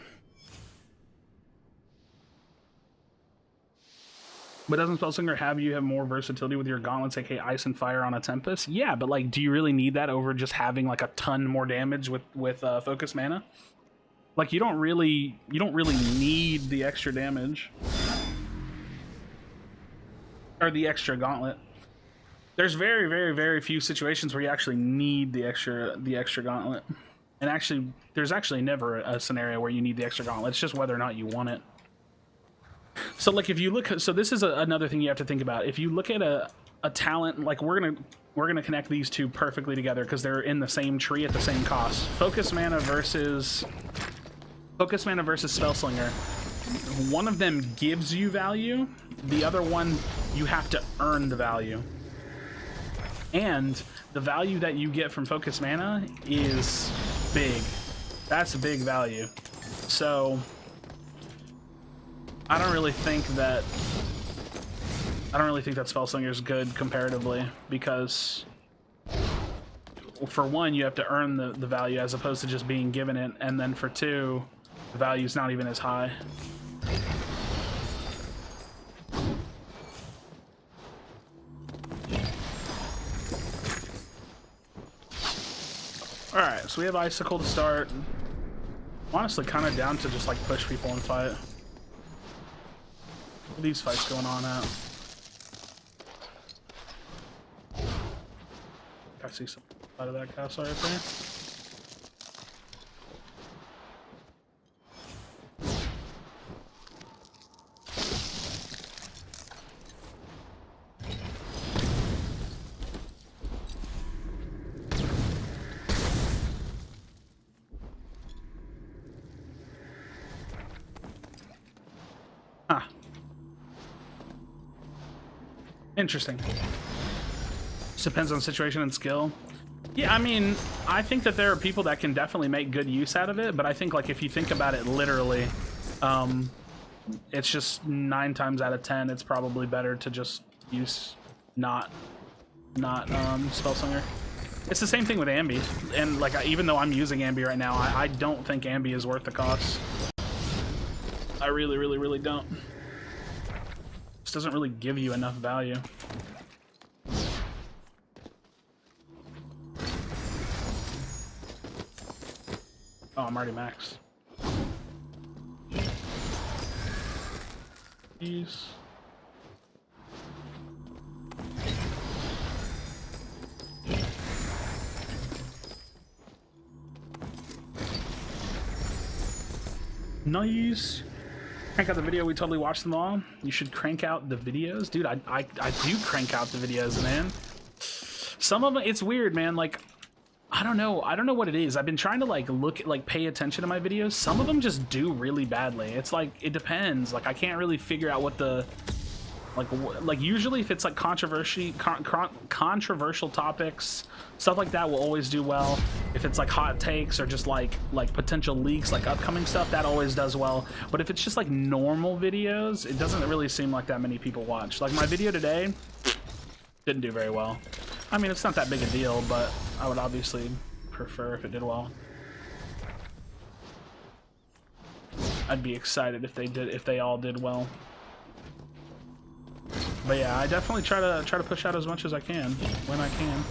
But doesn't Spellslinger have you have more versatility with your gauntlets, aka ice and fire on a Tempest? Yeah, but like, do you really need that over just having like a ton more damage with focus mana? Like, you don't really need the extra damage or the extra gauntlet. There's very, very, very few situations where you actually need the extra gauntlet. And actually, there's actually never a scenario where you need the extra gauntlet. It's just whether or not you want it. So like, if you look, so this is another thing you have to think about. If you look at a talent, like we're gonna connect these two perfectly together because they're in the same tree at the same cost. Focus mana versus Spellslinger. One of them gives you value. The other one, you have to earn the value. And the value that you get from focus mana is big. That's a big value. So I don't really think that Spellslinger is good comparatively, because for one, you have to earn the value as opposed to just being given it, and then for two, the value's not even as high. Alright, so we have Icicle to start. I'm honestly kind of down to just like push people and fight. What are these fights going on at? I see something out of that castle right there. Huh. Interesting. Just depends on situation and skill. Yeah, I mean, I think that there are people that can definitely make good use out of it, but I think, like, if you think about it literally, it's just 9 times out of 10, it's probably better to just use not Spellslinger. It's the same thing with Ambi, and like, even though I'm using Ambi right now, I don't think Ambi is worth the cost. I really, really, really don't. This doesn't really give you enough value. Oh, I'm already maxed. Jeez. Nice. Crank out the video. We totally watched them all. You should crank out the videos, dude. I do crank out the videos, man. Some of them, it's weird, man. Like, I don't know what it is. I've been trying to like pay attention to my videos. Some of them just do really badly. It's like, it depends. Like, I can't really figure out what the like usually if it's like controversial topics, stuff like that will always do well. If it's like hot takes or just like potential leaks, like upcoming stuff, that always does well. But if it's just like normal videos, it doesn't really seem like that many people watch. Like my video today didn't do very well. I mean, it's not that big a deal, but I would obviously prefer if it did well. I'd be excited if they all did well. But yeah, I definitely try to push out as much as I can when I can.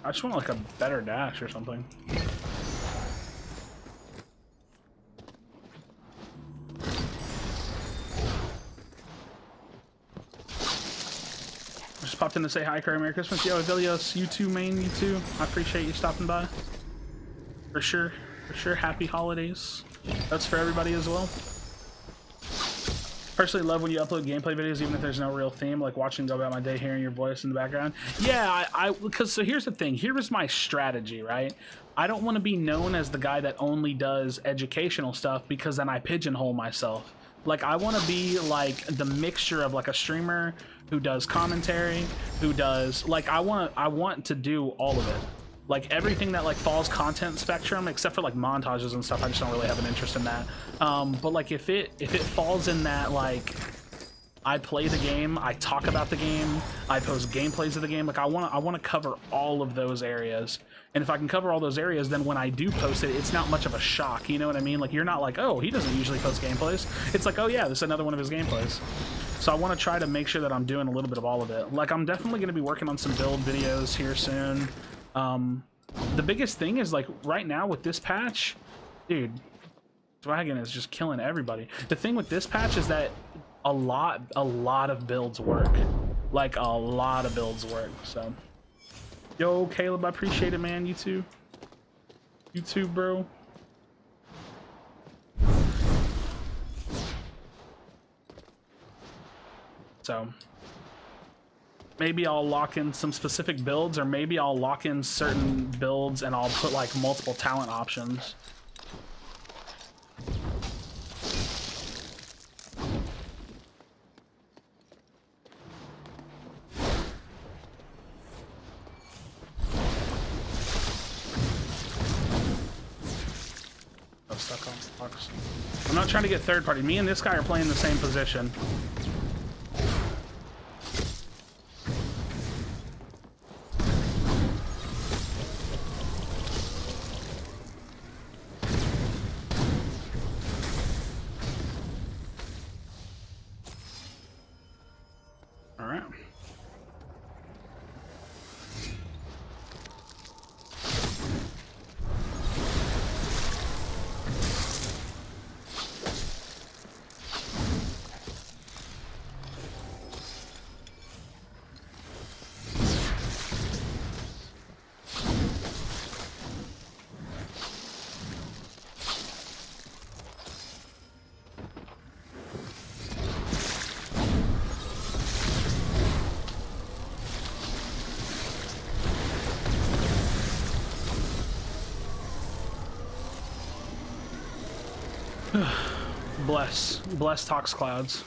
I just want like a better dash or something. Just popped in to say hi, Merry Christmas. Yo, Vilios, you too, main, you too. I appreciate you stopping by. For sure. For sure, happy holidays. That's for everybody as well. Personally love when you upload gameplay videos even if there's no real theme, like watching go about my day, hearing your voice in the background. Yeah, because so here's the thing. Here is my strategy, right? I don't want to be known as the guy that only does educational stuff, because then I pigeonhole myself. Like, I want to be like the mixture of like a streamer who does commentary, who does like I want to do all of it. Like everything that like falls content spectrum, except for like montages and stuff. I just don't really have an interest in that. But like if it falls in that, like I play the game, I talk about the game, I post gameplays of the game. Like I want to cover all of those areas. And if I can cover all those areas, then when I do post it, it's not much of a shock. You know what I mean? Like you're not like, oh, he doesn't usually post gameplays. It's like, oh yeah, this is another one of his gameplays. So I want to try to make sure that I'm doing a little bit of all of it. Like I'm definitely going to be working on some build videos here soon. The biggest thing is like right now with this patch, dude, Dragon is just killing everybody. The thing with this patch is that a lot of builds work. Like a lot of builds work. So yo, Caleb, I appreciate it, man. You too. You too, bro. So maybe I'll lock in some specific builds, or maybe I'll lock in certain builds and I'll put like multiple talent options. Stuck on blocks. I'm not trying to get third party. Me and this guy are playing the same position. All right. Bless Tox Clouds.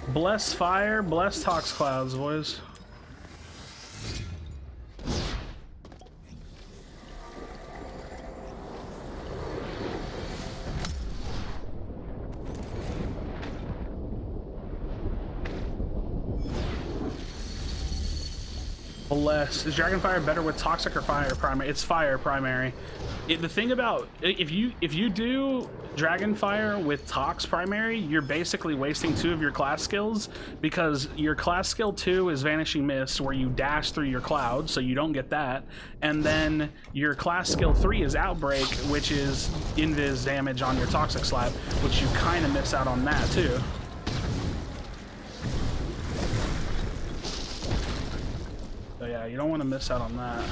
Bless fire, bless Tox Clouds, boys. Bless. Is Dragonfire better with toxic or fire primary? It's fire primary. The thing about if you do Dragonfire with Tox primary, you're basically wasting 2 of your class skills, because your class skill 2 is Vanishing Mist, where you dash through your cloud, so you don't get that, and then your class skill 3 is Outbreak, which is invis damage on your Toxic Slap, which you kind of miss out on that too. So yeah, you don't want to miss out on that.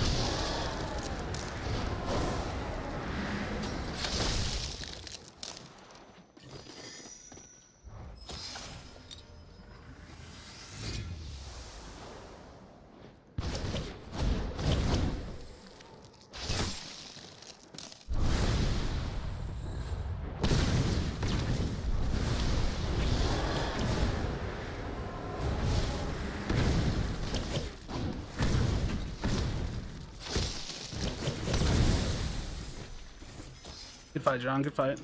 Good fight, John. Good fight.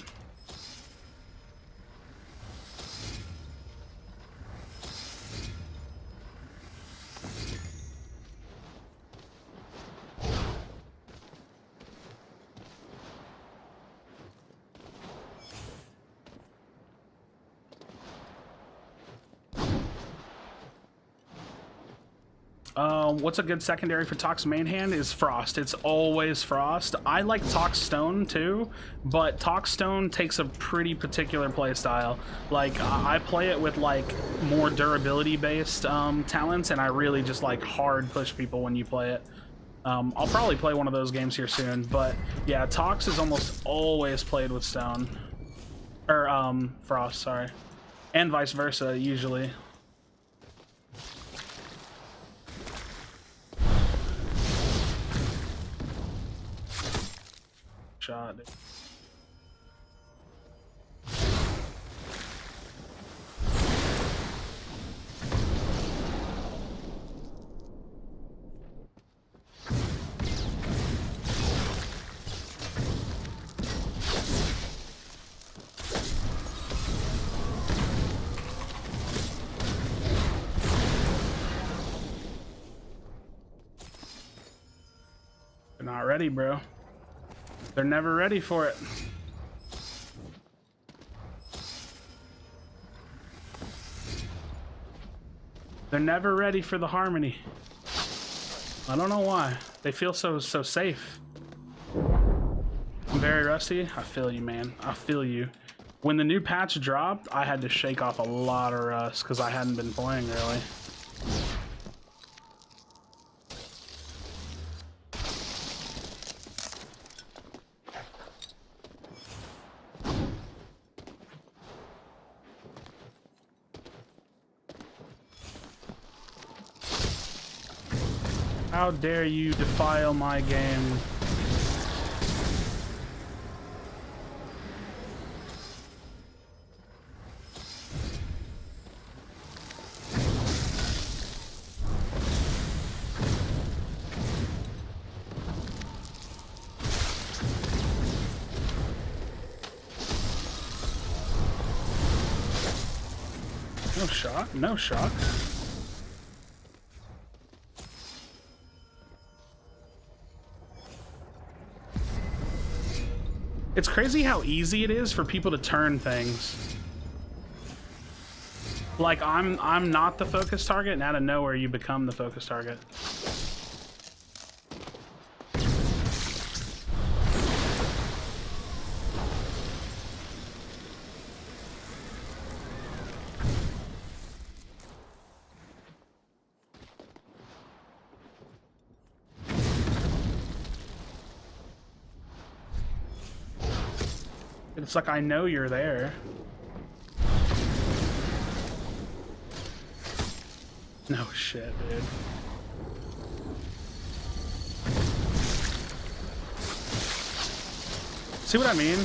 What's a good secondary for Tox main hand is Frost. It's always Frost. I like Tox Stone too, but Tox Stone takes a pretty particular play style. Like I play it with like more durability based talents, and I really just like hard push people when you play it. I'll probably play one of those games here soon, but yeah, Tox is almost always played with Stone. Or Frost, sorry. And vice versa, usually. shot, dude. They're not ready, bro. They're never ready for it. They're never ready for the harmony. I don't know why. They feel so safe. I'm very rusty. I feel you, man. I feel you. When the new patch dropped, I had to shake off a lot of rust because I hadn't been playing really. How dare you defile my game? No shot, no shot. It's crazy how easy it is for people to turn things. Like I'm not the focus target, and out of nowhere you become the focus target. It's like I know you're there. No shit, dude. See what I mean?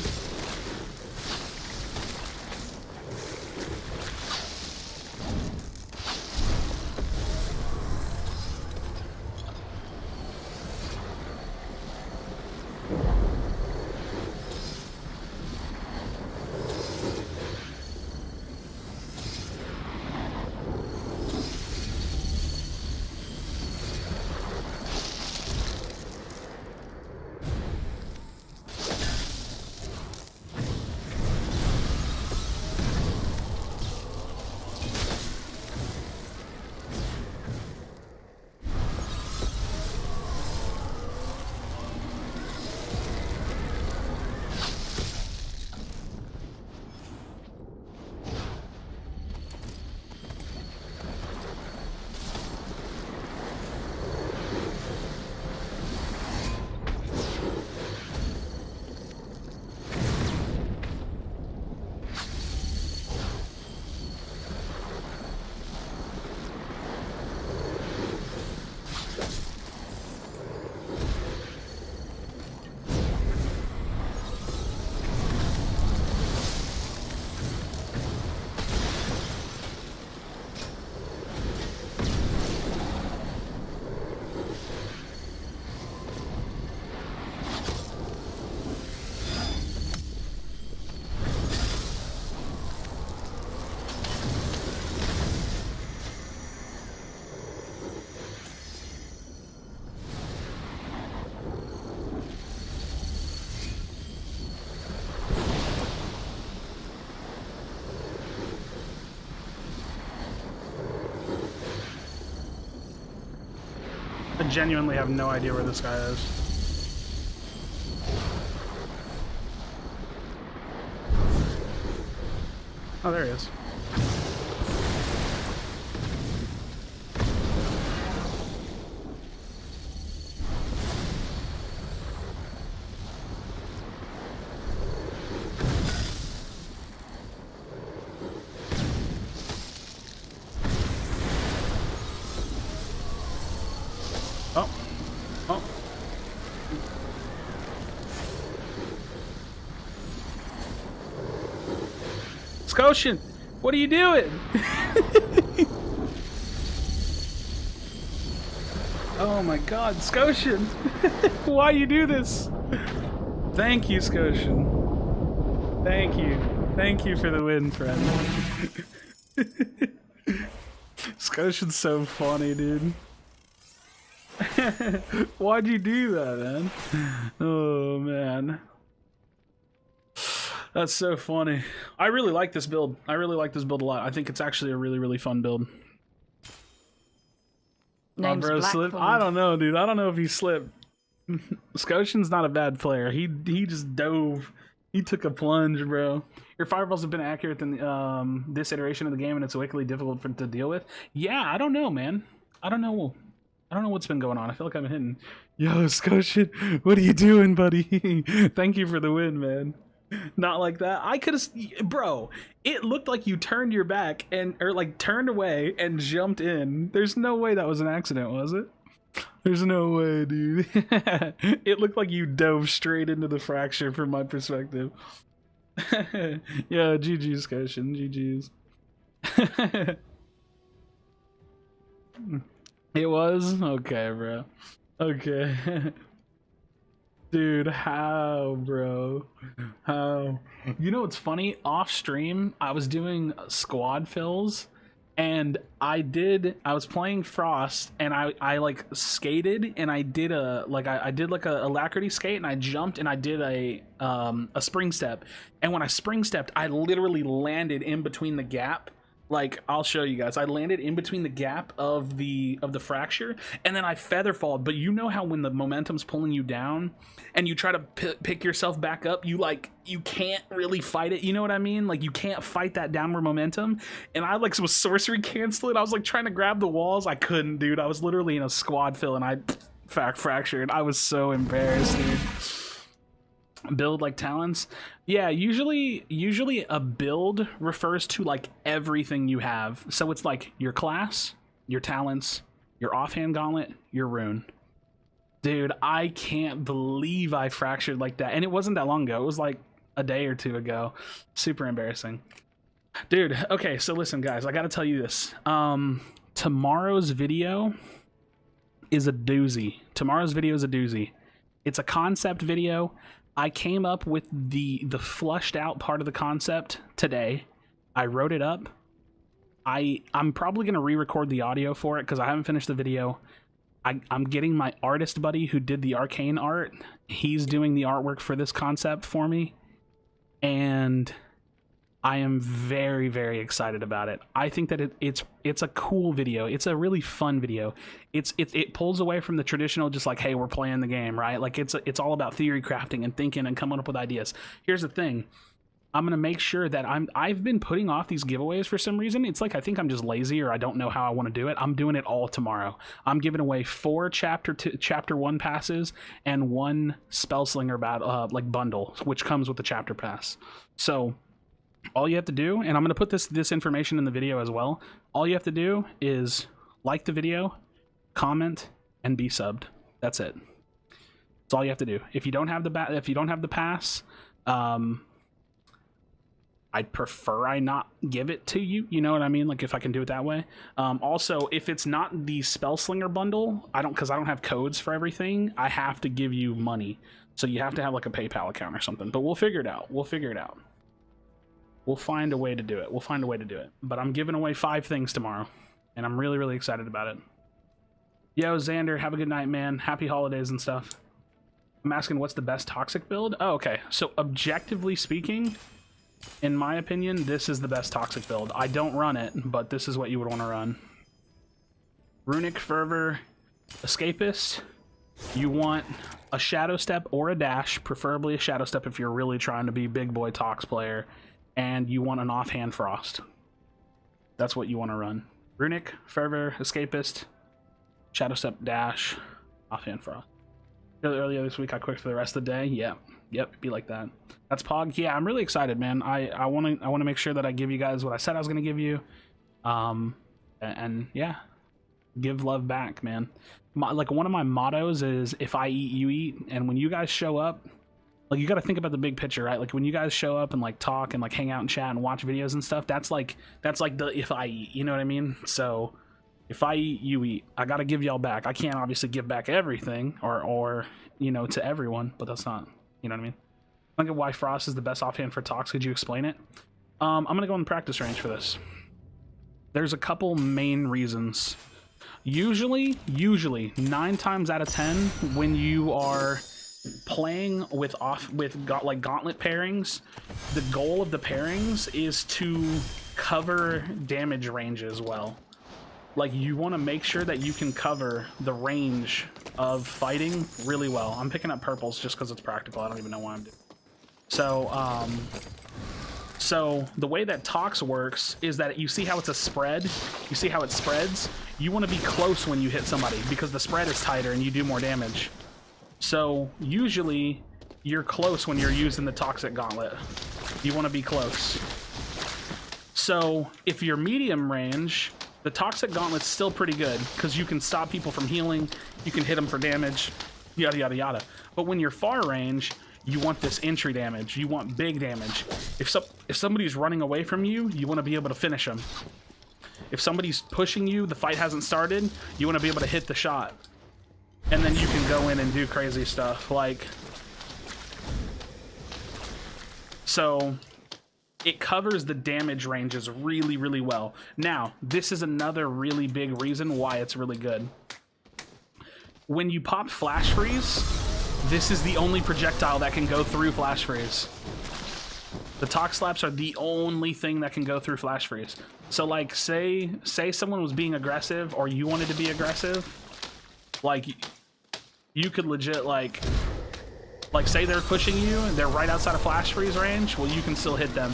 I genuinely have no idea where this guy is. Oh, there he is. Skoshin, what are you doing? Oh my god, Skoshin! Why you do this? Thank you, Skoshin. Thank you. Thank you for the win, friend. Skoshin's so funny, dude. Why'd you do that, man? Oh, man. That's so funny. I really like this build. I really like this build a lot. I think it's actually a really, really fun build. Name's bro slipped. I don't know, dude. I don't know if he slipped. Skoshin's not a bad player. He just dove. He took a plunge, bro. Your fireballs have been accurate in this iteration of the game, and it's wickedly difficult to deal with. Yeah, I don't know, man. I don't know what's been going on. I feel like I'm hitting. Yo, Skoshin, what are you doing, buddy? Thank you for the win, man. Not like that. I could have, bro. It looked like you turned your back or like turned away and jumped in. There's no way that was an accident, was it? There's no way, dude. It looked like you dove straight into the fracture from my perspective. Yeah, GG's, Skoshin. GG's. It was? Okay, bro. Okay. Dude, how, bro? How? You know what's funny? Off stream, I was doing squad fills, and I was playing Frost, and I like skated, and I did a alacrity skate, and I jumped, and I did a spring step, and when I spring stepped, I literally landed in between the gap. Like, I'll show you guys. I landed in between the gap of the fracture, and then I feather falled. But you know how when the momentum's pulling you down, and you try to pick yourself back up, you can't really fight it. You know what I mean? Like, you can't fight that downward momentum. And I like was sorcery canceling. I was like trying to grab the walls. I couldn't, dude. I was literally in a squad fill, and I fractured. I was so embarrassed, dude. Build like talents. Yeah, usually a build refers to like everything you have. So it's like your class, your talents, your offhand gauntlet, your rune. Dude, I can't believe I fractured like that. And it wasn't that long ago. It was like a day or two ago. Super embarrassing. Dude, okay, so listen guys, I gotta tell you this. Tomorrow's video is a doozy. It's a concept video. I came up with the flushed out part of the concept today. I wrote it up. I'm probably going to re-record the audio for it because I haven't finished the video. I'm getting my artist buddy who did the arcane art. He's doing the artwork for this concept for me. And I am very, very excited about it. I think that it's a cool video. It's a really fun video. It pulls away from the traditional just like, hey, we're playing the game, right? Like it's all about theory crafting and thinking and coming up with ideas. Here's the thing. I'm gonna make sure that I've been putting off these giveaways for some reason. It's like I think I'm just lazy or I don't know how I want to do it. I'm doing it all tomorrow. I'm giving away 4 chapter 1 passes and 1 Spellslinger like bundle, which comes with the chapter pass. So all you have to do, and I'm going to put this information in the video as well, all you have to do is like the video, comment, and be subbed. That's it. That's all you have to do. If you don't have the pass, I'd prefer I not give it to you. You know what I mean? Like if I can do it that way. Also, if it's not the Spellslinger bundle, because I don't have codes for everything, I have to give you money. So you have to have like a PayPal account or something. But we'll figure it out. We'll find a way to do it. But I'm giving away 5 things tomorrow, and I'm really, really excited about it. Yo, Xander, have a good night, man. Happy holidays and stuff. I'm asking what's the best toxic build? Oh, okay. So objectively speaking, in my opinion, this is the best toxic build. I don't run it, but this is what you would want to run. Runic Fervor Escapist. You want a Shadow Step or a Dash, preferably a Shadow Step if you're really trying to be big boy Tox player. And you want an offhand Frost. That's what you want to run. Runic, Fervor, Escapist, Shadow Step, Dash, offhand Frost. Earlier this week I quit for the rest of the day. Yep, be like that. That's Pog. Yeah, I'm really excited, man. I want to make sure that I give you guys what I said I was going to give you. And yeah, give love back, man. Like one of my mottos is if I eat, you eat. And when you guys show up, Like, you got to think about the big picture, right? Like, when you guys show up and like talk and like hang out and chat and watch videos and stuff, that's like the if I eat, you know what I mean? So if I eat, you eat. I got to give y'all back. I can't obviously give back everything or you know, to everyone, but that's not, you know what I mean? Look at why Frost is the best offhand for talks. Could you explain it? I'm gonna go in the practice range for this. There's a couple main reasons. Usually 9 times out of 10, when you are playing with like gauntlet pairings, the goal of the pairings is to cover damage range as well. Like, you want to make sure that you can cover the range of fighting really well. I'm picking up purples just because it's practical. I don't even know why I'm doing it. So the way that Tox works is that you see how it's a spread? You see how it spreads? You want to be close when you hit somebody because the spread is tighter and you do more damage. So usually you're close when you're using the Toxic Gauntlet. You want to be close. So if you're medium range, the Toxic Gauntlet's still pretty good because you can stop people from healing, you can hit them for damage, yada yada yada. But when you're far range, you want this entry damage. You want big damage. If somebody's running away from you, you want to be able to finish them. If somebody's pushing you, the fight hasn't started, you want to be able to hit the shot. And then you can go in and do crazy stuff. Like, so it covers the damage ranges really, really well. Now, this is another really big reason why it's really good. When you pop Flash Freeze, this is the only projectile that can go through Flash Freeze. The Tox Slaps are the only thing that can go through Flash Freeze. So, like, say someone was being aggressive or you wanted to be aggressive, like, you could legit, like say they're pushing you and they're right outside of Flash Freeze range, well, you can still hit them,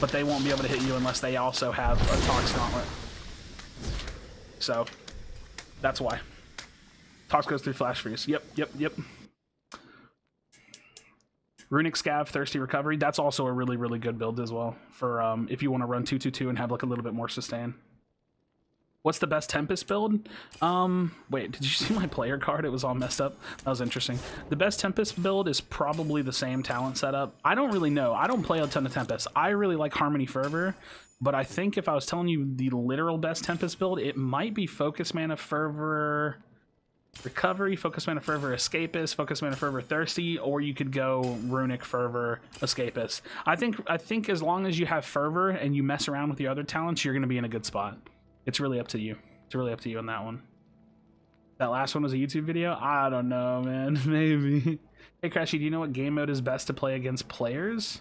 but they won't be able to hit you unless they also have a Tox Gauntlet. So, that's why. Tox goes through Flash Freeze. Yep. Runic Scav, Thirsty Recovery, that's also a really, really good build as well for if you want to run 2-2-2 and have like a little bit more sustain. What's the best Tempest build? Wait, did you see my player card? It was all messed up. That was interesting. The best Tempest build is probably the same talent setup. I don't really know. I don't play a ton of Tempest. I really like Harmony Fervor, but I think if I was telling you the literal best Tempest build, it might be Focus Mana Fervor Recovery, Focus Mana Fervor Escapist, Focus Mana Fervor Thirsty, or you could go Runic Fervor Escapist. I think as long as you have Fervor and you mess around with your other talents, you're going to be in a good spot. It's really up to you. It's really up to you on that one. That last one was a YouTube video? I don't know, man. Maybe. Hey, Krashy, do you know what game mode is best to play against players?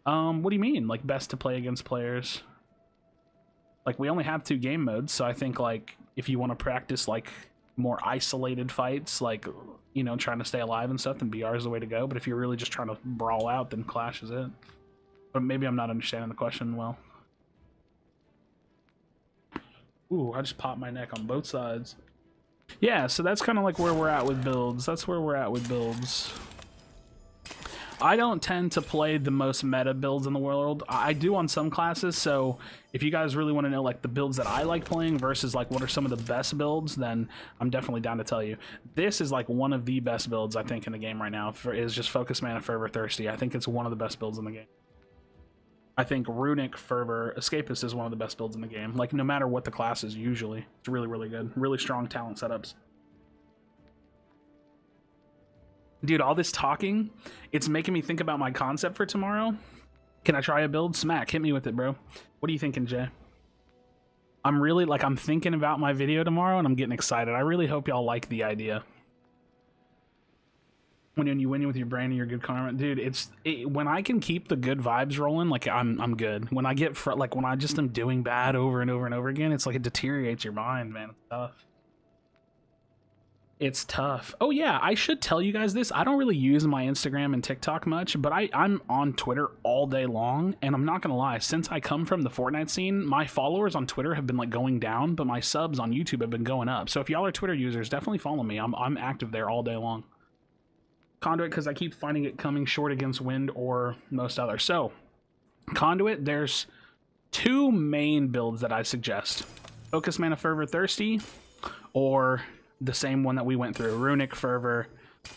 What do you mean, like, best to play against players? Like, we only have 2 game modes, so I think, like, if you want to practice, like, more isolated fights, like, you know, trying to stay alive and stuff, then BR is the way to go. But if you're really just trying to brawl out, then Clash is it. But maybe I'm not understanding the question well. Ooh, I just popped my neck on both sides. Yeah, so that's kind of like where we're at with builds. That's where we're at with builds. I don't tend to play the most meta builds in the world. I do on some classes, so if you guys really want to know like the builds that I like playing versus like what are some of the best builds, then I'm definitely down to tell you. This is like one of the best builds I think in the game right now, is just Focus Mana Fervor Thirsty. I think it's one of the best builds in the game. I think Runic Fervor Escapist is one of the best builds in the game. Like, no matter what the class is, usually. It's really, really good. Really strong talent setups. Dude, all this talking, it's making me think about my concept for tomorrow. Can I try a build? Smack, hit me with it, bro. What are you thinking, Jay? I'm really, like, I'm thinking about my video tomorrow, and I'm getting excited. I really hope y'all like the idea. When you win with your brain and your good karma, dude, when I can keep the good vibes rolling, like, I'm good. When I get like when I just am doing bad over and over and over again, it's like it deteriorates your mind, man. It's tough. It's tough. Oh yeah, I should tell you guys this. I don't really use my Instagram and TikTok much, but I'm on Twitter all day long, and I'm not gonna lie, since I come from the Fortnite scene, my followers on Twitter have been like going down, but my subs on YouTube have been going up. So if y'all are Twitter users, definitely follow me. I'm active there all day long. Conduit, because I keep finding it coming short against Wind or most others. So, Conduit, there's 2 main builds that I suggest. Focus Mana Fervor Thirsty, or the same one that we went through, Runic Fervor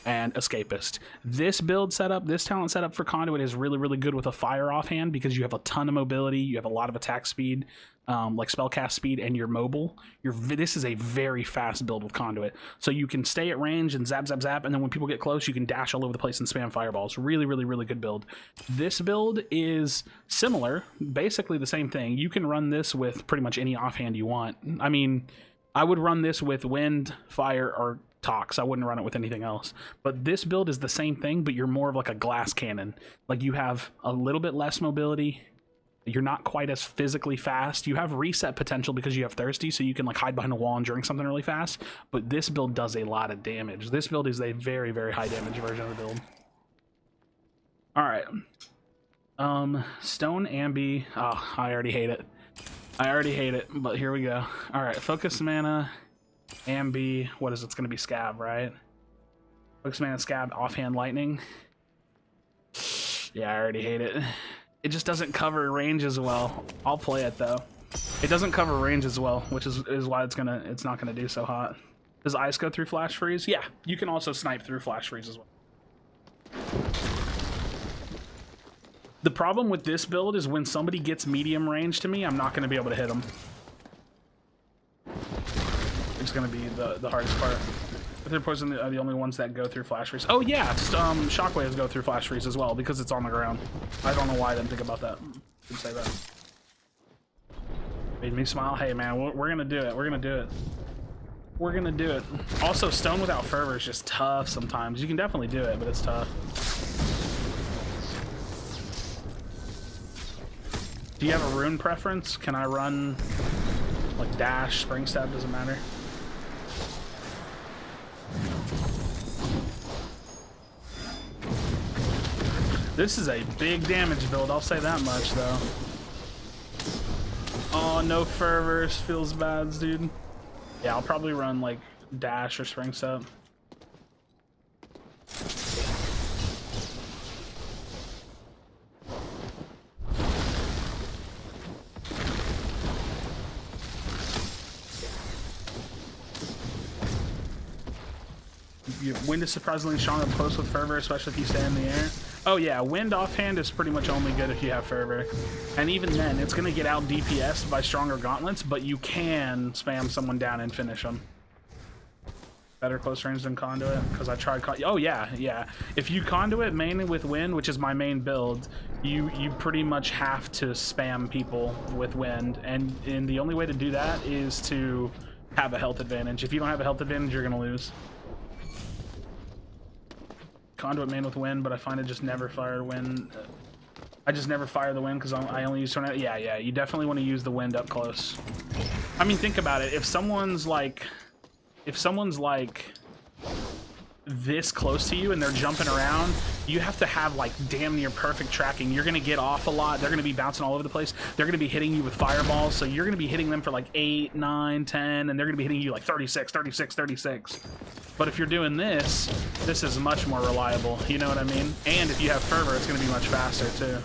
and Escapist. This build setup, this talent setup for Conduit is really, really good with a fire offhand because you have a ton of mobility, you have a lot of attack speed, like spellcast speed, and you're mobile. This is a very fast build with Conduit. So you can stay at range and zap, zap, zap, and then when people get close, you can dash all over the place and spam fireballs. Really, really, really good build. This build is similar, basically the same thing. You can run this with pretty much any offhand you want. I mean, I would run this with wind, fire, or Tox. I wouldn't run it with anything else. But this build is the same thing, but you're more of like a glass cannon. Like you have a little bit less mobility. You're not quite as physically fast. You have reset potential because you have Thirsty, so you can like hide behind a wall and drink something really fast. But this build does a lot of damage. This build is a very, very high damage version of the build. All right. Stone Ambi. Oh, I already hate it. I already hate it, but here we go. All right, Focus Mana, Ambi. What is it? It's going to be Scab, right? Focus Mana, Scab, Offhand Lightning. Yeah, I already hate it. It just doesn't cover range as well. I'll play it though. It doesn't cover range as well, which is why it's not gonna do so hot. Does Ice go through Flash Freeze? Yeah, you can also snipe through Flash Freeze as well. The problem with this build is when somebody gets medium range to me, I'm not gonna be able to hit them. It's gonna be the hardest part. Their poison are the only ones that go through Flash Freeze. Oh yeah, Shockwaves go through Flash Freeze as well because it's on the ground. I don't know why I didn't think about that. Didn't say that. Made me smile. Hey man, we're gonna do it. We're gonna do it. We're gonna do it. Also, Stone without Fervor is just tough sometimes. You can definitely do it, but it's tough. Do you have a rune preference? Can I run like dash, spring stab? Doesn't matter. This is a big damage build, I'll say that much though. Oh, no fervors, feels bad, dude. Yeah, I'll probably run like dash or spring step. Wind is surprisingly strong up close with Fervor, especially if you stay in the air. Oh yeah, Wind offhand is pretty much only good if you have Fervor. And even then, it's going to get out DPS by stronger gauntlets, but you can spam someone down and finish them. Better close range than Conduit, because I tried oh yeah, yeah. If you Conduit mainly with Wind, which is my main build, you pretty much have to spam people with Wind, and the only way to do that is to have a health advantage. If you don't have a health advantage, you're going to lose. Conduit main with Wind, but I find it just never fire Wind. I just never fire the Wind because I only use tornado. Yeah, you definitely want to use the Wind up close. I mean, think about it. If someone's like this close to you and they're jumping around, you have to have like damn near perfect tracking. You're gonna get off a lot. They're gonna be bouncing all over the place. They're gonna be hitting you with fireballs, so you're gonna be hitting them for like 8, 9, 10, and they're gonna be hitting you like 36, 36, 36. But if you're doing this is much more reliable, you know what I mean? And if you have Fervor, it's gonna be much faster too.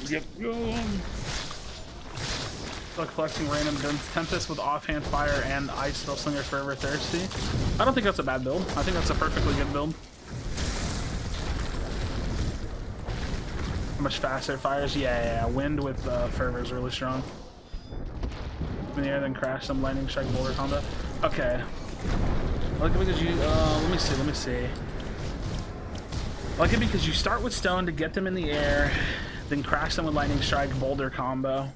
Yep. Like flexing random guns. Tempest with offhand fire and Ice Spellslinger Fervor Thirsty. I don't think that's a bad build. I think that's a perfectly good build. How much faster it fires? Yeah. Wind with Fervor is really strong. In the air, then crash some lightning strike boulder combo. Okay. I like it because you. Let me see. I like it because you start with stone to get them in the air, then crash them with lightning strike boulder combo.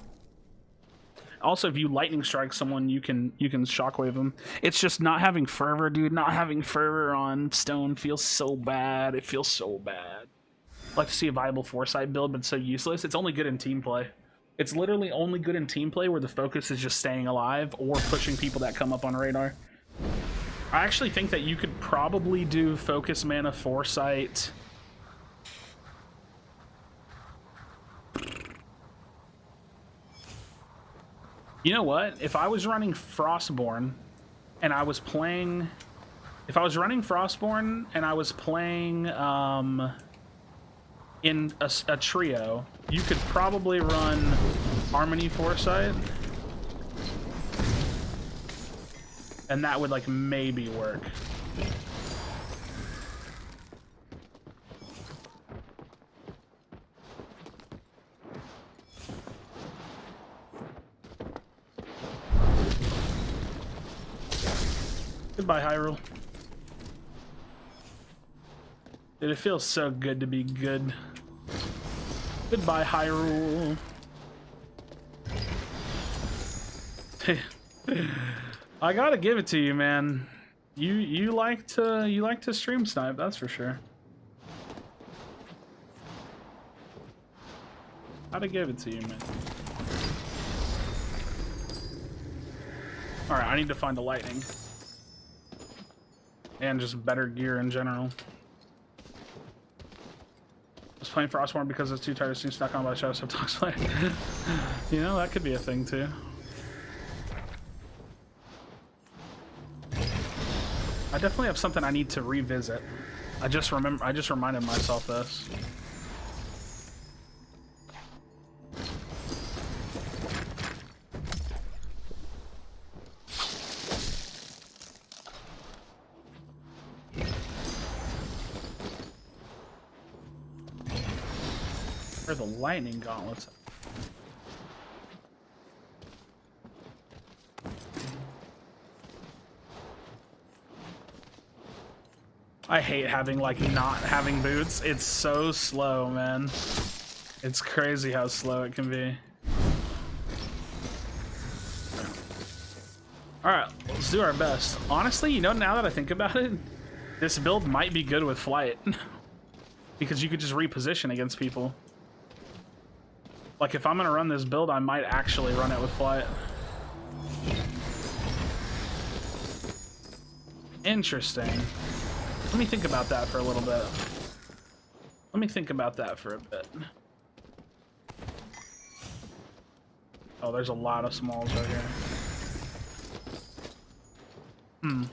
Also, if you lightning strike someone, you can shockwave them. It's just not having Fervor, dude. Not having Fervor on stone feels so bad. It feels so bad. I'd like to see a viable foresight build, but it's so useless. It's only good in team play. It's literally only good in team play where the focus is just staying alive or pushing people that come up on radar. I actually think that you could probably do focus mana foresight. You know what? If I was running Frostborn and I was playing... If I was running Frostborn and I was playing in a trio, you could probably run Harmony Foresight. And that would, like, maybe work. Goodbye, Hyrule. Dude, it feels so good to be good. Goodbye, Hyrule. I gotta give it to you, man. You like to stream snipe, that's for sure. Gotta give it to you, man. All right, I need to find the lightning. And just better gear in general. I was playing Frostborn because it's too tired of being stuck on by Shadow Subtox player. You know, that could be a thing too. I definitely have something I need to revisit. I just reminded myself this. Where are the lightning gauntlets? I hate having, like, not having boots. It's so slow, man. It's crazy how slow it can be. Alright, let's do our best. Honestly, you know, now that I think about it, this build might be good with flight. Because you could just reposition against people. Like, if I'm gonna run this build, I might actually run it with flight. Interesting. Let me think about that for a little bit. Let me think about that for a bit. Oh, there's a lot of smalls right here. Hmm.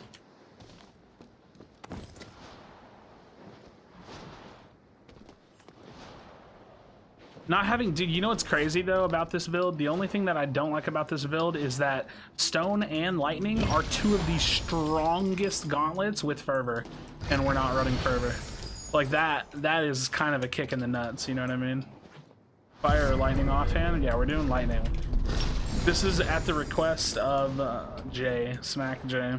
Not having, dude, you know what's crazy though about this build? The only thing that I don't like about this build is that Stone and Lightning are two of the strongest gauntlets with Fervor, and we're not running Fervor. Like that is kind of a kick in the nuts, you know what I mean? Fire or Lightning offhand? Yeah, we're doing Lightning. This is at the request of Jay, Smack Jay.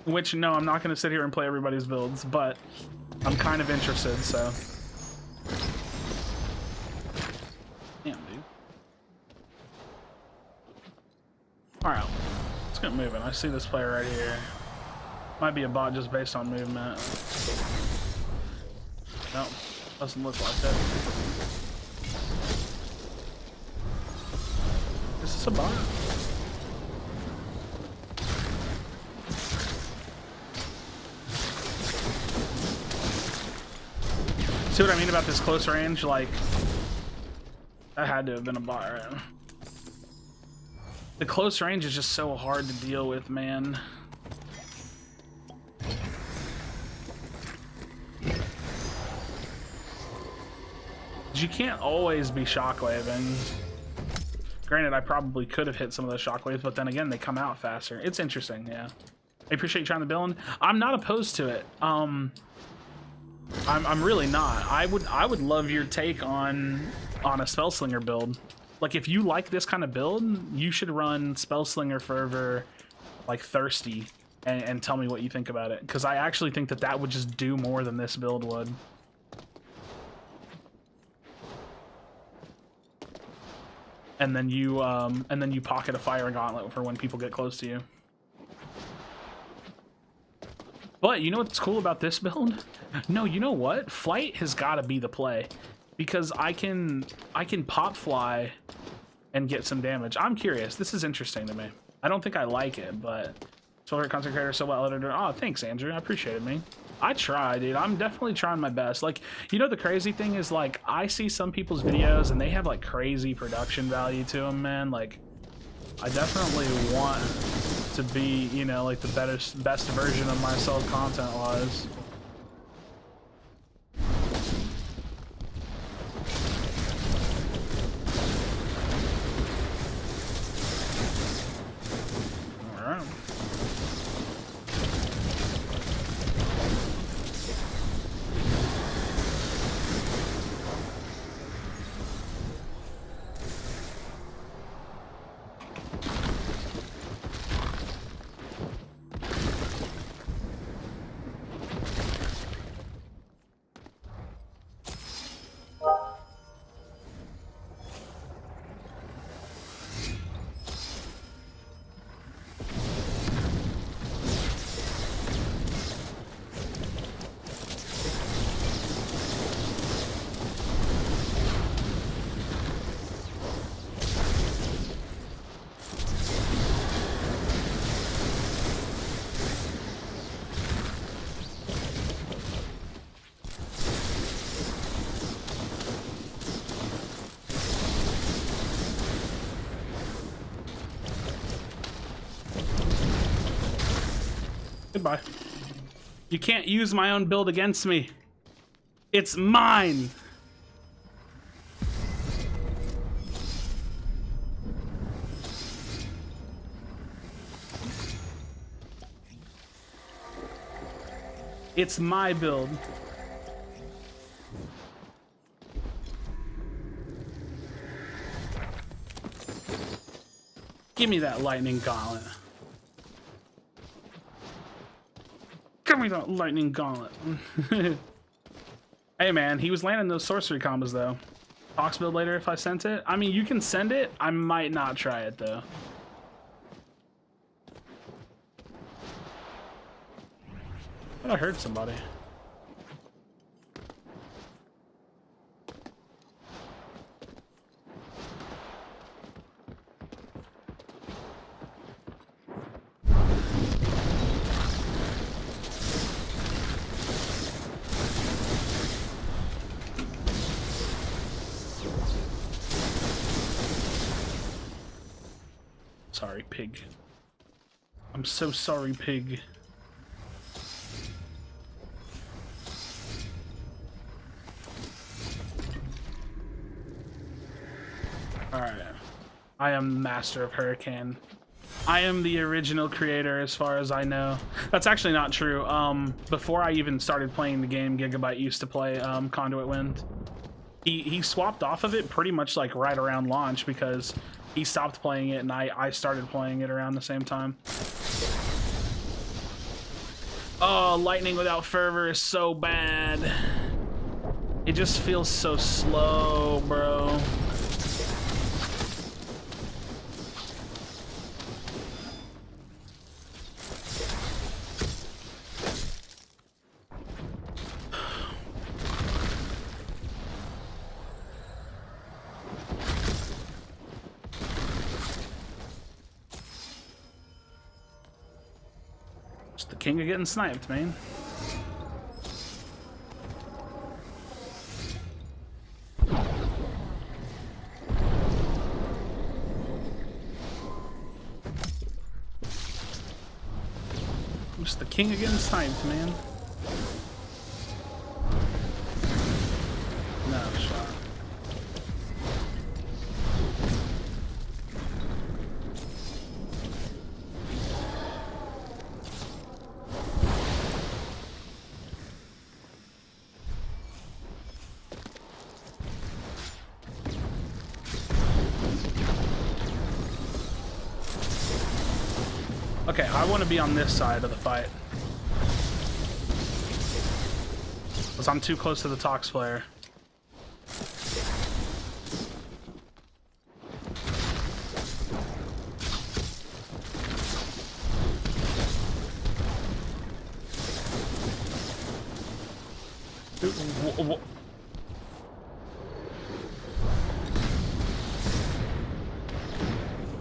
Which, no, I'm not gonna sit here and play everybody's builds, but I'm kind of interested, so. Damn, dude. Alright, let's get moving. I see this player right here. Might be a bot just based on movement. No, doesn't look like that. Is this a bot? See what I mean about this close range? Like, that had to have been a bot, right? The close range is just so hard to deal with, man. You can't always be shockwaving. Granted, I probably could have hit some of those shockwaves, but then again, they come out faster. It's interesting, yeah. I appreciate you trying to build. I'm not opposed to it. I'm really not. I would love your take on a Spellslinger build. Like, if you like this kind of build, you should run Spellslinger Fervor, like, Thirsty, and tell me what you think about it. Because I actually think that that would just do more than this build would. And then you pocket a Fire Gauntlet for when people get close to you. But you know what's cool about this build? No, you know what? Flight has got to be the play, because I can pop fly and get some damage. I'm curious. This is interesting to me. I don't think I like it, but favorite content creator so well edited. Oh, thanks, Andrew. I appreciate it, man. I try, dude. I'm definitely trying my best. Like, you know, the crazy thing is, like, I see some people's videos and they have like crazy production value to them, man. Like, I definitely want to be, you know, like the best version of myself content-wise. Goodbye. You can't use my own build against me. It's mine. It's my build. Give me that lightning gauntlet. Give me that lightning gauntlet. Hey man, he was landing those sorcery combos though. Fox build later if I sent it. I mean, you can send it. I might not try it though. I thought I heard somebody. Sorry, pig. I'm so sorry, pig. Alright. I am master of Hurricane. I am the original creator as far as I know. That's actually not true. Before I even started playing the game, Gigabyte used to play Conduit Wind. He swapped off of it pretty much like right around launch because he stopped playing it and I started playing it around the same time. Oh, lightning without fervor is so bad. It just feels so slow, bro. King of getting sniped, man. Just the king of getting sniped, man. No shot. Okay, I want to be on this side of the fight. Because I'm too close to the Tox player.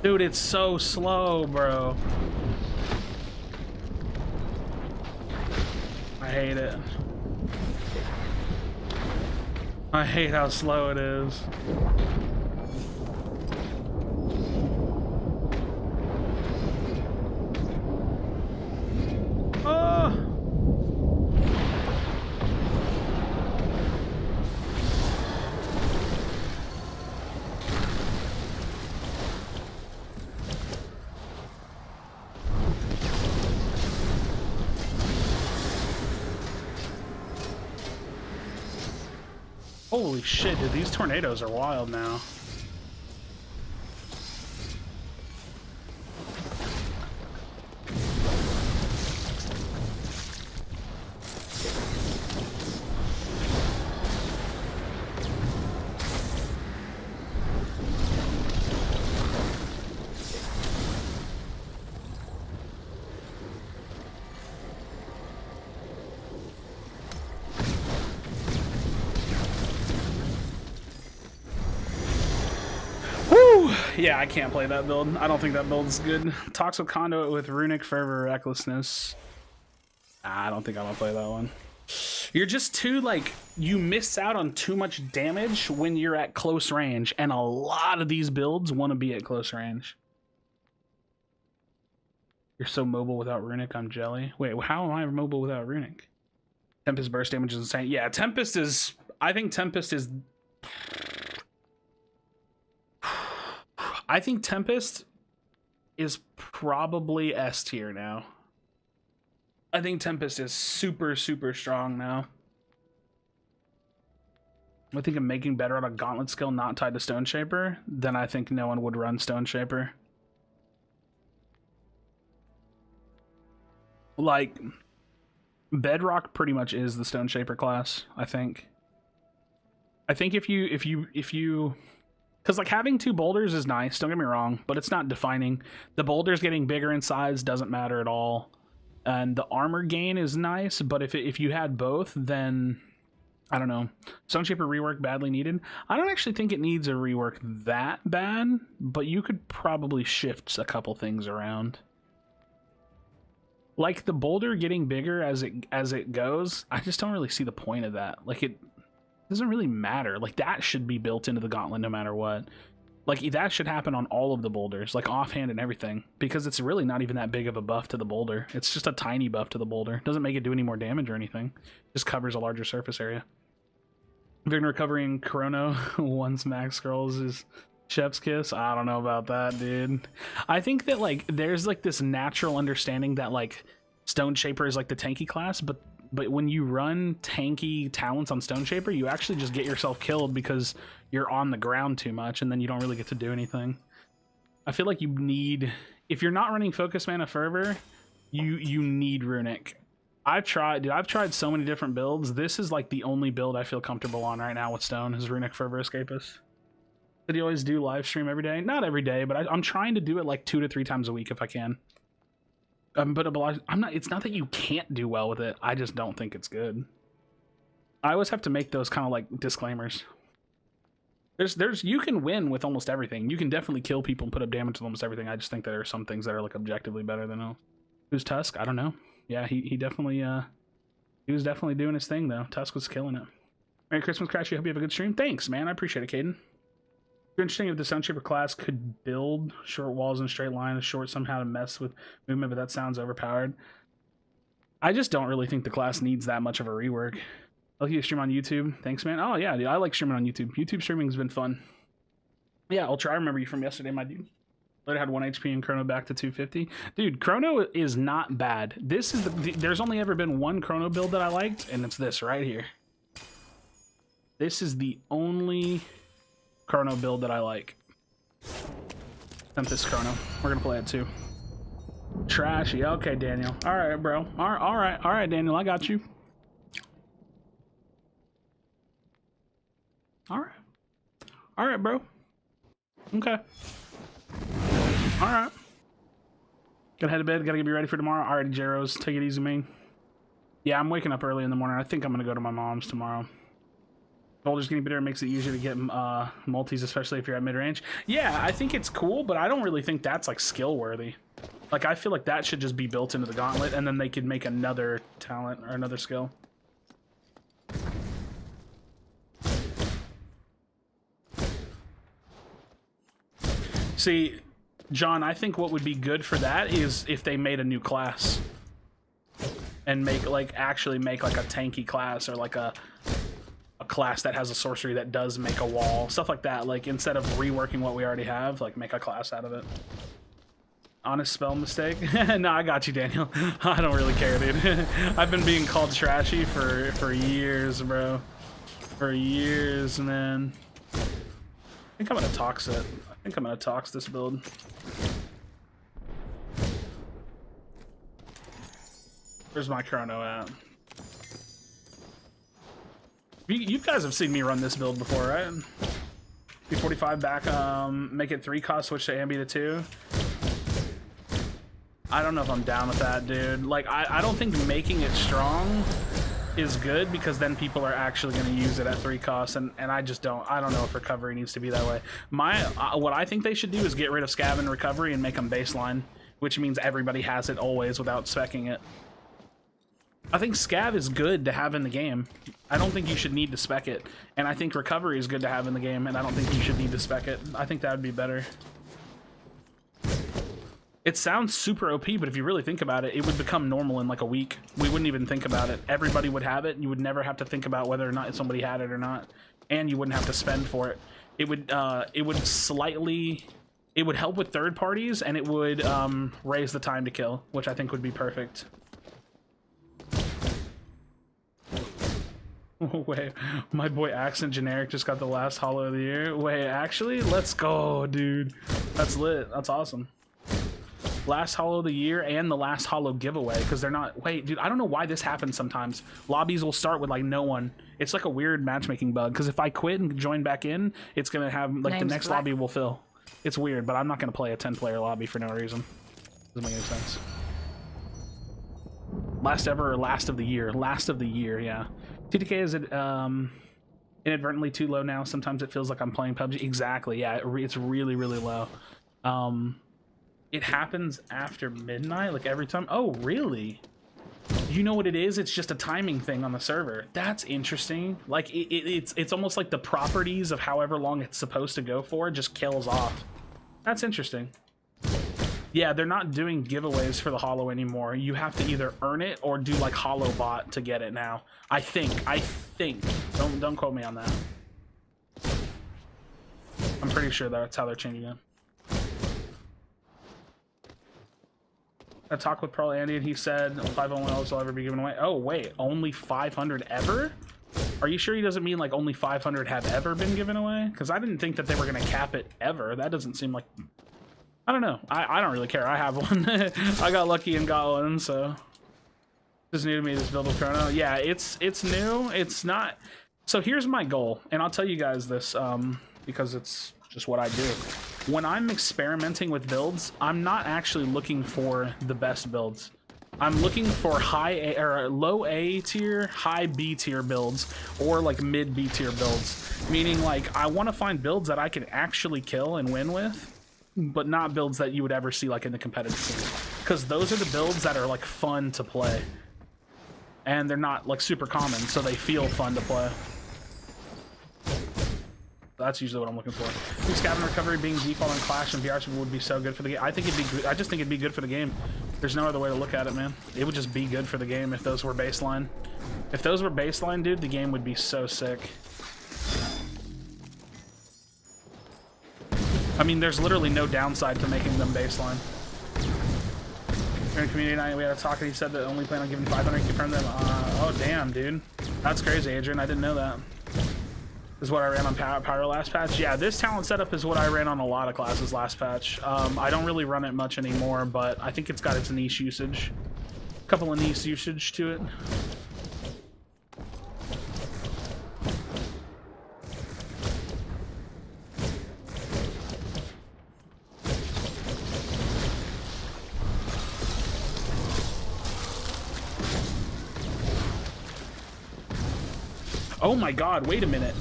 Dude, it's so slow, bro. I hate it. I hate how slow it is. Holy shit, dude, these tornadoes are wild now. Yeah, I can't play that build. I don't think that build's good. Toxic Conduit with Runic Fervor Recklessness. I don't think I'm gonna play that one. You're just too, like, you miss out on too much damage when you're at close range, and a lot of these builds want to be at close range. You're so mobile without Runic, I'm jelly. Wait, how am I mobile without Runic? Tempest burst damage is insane. Yeah, Tempest is... I think Tempest is... I think Tempest is probably S tier now. I think Tempest is super, super strong now. I think of making better on a Gauntlet skill not tied to Stone Shaper, then I think no one would run Stone Shaper. Like, Bedrock pretty much is the Stone Shaper class, I think. I think if you because, like, having two boulders is nice, don't get me wrong, but it's not defining. The boulders getting bigger in size doesn't matter at all. And the armor gain is nice, but if you had both, then, I don't know. Stone Shaper rework badly needed. I don't actually think it needs a rework that bad, but you could probably shift a couple things around. Like, the boulder getting bigger as it goes, I just don't really see the point of that. Like, it doesn't really matter. Like, that should be built into the gauntlet no matter what. Like, that should happen on all of the boulders, like offhand and everything, because it's really not even that big of a buff to the boulder. It's just a tiny buff to the boulder. Doesn't make it do any more damage or anything. Just covers a larger surface area. Vigor recovering Chrono once max scrolls is chef's kiss. I don't know about that, dude. I think that, like, there's like this natural understanding that, like, Stone Shaper is like the tanky class, but when you run tanky talents on Stone Shaper, you actually just get yourself killed because you're on the ground too much, and then you don't really get to do anything. I feel like you need, if you're not running Focus Mana Fervor, you need Runic. I've tried so many different builds. This is like the only build I feel comfortable on right now with Stone, is Runic Fervor Escapist. Did you always do live stream every day? Not every day, but I'm trying to do it like 2 to 3 times a week if I can. But I'm not. It's not that you can't do well with it. I just don't think it's good. I always have to make those kind of like disclaimers. You can win with almost everything. You can definitely kill people and put up damage with almost everything. I just think there are some things that are like objectively better than else. Who's Tusk? I don't know. Yeah, he definitely he was definitely doing his thing though. Tusk was killing it. Merry Christmas, Krashy. Hope you have a good stream. Thanks, man. I appreciate it, Caden. Interesting if the Stone Shaper class could build short walls in a straight line, short somehow to mess with movement, but that sounds overpowered. I just don't really think the class needs that much of a rework. I like you stream on YouTube. Thanks, man. Oh, yeah, dude. I like streaming on YouTube. YouTube streaming has been fun. Yeah, Ultra, I remember you from yesterday, my dude. Later had 1 HP and Chrono back to 250. Dude, Chrono is not bad. This is there's only ever been one Chrono build that I liked, and it's this right here. This is the only Chrono build that I like. Tempest Chrono. We're gonna play it too. Trashy. Okay, Daniel. All right, bro. All right, Daniel. I got you. All right, bro. Okay. All right. Gotta head to bed. Gotta get me ready for tomorrow. All right, Jeros. Take it easy, man. Yeah, I'm waking up early in the morning. I think I'm gonna go to my mom's tomorrow. Boulders getting better makes it easier to get multis, especially if you're at mid-range. Yeah, I think it's cool, but I don't really think that's like skill worthy. Like, I feel like that should just be built into the gauntlet, and then they could make another talent or another skill. See, John, I think what would be good for that is if they made a new class and make actually make like a tanky class, or like a class that has a sorcery that does make a wall, stuff like that. Like, instead of reworking what we already have, like, make a class out of it. Honest spell mistake? No, I got you, Daniel. I don't really care, dude. I've been being called Trashy for years, bro. For years, man. I think I'm gonna tox it. I think I'm gonna tox this build. Where's my chrono at? You guys have seen me run this build before, right? P45 back, make it 3 cost, switch to Ambi to 2. I don't know if I'm down with that, dude. Like, I don't think making it strong is good, because then people are actually going to use it at 3 costs, and I don't know if recovery needs to be that way. What I think they should do is get rid of scav and recovery and make them baseline, which means everybody has it always without specking it. I think scav is good to have in the game. I don't think you should need to spec it, and I think recovery is good to have in the game, and I don't think you should need to spec it. I think that would be better. It sounds super OP, but if you really think about it, it would become normal in like a week. We wouldn't even think about it. Everybody would have it. You would never have to think about whether or not somebody had it or not, and you wouldn't have to spend for it. It would help with third parties, and it would raise the time to kill, which I think would be perfect. Wait, my boy Accent Generic just got the last holo of the year. Wait, actually, let's go, dude. That's lit. That's awesome. Last holo of the year and the last holo giveaway, because they're not. Wait, dude, I don't know why this happens sometimes. Lobbies will start with like no one. It's like a weird matchmaking bug, because if I quit and join back in, it's gonna have like the next lobby will fill. It's weird, but I'm not gonna play a 10-player lobby for no reason. Doesn't make any sense. Last ever or last of the year? Last of the year, yeah. TTK is inadvertently too low now. Sometimes it feels like I'm playing PUBG. Exactly, yeah. It's really, really low. It happens after midnight, like every time. Oh, really? You know what it is? It's just a timing thing on the server. That's interesting. Like it's almost like the properties of however long it's supposed to go for just kills off. That's interesting. Yeah, they're not doing giveaways for the holo anymore. You have to either earn it or do like holo bot to get it now. I think. Don't quote me on that. I'm pretty sure that's how they're changing it. I talked with Pearl Andy and he said 501 will ever be given away. Oh wait, only 500 ever? Are you sure he doesn't mean like only 500 have ever been given away? Because I didn't think that they were gonna cap it ever. That doesn't seem like. I don't know. I don't really care. I have one. I got lucky and got one, so. This is new to me, this build of chrono. Yeah, it's new. It's not. So here's my goal, and I'll tell you guys this because it's just what I do. When I'm experimenting with builds, I'm not actually looking for the best builds. I'm looking for high A or low A tier, high B tier builds, or like mid B tier builds. Meaning like I want to find builds that I can actually kill and win with, but not builds that you would ever see like in the competitive scene, because those are the builds that are like fun to play, and they're not like super common, so they feel fun to play. That's usually what I'm looking for. I think scav and recovery being default on Clash and VR would be so good for the game. I think it'd be good. I just think it'd be good for the game. There's no other way to look at it, man. It would just be good for the game if those were baseline. If those were baseline, dude, the game would be so sick. I mean, there's literally no downside to making them baseline. During community night, we had a talk and he said that only plan on giving 500 to confirm them. Oh, damn, dude. That's crazy, Adrian. I didn't know that. This is what I ran on Pyro last patch. Yeah, this talent setup is what I ran on a lot of classes last patch. I don't really run it much anymore, but I think it's got its niche usage. A couple of niche usage to it. Oh my god, wait a minute.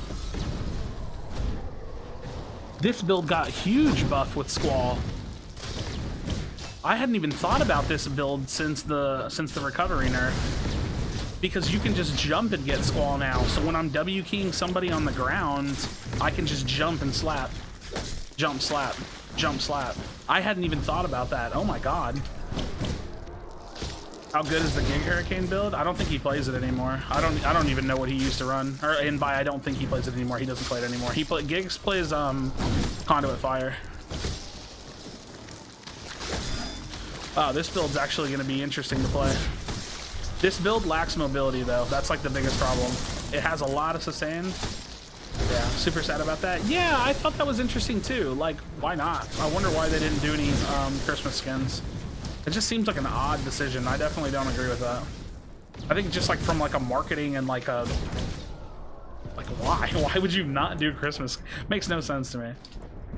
This build got huge buff with Squall. I hadn't even thought about this build since the recovery nerf. Because you can just jump and get Squall now. So when I'm W-keying somebody on the ground, I can just jump and slap. Jump, slap. Jump, slap. I hadn't even thought about that. Oh my god. How good is the Gig Hurricane build? I don't think he plays it anymore. I don't even know what he used to run. And by I don't think he plays it anymore. He doesn't play it anymore. Gigs plays Conduit Fire. Oh, this build's actually going to be interesting to play. This build lacks mobility though. That's like the biggest problem. It has a lot of sustain. Yeah, super sad about that. Yeah, I thought that was interesting too. Like, why not? I wonder why they didn't do any Christmas skins. It just seems like an odd decision. I definitely don't agree with that. I think just like from like a marketing and like a why? Why would you not do Christmas? Makes no sense to me.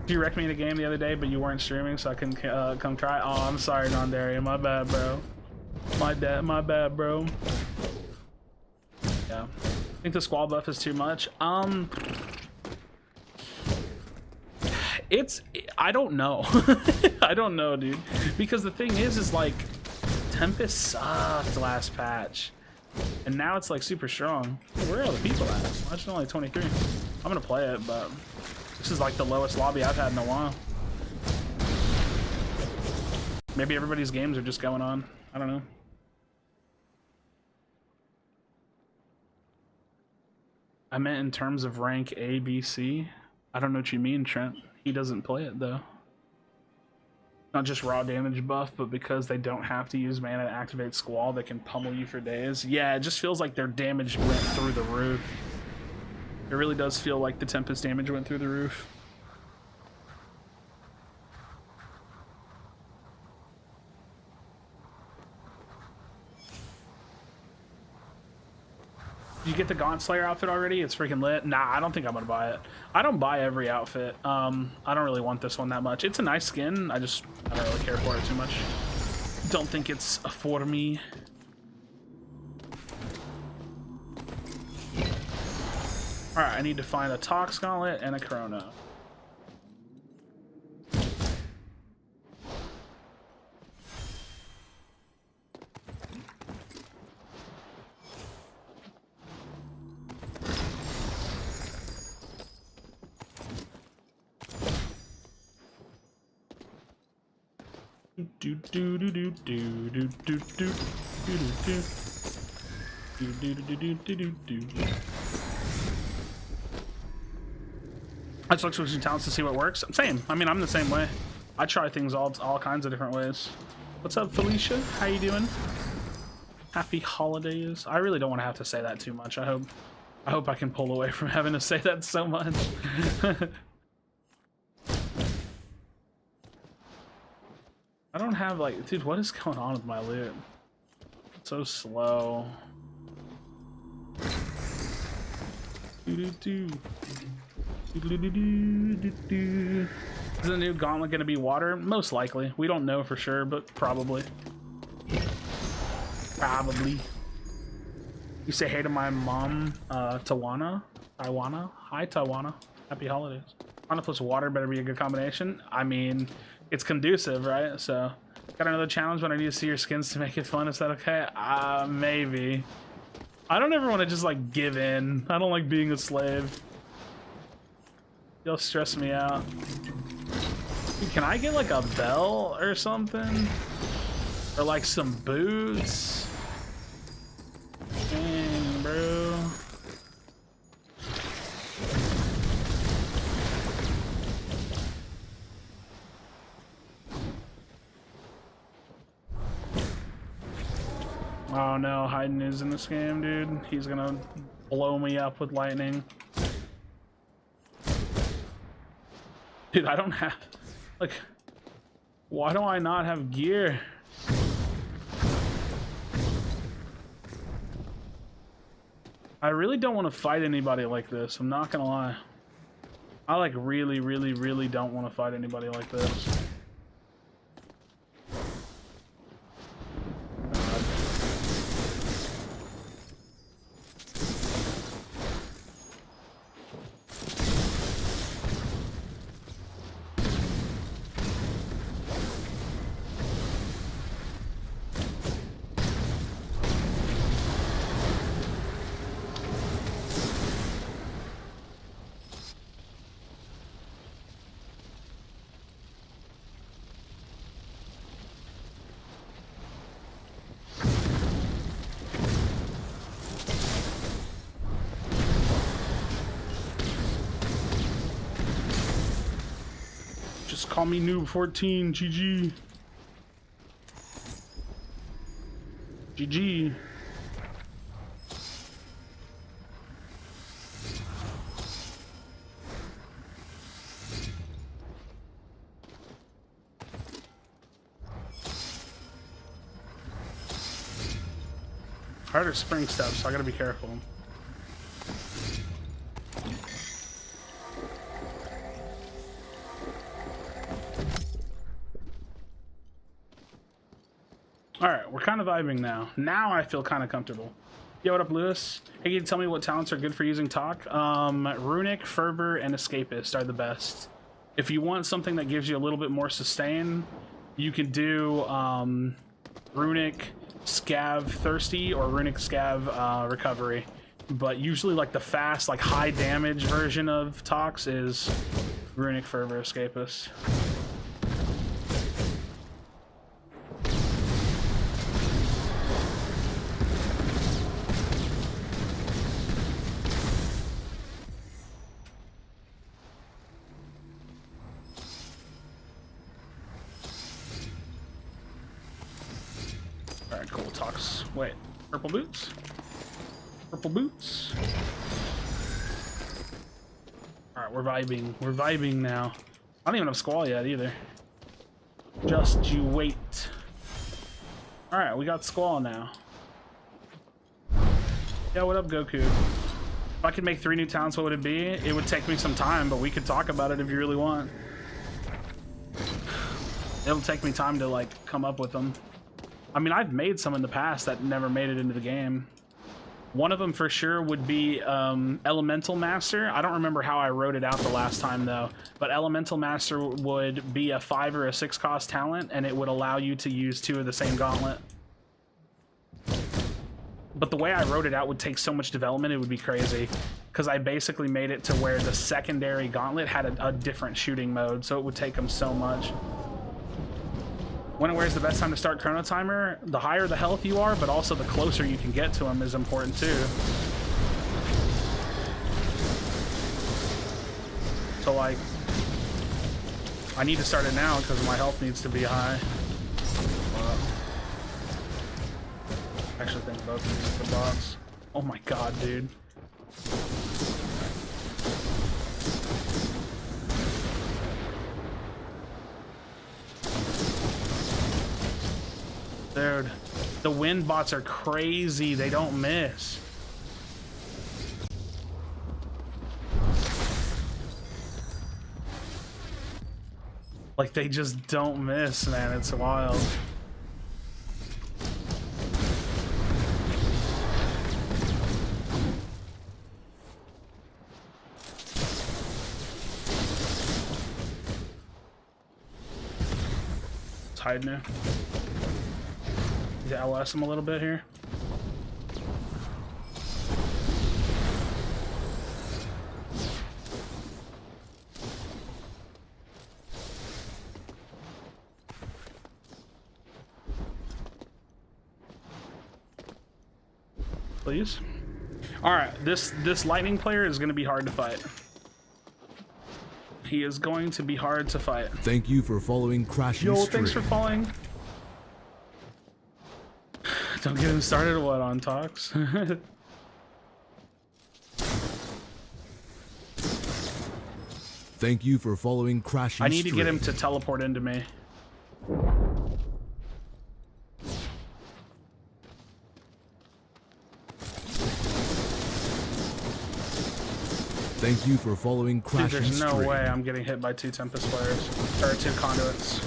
You recommended a game the other day, but you weren't streaming, so I couldn't come try. Oh, I'm sorry, Nondaria. My bad, bro. My bad, bro. Yeah. I think the squall buff is too much. I don't know. I don't know, dude. Because the thing is like Tempest sucked last patch. And now it's like super strong. Where are all the people at? Why is it only 23? I'm gonna play it, but this is like the lowest lobby I've had in a while. Maybe everybody's games are just going on. I don't know. I meant in terms of rank A, B, C. I don't know what you mean, Trent. He doesn't play it though. Not just raw damage buff, but because they don't have to use mana to activate Squall, they can pummel you for days. Yeah, it just feels like their damage went through the roof. It really does feel like the Tempest damage went through the roof. Did you get the Gaunt Slayer outfit already? It's freaking lit. Nah, I don't think I'm gonna buy it. I don't buy every outfit. I don't really want this one that much. It's a nice skin. I don't really care for it too much. Don't think it's for me. Alright, I need to find a Tox Gauntlet and a Chrono. Do do do do do do do do do do do do. I just like switching talents to see what works. Same. I mean, I'm the same way. I try things all kinds of different ways. What's up, Felicia? How you doing? Happy holidays. I really don't want to have to say that too much. I hope I can pull away from having to say that so much. I don't have like, dude, what is going on with my loot? It's so slow. Is the new gauntlet going to be water? Most likely. We don't know for sure, but probably. Probably. You say hey to my mom, Tawana? Hi, Tawana. Happy holidays. Gauntlet plus water better be a good combination. I mean, it's conducive, right? So, got another challenge when I need to see your skins to make it fun. Is that okay? Maybe. I don't ever want to just like give in. I don't like being a slave. You'll stress me out. Dude, can I get like a bell or something? Or like some boots? Dang, bro. Oh no, Hayden is in this game, dude. He's gonna blow me up with lightning. Dude, I don't have... Like... Why do I not have gear? I really don't want to fight anybody like this. I'm not gonna lie. I like really don't want to fight anybody like this. Just call me Noob 14, GG. GG. I heard a spring step, so I gotta be careful. Alright, we're kind of vibing now. Now I feel kind of comfortable. Yo, what up, Lewis? Hey, can you tell me what talents are good for using Talk? Runic, Fervor, and Escapist are the best. If you want something that gives you a little bit more sustain, you can do Runic, Scav, Thirsty, or Runic, Scav, Recovery. But usually, like, the fast, like, high damage version of Talks is Runic, Fervor, Escapist. Alright, cool. Talks. Wait. Purple boots? Purple boots? Alright, we're vibing. We're vibing now. I don't even have Squall yet either. Just you wait. Alright, we got Squall now. Yeah, what up, Goku? If I could make 3 new talents, what would it be? It would take me some time, but we could talk about it if you really want. It'll take me time to, like, come up with them. I mean, I've made some in the past that never made it into the game. One of them for sure would be Elemental Master. I don't remember how I wrote it out the last time though, but Elemental Master would be a 5 or a 6 cost talent, and it would allow you to use 2 of the same gauntlet. But the way I wrote it out would take so much development, it would be crazy. Because I basically made it to where the secondary gauntlet had a different shooting mode, so it would take them so much. When and where is the best time to start Chrono Timer? The higher the health you are, but also the closer you can get to him is important too. So like, I need to start it now because my health needs to be high. I actually think both of these are the bots. Oh my god, dude. Dude, the wind bots are crazy. They don't miss. Like, they just don't miss, man. It's wild. Let's hide now. To LS him a little bit here. Please. All right, this lightning player is going to be hard to fight. He is going to be hard to fight. Thank you for following Krashy. Yo, thanks for following. Don't get him started what on talks. Thank you for following Krashy. I need to get him to teleport into me. Thank you for following Krashy. Dude, there's no way I'm getting hit by 2 Tempest players. Or 2 conduits.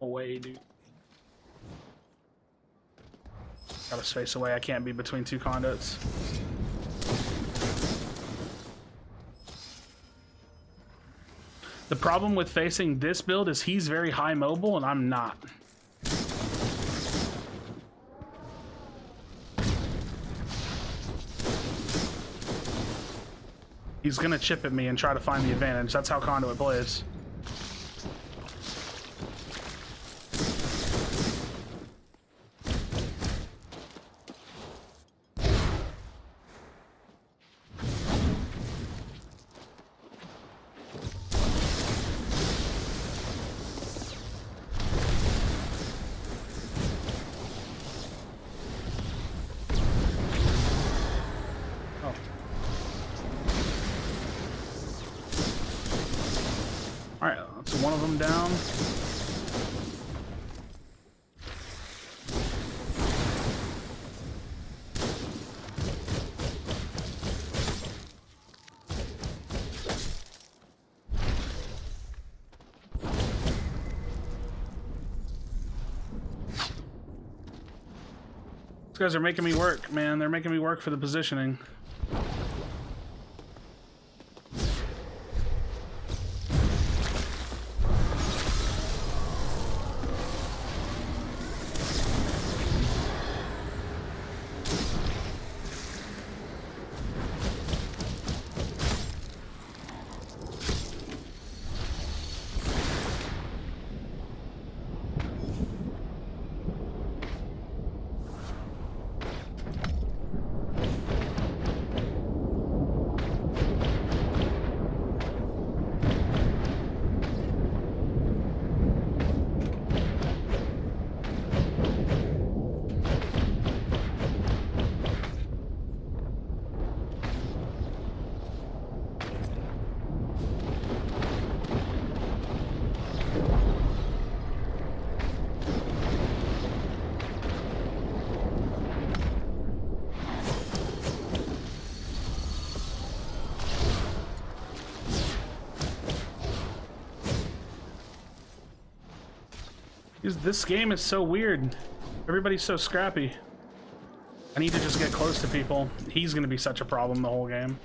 Away, dude. Got a space away. I can't be between 2 conduits. The problem with facing this build is he's very high mobile and I'm not. He's gonna chip at me and try to find the advantage. That's how Conduit plays. Alright, that's one of them down. These guys are making me work, man. They're making me work for the positioning. This game is so weird. Everybody's so scrappy. I need to just get close to people. He's gonna be such a problem the whole game.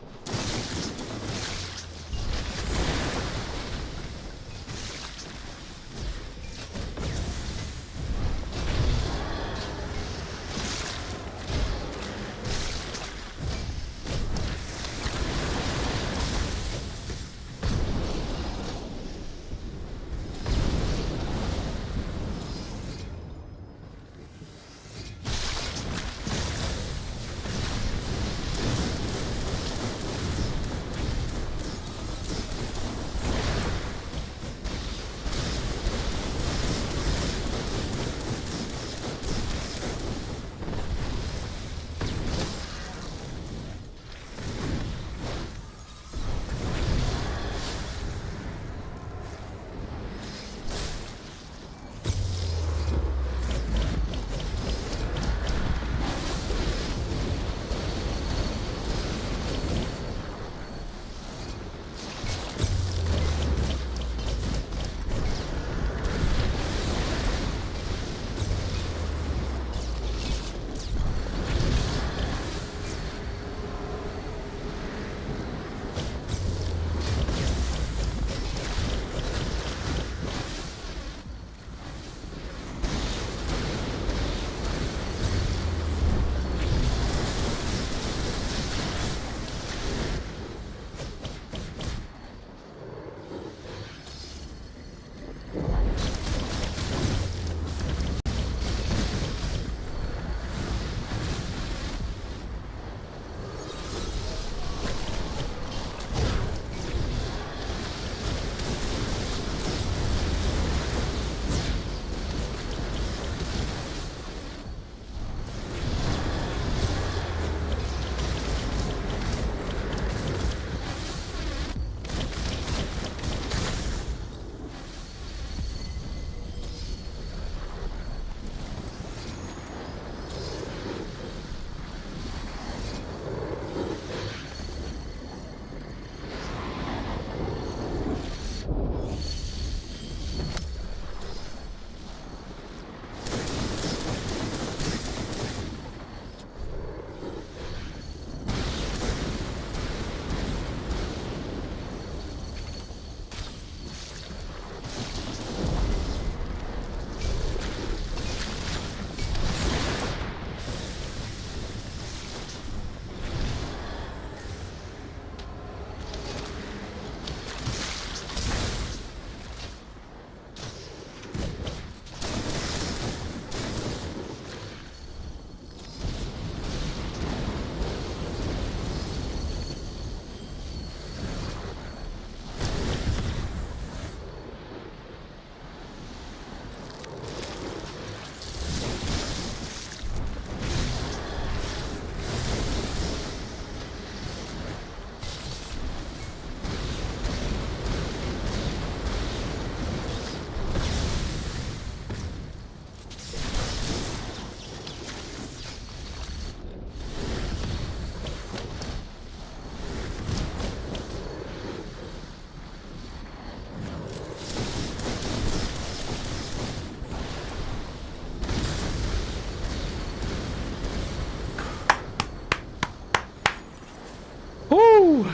Woo!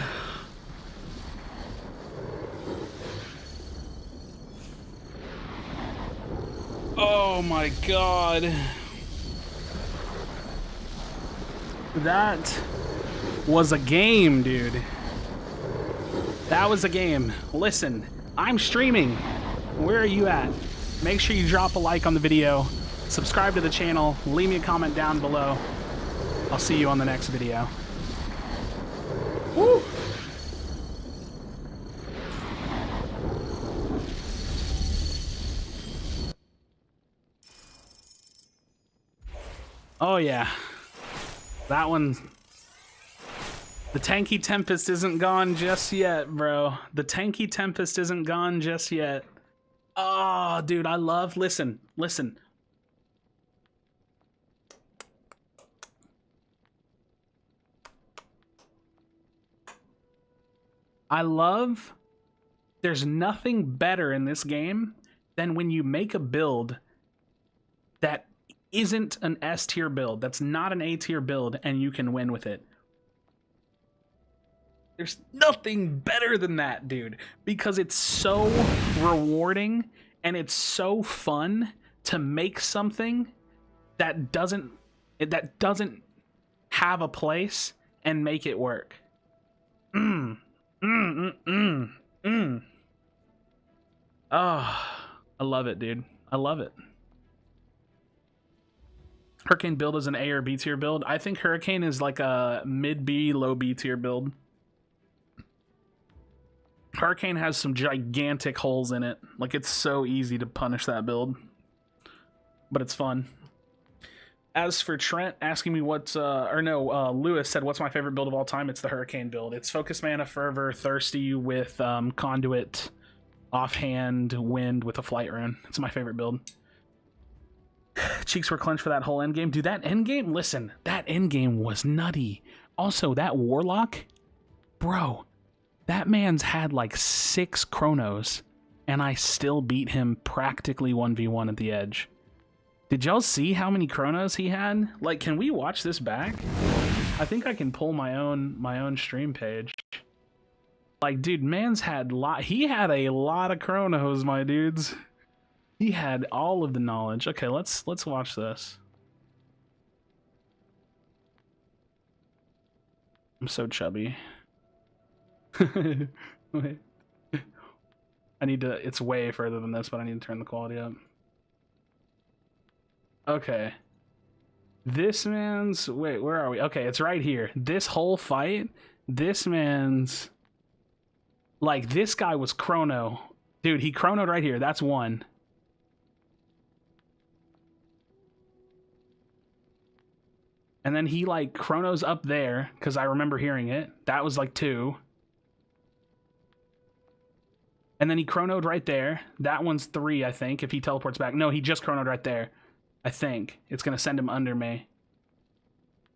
Oh my god. That was a game, dude. That was a game. Listen, I'm streaming. Where are you at? Make sure you drop a like on the video, subscribe to the channel, leave me a comment down below. I'll see you on the next video. Woo! Oh yeah. That one. The Tanky Tempest isn't gone just yet, bro. The Tanky Tempest isn't gone just yet. Oh, dude, I love... Listen. I love... There's nothing better in this game than when you make a build that isn't an S tier build, that's not an A tier build, and you can win with it. There's nothing better than that, dude, because it's so rewarding and it's so fun to make something that doesn't have a place and make it work. Oh, I love it, dude. I love it. Hurricane build is an A or B tier build. I think Hurricane is like a mid B, low B tier build. Hurricane has some gigantic holes in it. Like, it's so easy to punish that build. But it's fun. As for Trent asking me what's, Lewis said, what's my favorite build of all time? It's the Hurricane build. It's Focus Mana, Fervor, Thirsty with Conduit, Offhand, Wind with a Flight Rune. It's my favorite build. Cheeks were clenched for that whole endgame. Dude, that endgame, listen, that endgame was nutty. Also, that Warlock, bro, that man's had like 6 Chronos, and I still beat him practically 1v1 at the edge. Did y'all see how many Chronos he had? Like, can we watch this back? I think I can pull my own stream page. Like, dude, man's had he had a lot of Chronos, my dudes. He had all of the knowledge. Okay, let's watch this. I'm so chubby. Wait. I need to... It's way further than this, but I need to turn the quality up. Okay. This man's... Wait, where are we? Okay, it's right here. This whole fight, this man's... Like, this guy was chrono. Dude, he chronoed right here. That's 1. And then he, like, chronos up there, because I remember hearing it. That was, like, 2. And then he chronoed right there. That one's 3, I think, if he teleports back. No, he just chronoed right there. I think. It's going to send him under me.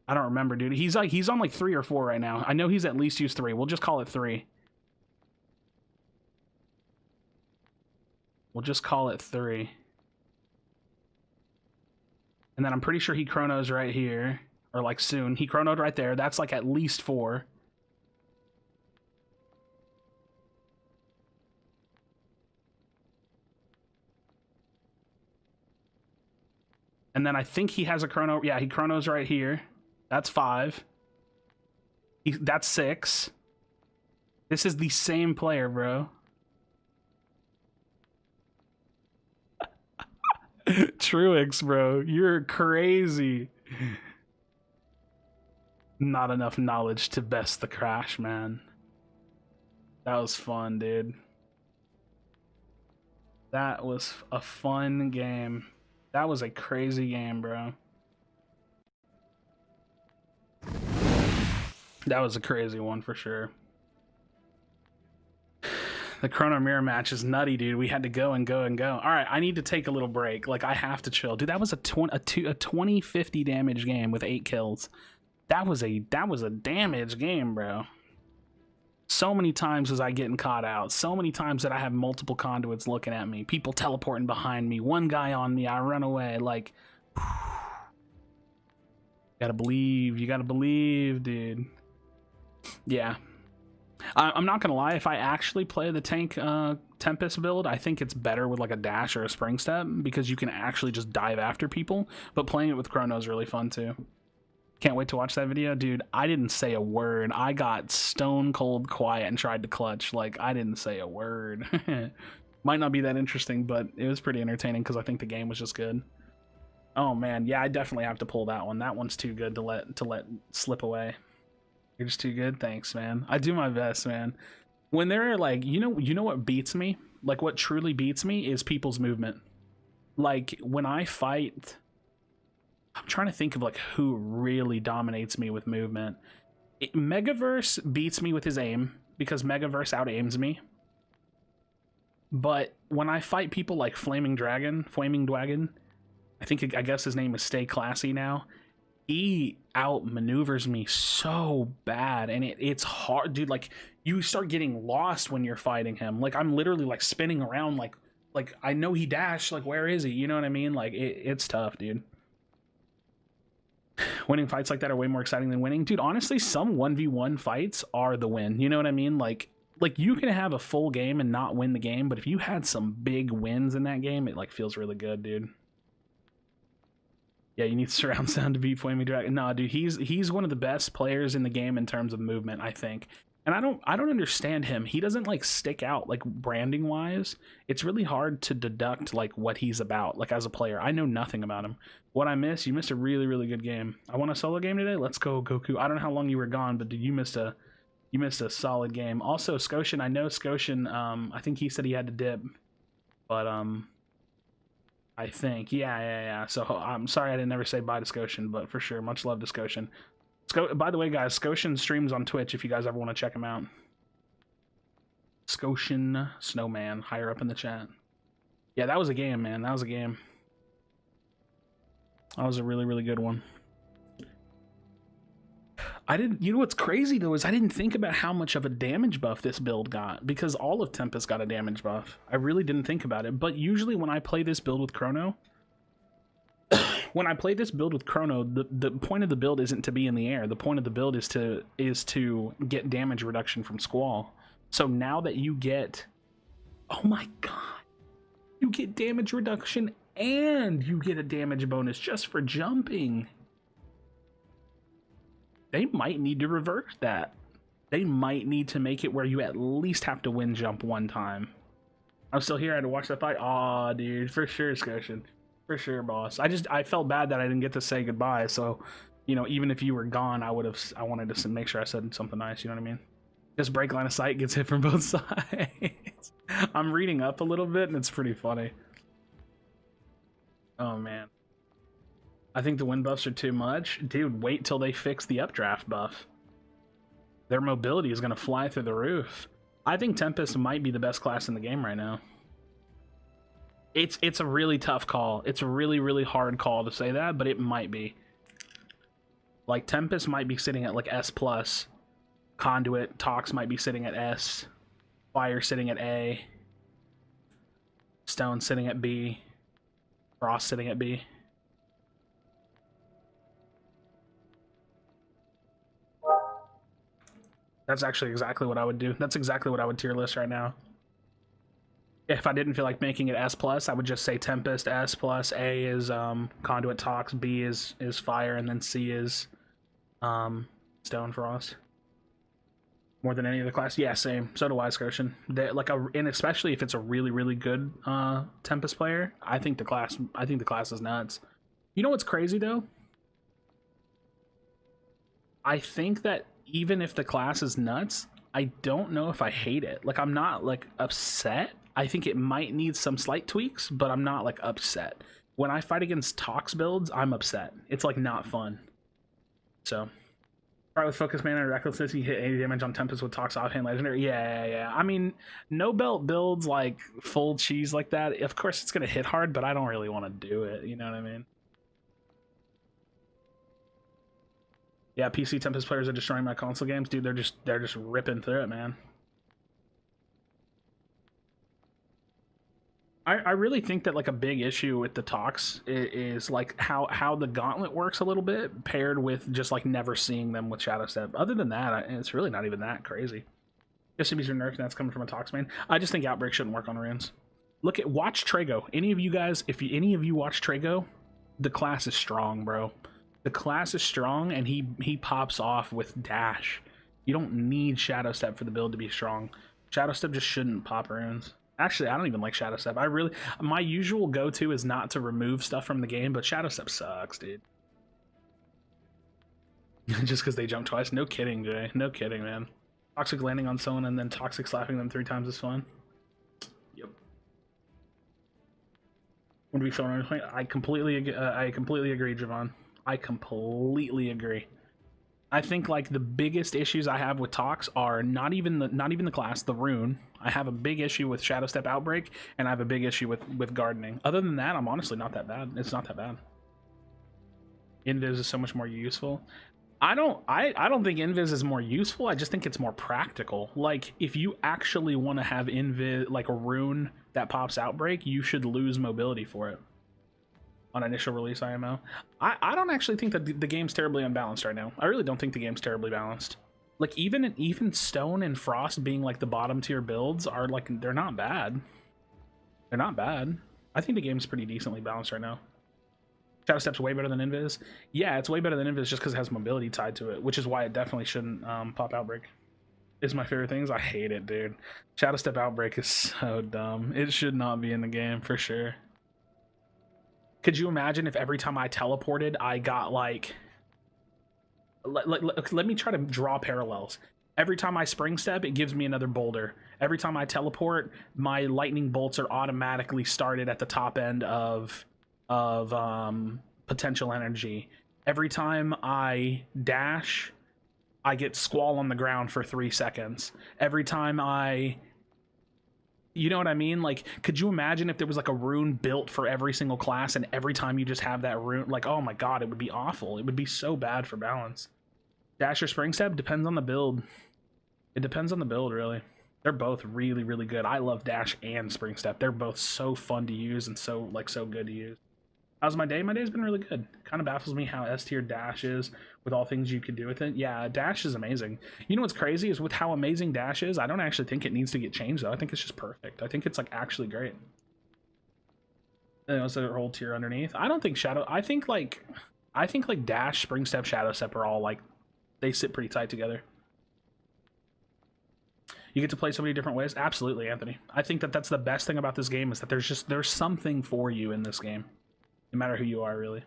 I don't remember, dude. He's on, like, 3 or 4 right now. I know he's at least used 3. We'll just call it 3. We'll just call it 3. And then I'm pretty sure he chronos right here. Or, like, soon. He chronoed right there. That's, like, at least 4. And then I think he has a chrono. Yeah, he chronos right here. That's 5. That's 6. This is the same player, bro. Truix, bro. You're crazy. Not enough knowledge to best the Crash, man. That was fun, dude. That was a fun game. That was a crazy game, bro. That was a crazy one for sure. The Chrono Mirror match is nutty, dude. We had to go and go and go. All right, I need to take a little break. Like, I have to chill. Dude, that was a 20-50 damage game with 8 kills. That was a damage game, bro. So many times was I getting caught out. So many times that I have multiple conduits looking at me. People teleporting behind me. One guy on me. I run away. Like, gotta believe. You gotta believe, dude. Yeah. I'm not gonna lie, if I actually play the tank Tempest build, I think it's better with like a dash or a spring step because you can actually just dive after people. But playing it with Chrono is really fun too. Can't wait to watch that video. Dude, I didn't say a word. I got stone cold quiet and tried to clutch. Like, I didn't say a word. Might not be that interesting, but it was pretty entertaining because I think the game was just good. Oh man, yeah, I definitely have to pull that one. That one's too good to let slip away. You're just too good. Thanks, man. I do my best, man. When they're like, you know what beats me? Like, what truly beats me is people's movement. Like, when I fight, I'm trying to think of like who really dominates me with movement. Megaverse beats me with his aim because Megaverse out aims me. But when I fight people like Flaming Dwagon, I guess his name is Stay Classy now. He outmaneuvers me so bad, and it's hard, dude. Like, you start getting lost when you're fighting him. Like, I'm literally like spinning around, like I know he dashed. Like, where is he? You know what I mean? Like, it's tough, dude. Winning fights like that are way more exciting than winning, dude. Honestly, some 1v1 fights are the win. You know what I mean? Like you can have a full game and not win the game, but if you had some big wins in that game, it like feels really good, dude. Yeah, you need surround sound to beat Flaming Dragon. Nah, dude, he's one of the best players in the game in terms of movement, I think. And I don't understand him. He doesn't like stick out like branding wise. It's really hard to deduct like what he's about. Like, as a player, I know nothing about him. What I miss? You missed a really, really good game. I won a solo game today. Let's go, Goku. I don't know how long you were gone, but dude, you missed a solid game. Also, Scotian, I know Scotian, I think he said he had to dip, but I think, yeah. So I'm sorry I didn't ever say bye to Scotian, but for sure, much love to Scotian. By the way, guys, Scotian streams on Twitch if you guys ever want to check him out. Scotian Snowman, higher up in the chat. Yeah, that was a game, man. That was a game. That was a really, really good one. You know what's crazy though is I didn't think about how much of a damage buff this build got, because all of Tempest got a damage buff. I really didn't think about it, but usually when I play this build with Chrono, the point of the build isn't to be in the air. The point of the build is to get damage reduction from Squall. So now that you get, oh my god, you get damage reduction and you get a damage bonus just for jumping. They might need to reverse that. They might need to make it where you at least have to wind jump one time. I'm still here. I had to watch that fight. Aw, dude, for sure, Scotian. For sure, boss. I felt bad that I didn't get to say goodbye. So, you know, even if you were gone, I wanted to make sure I said something nice. You know what I mean? Just break line of sight gets hit from both sides. I'm reading up a little bit, and it's pretty funny. Oh man. I think the wind buffs are too much. Dude, wait till they fix the updraft buff. Their mobility is going to fly through the roof. I think Tempest might be the best class in the game right now. It's a really tough call. It's a really, really hard call to say that, but it might be. Like, Tempest might be sitting at like S+. Conduit, Tox might be sitting at S. Fire sitting at A. Stone sitting at B. Frost sitting at B. That's actually exactly what I would do. That's exactly what I would tier list right now. If I didn't feel like making it S+, I would just say Tempest S+, A is Conduit Tox, B is Fire, and then C is Stone Frost. More than any other class? Yeah, same. So do I, Scotian. And especially if it's a really, really good Tempest player, I think the class is nuts. You know what's crazy though? I think that even if the class is nuts, I don't know if I hate it. Like, I'm not like upset. I think it might need some slight tweaks, but I'm not like upset. When I fight against Tox builds, I'm upset. It's like not fun. So, right, with Focus Mana and Recklessness, you hit 80 damage on Tempest with Tox offhand legendary. Yeah. I mean, no belt builds like full cheese like that. Of course, it's gonna hit hard, but I don't really want to do it. You know what I mean? Yeah, PC Tempest players are destroying my console games, dude. They're just ripping through it, man. I really think that like a big issue with the Tox is like how the gauntlet works a little bit, paired with just like never seeing them with Shadow Step. Other than that, it's really not even that crazy. Just to be nerfed, and that's coming from a Tox main. I just think Outbreak shouldn't work on runes. Watch Trago. Any of you guys, if any of you watch Trago, the class is strong, bro. The class is strong, and he pops off with dash. You don't need Shadow Step for the build to be strong. Shadow Step just shouldn't pop runes. Actually, I don't even like Shadow Step. My usual go-to is not to remove stuff from the game, but Shadow Step sucks, dude. Just because they jump twice. No kidding, Jay. No kidding, man. Toxic landing on someone and then toxic slapping them 3 times is fun. Yep. When we film, I completely agree, Javon. I completely agree. I think like the biggest issues I have with Tox are not even the class, the rune. I have a big issue with Shadow Step Outbreak, and I have a big issue with gardening. Other than that, I'm honestly not that bad. It's not that bad. Invis is so much more useful. I don't think Invis is more useful. I just think it's more practical. Like if you actually want to have Invis, like a rune that pops Outbreak, you should lose mobility for it on initial release IMO. I don't actually think that the game's terribly unbalanced right now. I really don't think the game's terribly balanced. Like even Stone and Frost being like the bottom tier builds are like, they're not bad. They're not bad. I think the game's pretty decently balanced right now. Shadow Step's way better than Invis. Yeah, it's way better than Invis just because it has mobility tied to it, which is why it definitely shouldn't pop Outbreak. It's my favorite things. I hate it, dude. Shadow Step Outbreak is so dumb. It should not be in the game for sure. Could you imagine if every time I teleported, I got like... Let me try to draw parallels. Every time I spring step, it gives me another boulder. Every time I teleport, my lightning bolts are automatically started at the top end of potential energy. Every time I dash, I get Squall on the ground for 3 seconds. Every time you know what I mean? Like, could you imagine if there was like a rune built for every single class, and every time you just have that rune, like, oh my god, it would be awful. It would be so bad for balance. Dash or spring step depends on the build. It depends on the build, really. They're both really, really good. I love dash and spring step. They're both so fun to use and so good to use. How's my day? My day's been really good. Kind of baffles me how S tier dash is with all things you could do with it. Yeah, dash is amazing. You know what's crazy is with how amazing dash is, I don't actually think it needs to get changed though. I think it's just perfect. I think it's like actually great. And also hold tier underneath. I don't think shadow. I think like dash, spring step, shadow step are all like, they sit pretty tight together. You get to play so many different ways. Absolutely, Anthony. I think that that's the best thing about this game is that there's something for you in this game. No matter who you are, really.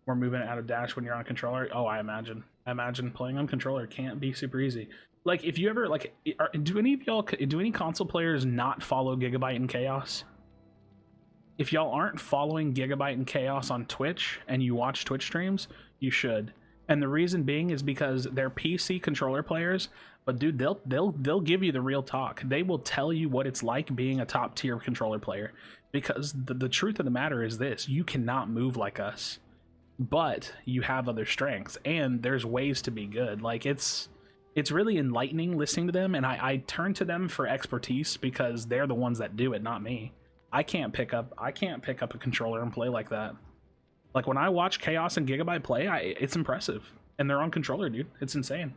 More movement out of dash when you're on a controller. Oh, I imagine playing on controller can't be super easy. Like, if you ever, like, do any console players not follow Gigabyte and Chaos? If y'all aren't following Gigabyte and Chaos on Twitch and you watch Twitch streams, you should. And the reason being is because they're PC controller players, but dude, they'll give you the real talk. They will tell you what it's like being a top tier controller player. Because the truth of the matter is this: you cannot move like us, but you have other strengths, and there's ways to be good. Like it's really enlightening listening to them, and I turn to them for expertise because they're the ones that do it, not me. I can't pick up a controller and play like that. Like when I watch Chaos and Gigabyte play, it's impressive, and they're on controller, dude. It's insane.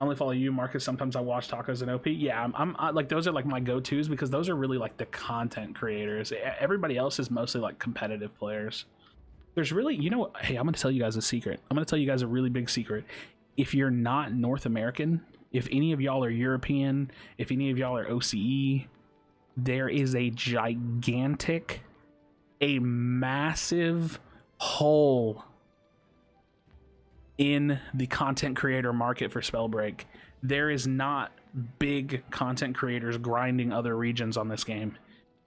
I only follow you, Marcus. Sometimes I watch Tacos and OP. Yeah, I like those are like my go-tos because those are really like the content creators. Everybody else is mostly like competitive players. There's really, you know, hey, I'm gonna tell you guys a secret. I'm gonna tell you guys a really big secret. If you're not North American, if any of y'all are European, if any of y'all are OCE, there is a massive hole in the content creator market for Spellbreak. There is not big content creators grinding other regions on this game.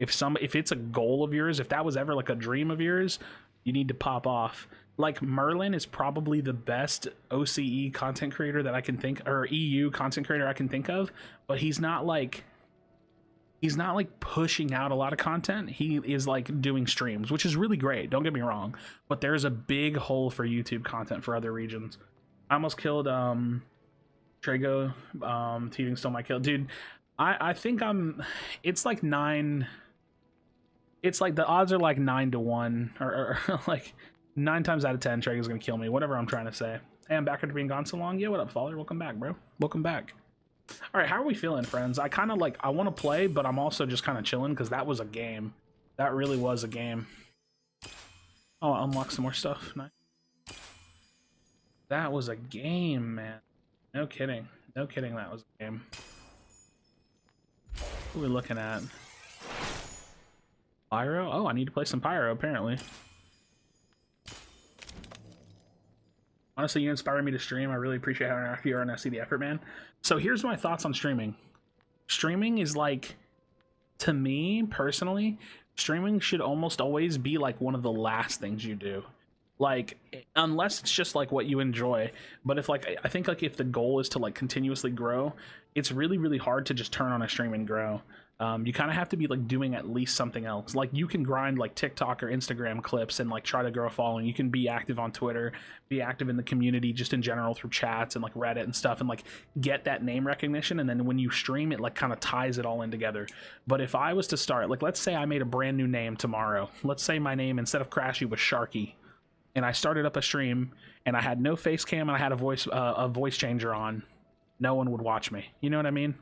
If it's a goal of yours, if that was ever like a dream of yours, you need to pop off. Like Merlin is probably the best OCE content creator that I can think, or EU content creator I can think of, but he's not like pushing out a lot of content. He is like doing streams, which is really great, don't get me wrong, but there's a big hole for YouTube content for other regions. I almost killed Trago. Teething stole my kill, dude. I think it's like the odds are like 9 to 1, or like 9 times out of 10 Trago's gonna kill me, whatever I'm trying to say. Hey, I'm back after being gone so long. Yeah, what up, Faller? Welcome back, bro. Welcome back. All right, how are we feeling, friends? I kind of like, I want to play, but I'm also just kind of chilling because that was a game. That really was a game. Oh, I unlocked some more stuff. Nice. That was a game, man. No kidding. No kidding, that was a game. What are we looking at? Pyro? Oh, I need to play some Pyro, apparently. Honestly, you inspire me to stream. I really appreciate having you and I see the effort, man. So here's my thoughts on streaming. Streaming is like, to me, personally, streaming should almost always be like one of the last things you do. Like, unless it's just like what you enjoy. But if like, I think like if the goal is to like continuously grow, it's really, really hard to just turn on a stream and grow. You kind of have to be like doing at least something else. Like you can grind like TikTok or Instagram clips and like try to grow a following. You can be active on Twitter, be active in the community just in general through chats and like Reddit and stuff, and like get that name recognition. And then when you stream, it like kind of ties it all in together. But if I was to start, like let's say I made a brand new name tomorrow. Let's say my name instead of Krashy was Sharky, and I started up a stream and I had no face cam and I had a voice changer on, no one would watch me. You know what I mean?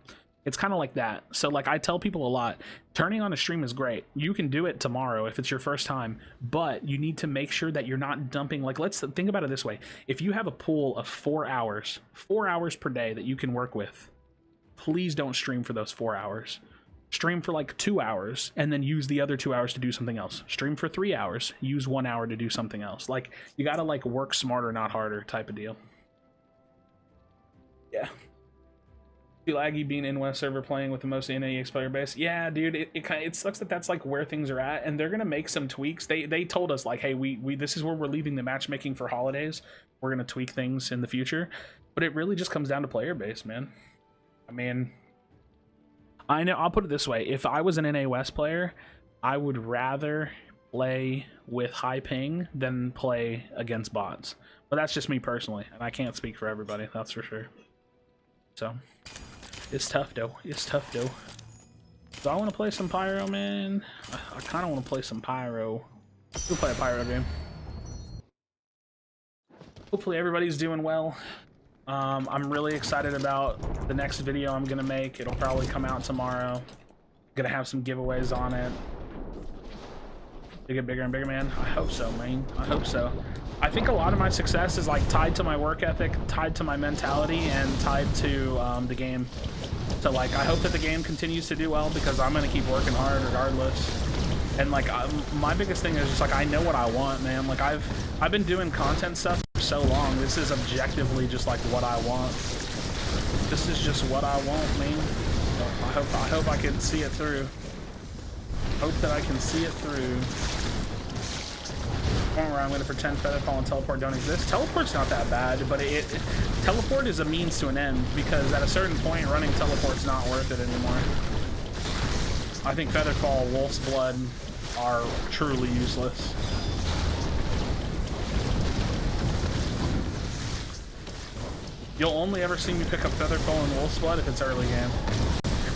It's kind of like that. So like I tell people a lot, turning on a stream is great. You can do it tomorrow if it's your first time, but you need to make sure that you're not dumping, like let's think about it this way. If you have a pool of 4 hours per day that you can work with, please don't stream for those 4 hours. Stream for like 2 hours and then use the other 2 hours to do something else. Stream for 3 hours, use 1 hour to do something else. Like you gotta like work smarter, not harder type of deal. Yeah. Laggy being in West server playing with the most NAEX player base. Yeah, dude, it sucks that that's like where things are at, and they're gonna make some tweaks. They told us like, hey, we this is where we're leaving the matchmaking for holidays. We're gonna tweak things in the future, but it really just comes down to player base, man. I mean, I know, I'll put it this way: if I was an NA West player, I would rather play with high ping than play against bots. But that's just me personally, and I can't speak for everybody. That's for sure. So. It's tough though. It's tough though. So I want to play some Pyro, man. I kind of want to play some Pyro. We'll play a Pyro game. Hopefully everybody's doing well. I'm really excited about the next video I'm gonna make. It'll probably come out tomorrow. Gonna have some giveaways on it. To get bigger and bigger, man. I hope so, man. I hope so. I think a lot of my success is like tied to my work ethic, tied to my mentality, and tied to the game. So like, I hope that the game continues to do well because I'm gonna keep working hard regardless. And like, my biggest thing is just like, I know what I want, man. Like I've been doing content stuff for so long. This is objectively just like what I want. This is just what I want, man. So I hope I can see it through. Hope that I can see it through. Where I'm going to pretend Featherfall and Teleport don't exist. Teleport's not that bad, but Teleport is a means to an end, because at a certain point, running Teleport's not worth it anymore. I think Featherfall, Wolf's Blood are truly useless. You'll only ever see me pick up Featherfall and Wolf's Blood if it's early game.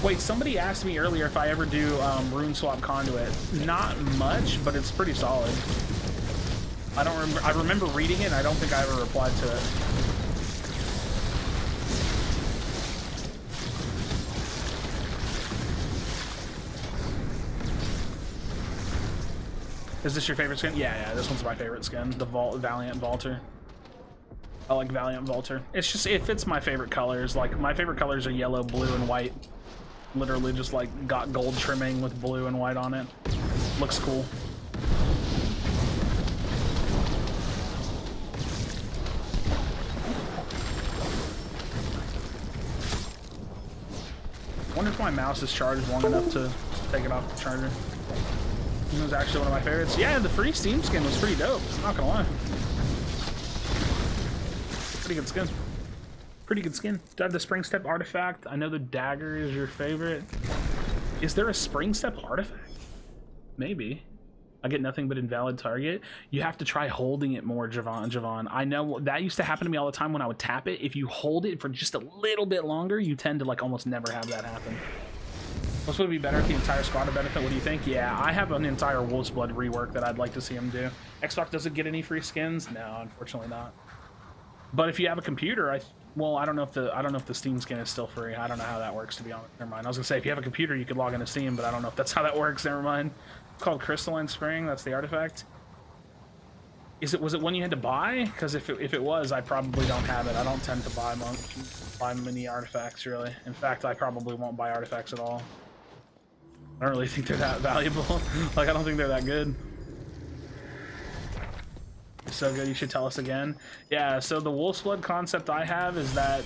Wait, somebody asked me earlier if I ever do Rune Swap Conduit. Not much, but it's pretty solid. I don't remember. I remember reading it, and I don't think I ever replied to it. Is this your favorite skin? Yeah, this one's my favorite skin. The Valiant Vaulter. I like Valiant Vaulter. It's just, it fits my favorite colors. Like, my favorite colors are yellow, blue, and white. Literally just like got gold trimming with blue and white on it. Looks cool. I wonder if my mouse is charged long enough to take it off the charger. It was actually one of my favorites. Yeah, the free Steam skin was pretty dope. I'm not gonna lie. Pretty good skin. Pretty good skin. Do I have the Spring Step artifact? I know the dagger is your favorite. Is there a Spring Step artifact? Maybe. I get nothing but invalid target. You have to try holding it more, Javon. I know that used to happen to me all the time when I would tap it. If you hold it for just a little bit longer, you tend to like almost never have that happen. What would be better if the entire squad would benefit? What do you think? Yeah, I have an entire Wolf's Blood rework that I'd like to see him do. Xbox doesn't get any free skins? No, unfortunately not. But if you have a computer, well, I don't know if the Steam skin is still free. I don't know how that works, to be honest. Never mind. I was gonna say if you have a computer, you could log into Steam, but I don't know if that's how that works. Never mind. It's called Crystalline Spring. That's the artifact. Was it one you had to buy? Because if it was, I probably don't have it. I don't tend to buy many artifacts, really. In fact, I probably won't buy artifacts at all. I don't really think they're that valuable. Like, I don't think they're that good. So good, you should tell us again. Yeah, so the Wolf's Blood concept I have is that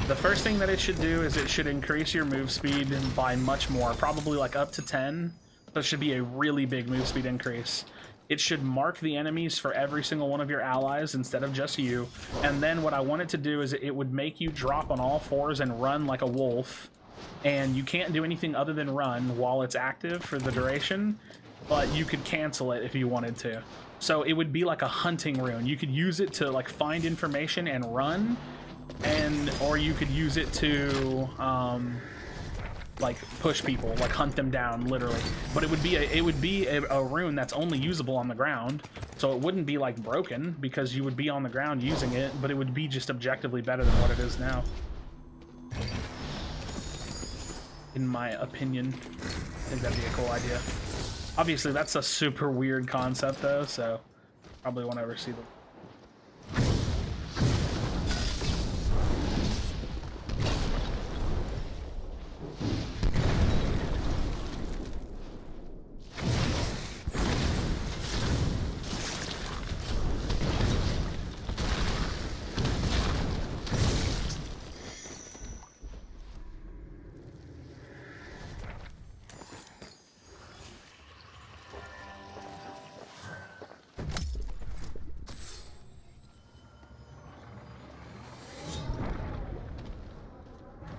the first thing that it should do is it should increase your move speed by much more, probably like up to 10. So it should be a really big move speed increase. It should mark the enemies for every single one of your allies instead of just you. And then what I want it to do is it would make you drop on all fours and run like a wolf. And you can't do anything other than run while it's active for the duration, but you could cancel it if you wanted to. So it would be like a hunting rune. You could use it to like find information and run, or you could use it to like push people, like hunt them down, literally. But it would be a rune that's only usable on the ground, so it wouldn't be like broken because you would be on the ground using it, but it would be just objectively better than what it is now, in my opinion. I think that'd be a cool idea. Obviously, that's a super weird concept, though, so probably won't ever see them.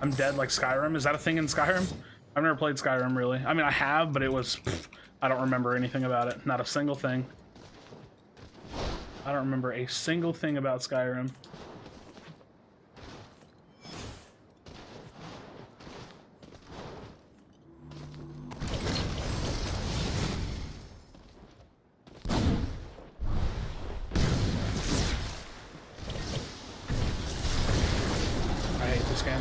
I'm dead like Skyrim. Is that a thing in Skyrim? I've never played Skyrim, really. I mean, I have, but it was... I don't remember anything about it. Not a single thing. I don't remember a single thing about Skyrim. I hate this game.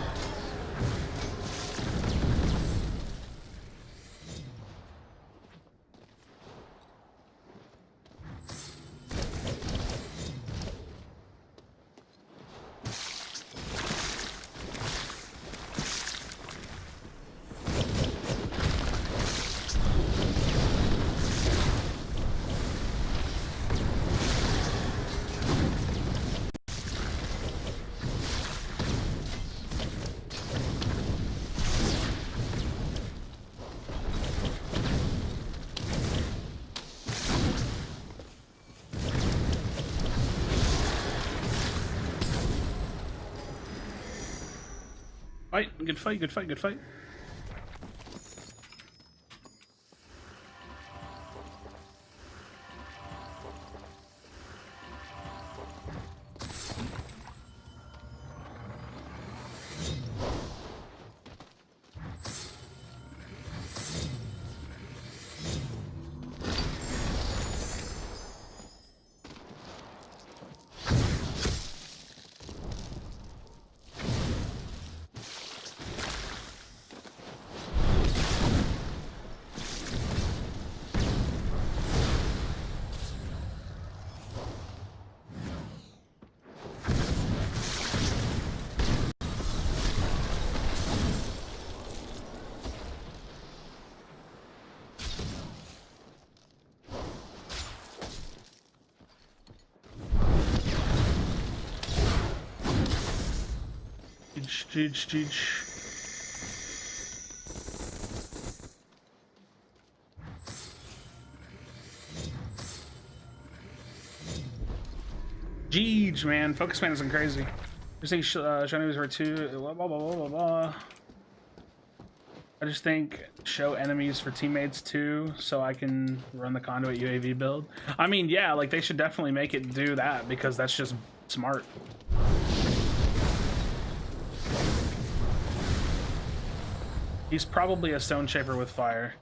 Fight, good fight, good fight, good fight. Jeez. Jeez, man. Focus man isn't crazy. I think shiny was for two. Blah, blah, blah, blah, blah, blah. I just think show enemies for teammates too, so I can run the conduit UAV build. I mean, yeah, like they should definitely make it do that because that's just smart. He's probably a stone shaper with fire.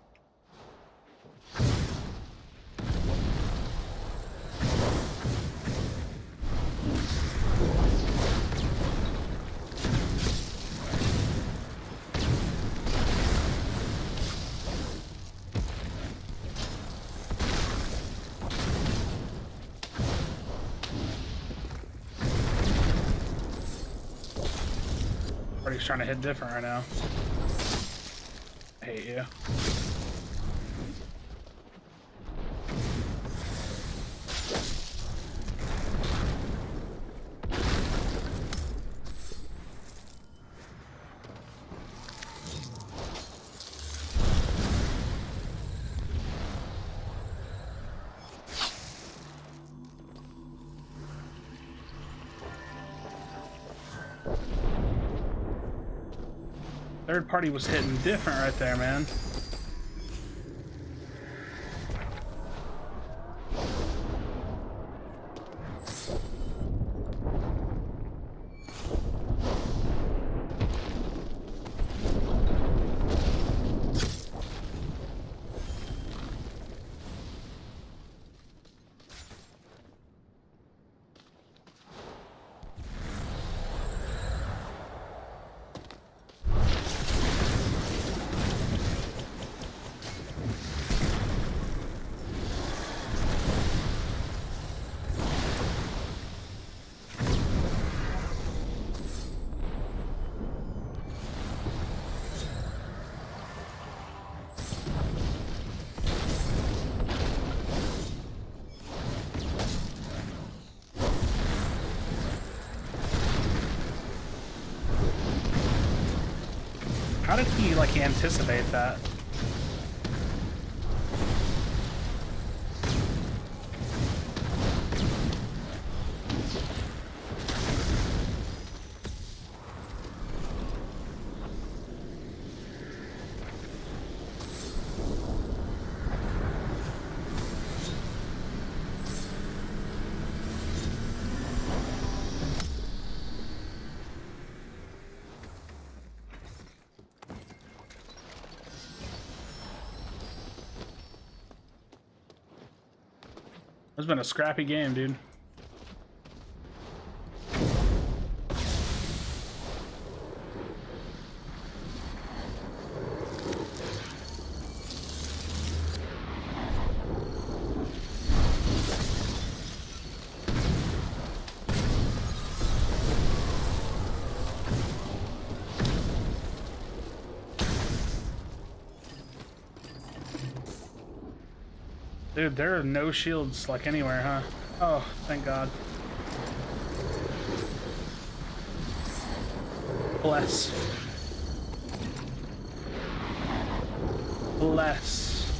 Everybody's trying to hit different right now. I hate you. Third party was hitting different right there, man. How did he, like, anticipate that? It's been a scrappy game, dude. Dude, there are no shields, like, anywhere, huh? Oh, thank God. Bless. Bless.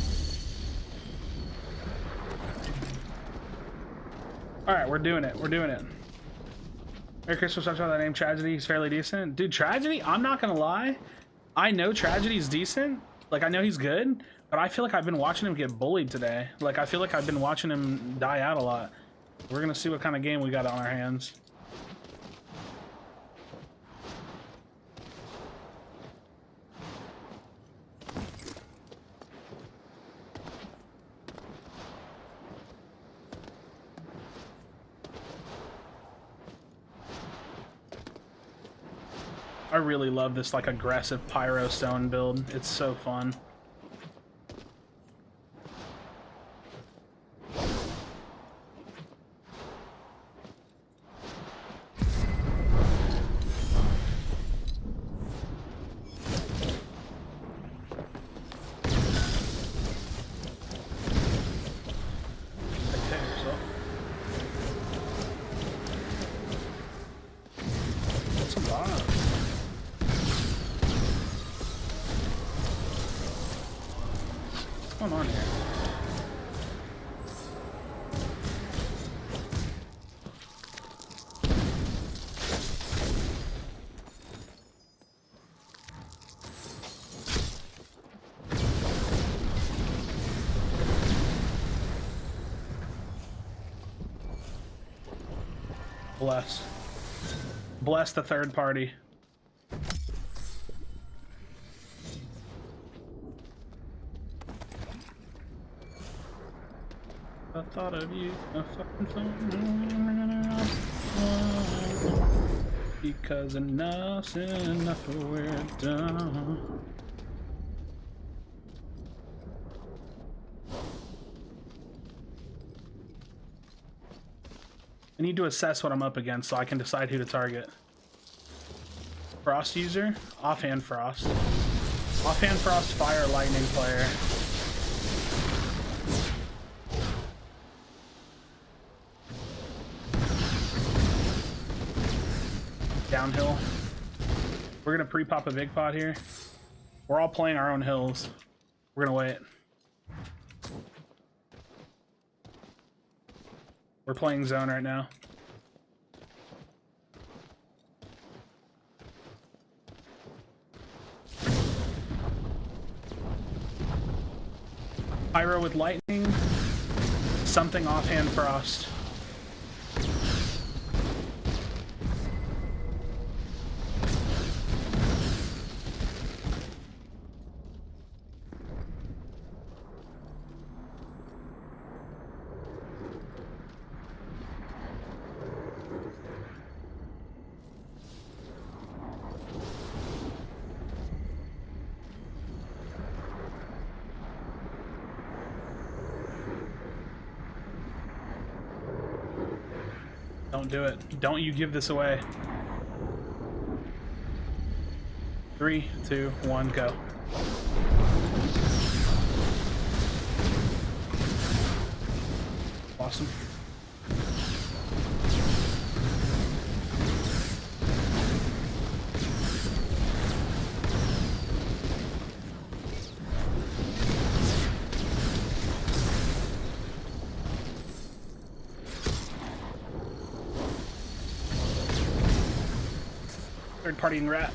Alright, we're doing it. We're doing it. Merry Christmas, talks about that name, Tragedy. He's fairly decent. Dude, Tragedy, I'm not gonna lie. I know Tragedy's decent. Like, I know he's good. But I feel like I've been watching him get bullied today. Like, I feel like I've been watching him die out a lot. We're gonna see what kind of game we got on our hands. I really love this, like, aggressive Pyro Stone build. It's so fun. What's going on here? Bless. Bless the third party. I thought of you, a fucking phone. Because enough's enough, we're done. I need to assess what I'm up against so I can decide who to target. Frost user? Offhand Frost. Offhand Frost, Fire, Lightning player. Downhill. We're gonna pre-pop a big pot here. We're all playing our own hills. We're gonna wait. We're playing zone right now. Pyro with lightning. Something offhand frost. Don't do it. Don't you give this away. 3, 2, 1, go. Awesome. Third partying rat.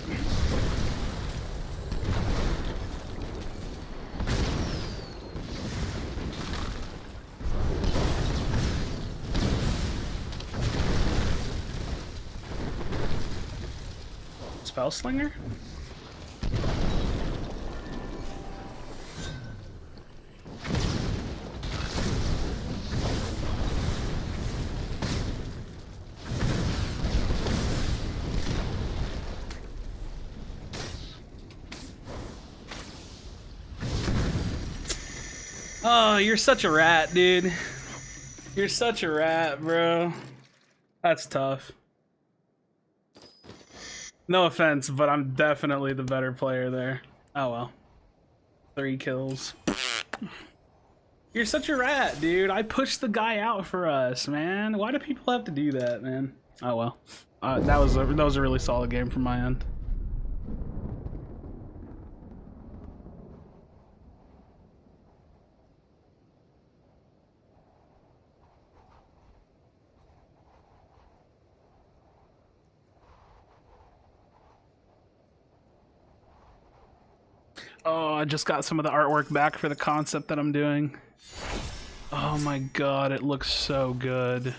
Spell slinger? Oh, you're such a rat, dude. You're such a rat, bro. That's tough. No offense, but I'm definitely the better player there. Oh well. 3 kills. You're such a rat, dude. I pushed the guy out for us, man. Why do people have to do that, man? Oh well. That was a really solid game from my end. Oh, I just got some of the artwork back for the concept that I'm doing. Oh my god, it looks so good.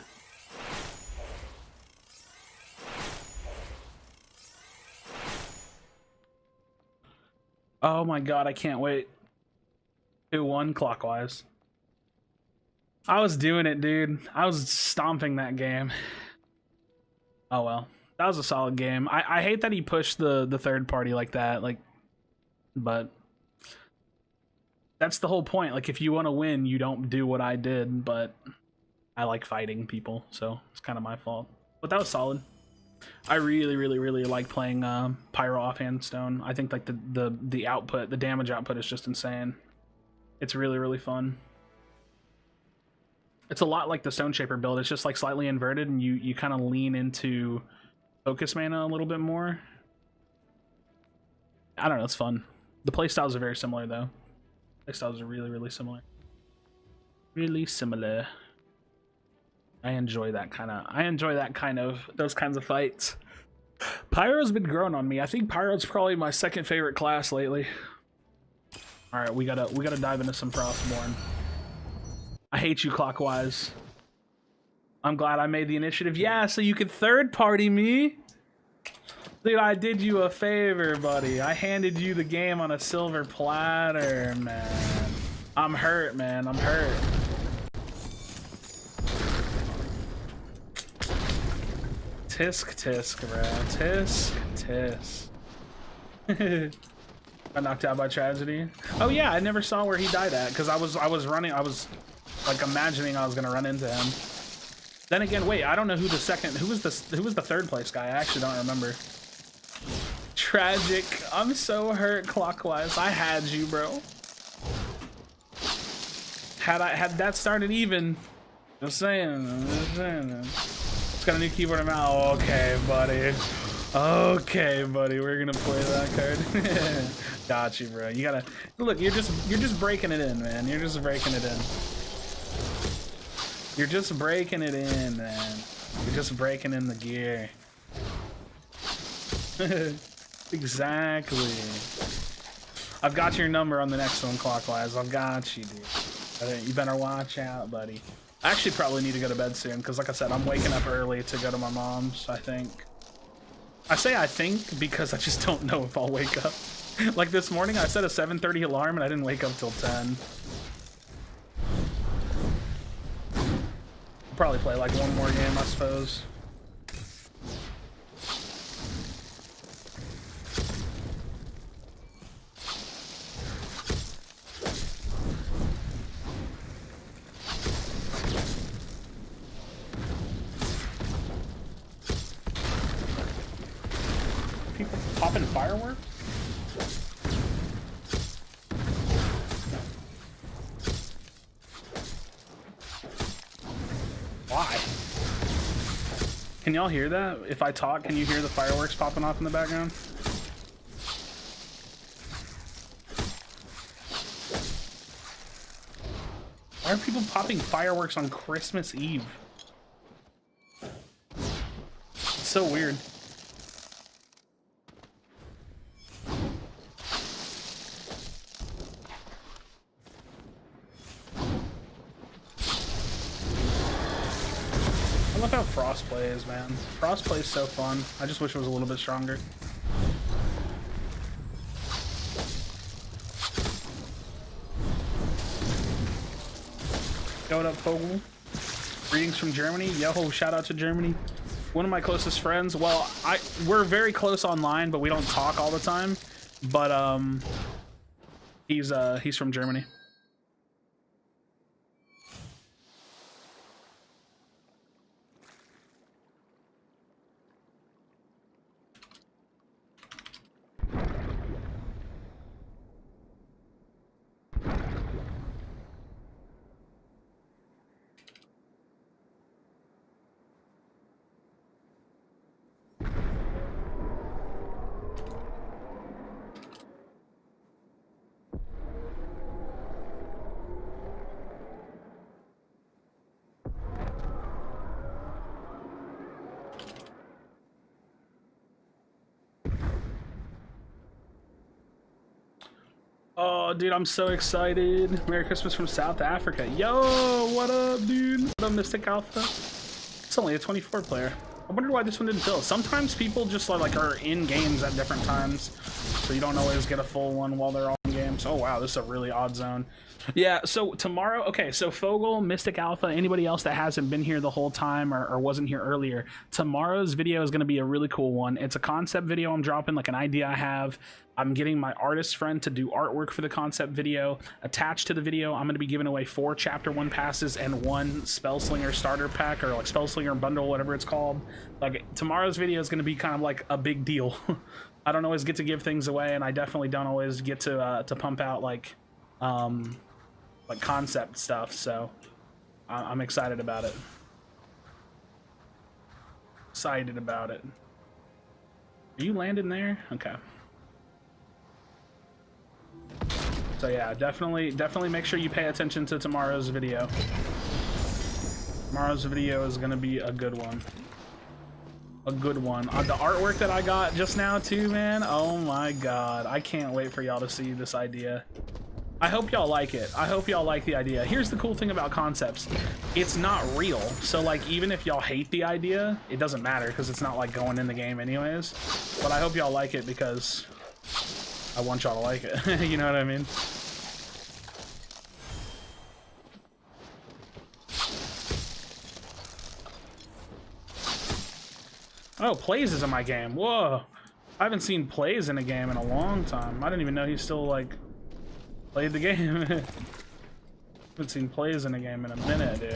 Oh my god, I can't wait. 2-1 clockwise. I was doing it, dude. I was stomping that game. Oh well. That was a solid game. I hate that he pushed the third party like that, like, but that's the whole point. Like, if you want to win, you don't do what I did, but I like fighting people, so it's kind of my fault. But that was solid. I really like playing Pyro offhand stone. I think like the output, the damage output is just insane. It's really fun. It's a lot like the Stone Shaper build. It's just like slightly inverted, and you kind of lean into focus mana a little bit more. I don't know, it's fun. The playstyles are very similar though. Playstyles are really similar. Really similar. I enjoy that kind of those kinds of fights. Pyro's been growing on me. I think Pyro's probably my second favorite class lately. All right, we gotta dive into some Frostborn. I hate you, Clockwise. I'm glad I made the initiative. Yeah, so you could third party me. Dude, I did you a favor, buddy. I handed you the game on a silver platter, man. I'm hurt, man. I'm hurt. Tisk, bro. Tisk. Got knocked out by tragedy. Oh yeah, I never saw where he died at because I was running. I was like imagining I was gonna run into him. Then again, wait, I don't know who was the third place guy. I actually don't remember. tragic. I'm so hurt clockwise. I had you, bro. Had that started even. Just saying. It's got a new keyboard and mouse. Okay, buddy. Okay, buddy. We're gonna play that card. Got you, bro. You gotta look. You're just breaking it in, man. You're just breaking it in. You're just breaking it in, man. You're just breaking in the gear. Exactly. I've got your number on the next one, clockwise. I've got you, dude. You better watch out, buddy. I actually probably need to go to bed soon because, like I said, I'm waking up early to go to my mom's, I think. I say I think because I just don't know if I'll wake up. Like this morning, I set a 7:30 alarm and I didn't wake up till 10. I'll probably play like one more game, I suppose. People popping fireworks? Why? Can y'all hear that? If I talk, can you hear the fireworks popping off in the background? Why are people popping fireworks on Christmas Eve? It's so weird. I love how Frost plays, man. Frost plays so fun. I just wish it was a little bit stronger. Yo, what up, Fogel? Greetings from Germany. Yo, shout out to Germany. One of my closest friends. Well, we're very close online, but we don't talk all the time. But he's from Germany. Oh, dude, I'm so excited. Merry Christmas from South Africa. Yo, what up, dude? What up, Mystic Alpha? It's only a 24 player. I wonder why this one didn't fill. Sometimes people just are in games at different times, so you don't always get a full one while they're all in games. Oh, wow, this is a really odd zone. Yeah, so tomorrow, okay, so Fogel, Mystic Alpha, anybody else that hasn't been here the whole time or wasn't here earlier, tomorrow's video is going to be a really cool one. It's a concept video I'm dropping, like an idea I have. I'm getting my artist friend to do artwork for the concept video. Attached to the video, I'm going to be giving away 4 Chapter 1 passes and 1 Spellslinger starter pack, or like Spellslinger bundle, whatever it's called. Like, tomorrow's video is going to be kind of like a big deal. I don't always get to give things away, and I definitely don't always get to pump out like concept stuff, so I'm excited about it. Excited about it. Are you landing there? Okay. So yeah, definitely make sure you pay attention to tomorrow's video. Tomorrow's video is gonna be a good one. A good one. The artwork that I got just now too, man. Oh my god. I can't wait for y'all to see this idea. I hope y'all like it. I hope y'all like the idea. Here's the cool thing about concepts. It's not real. So like, even if y'all hate the idea, it doesn't matter because it's not like going in the game anyways. But I hope y'all like it because I want y'all to like it. You know what I mean? Oh, Plays is in my game. Whoa. I haven't seen Plays in a game in a long time. I didn't even know he still, like, played the game. Haven't seen Plays in a game in a minute, dude.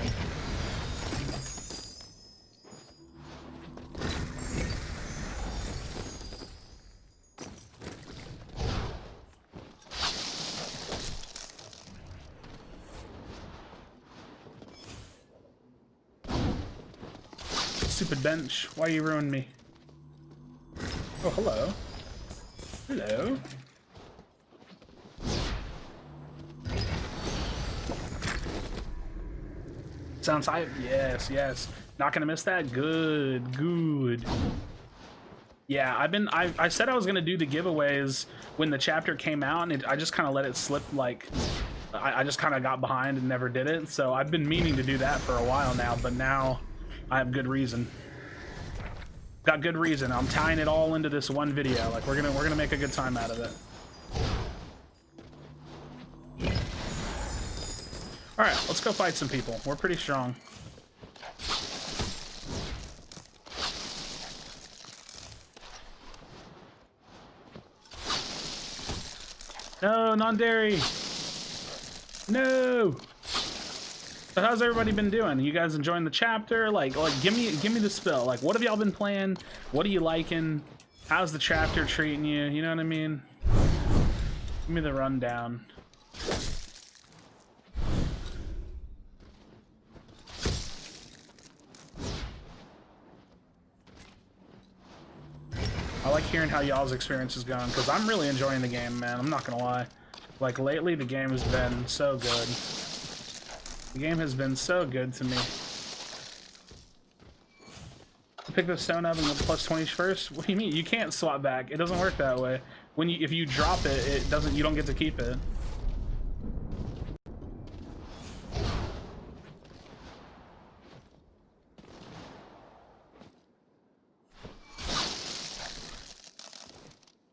stupid bench. Why you ruin me? Oh, hello. Hello. Sounds hype. Yes, yes. Not gonna miss that. Good, good. Yeah, I said I was gonna do the giveaways when the chapter came out, and I just kind of let it slip. Like, I just kind of got behind and never did it. So I've been meaning to do that for a while now, but now I have good reason. Got good reason. I'm tying it all into this one video. Like, we're gonna make a good time out of it. All right, let's go fight some people. We're pretty strong. No, non-dairy. No. So how's everybody been doing? You guys enjoying the chapter? Like give me the spill. Like, what have y'all been playing? What are you liking? How's the chapter treating you? You know what I mean? Give me the rundown. I like hearing how y'all's experience is going, because I'm really enjoying the game, man. I'm not gonna lie. Like, lately, the game has been so good. The game has been so good to me. Pick the stone up and the plus 20 first? What do you mean? You can't swap back. It doesn't work that way. If you drop it, you don't get to keep it.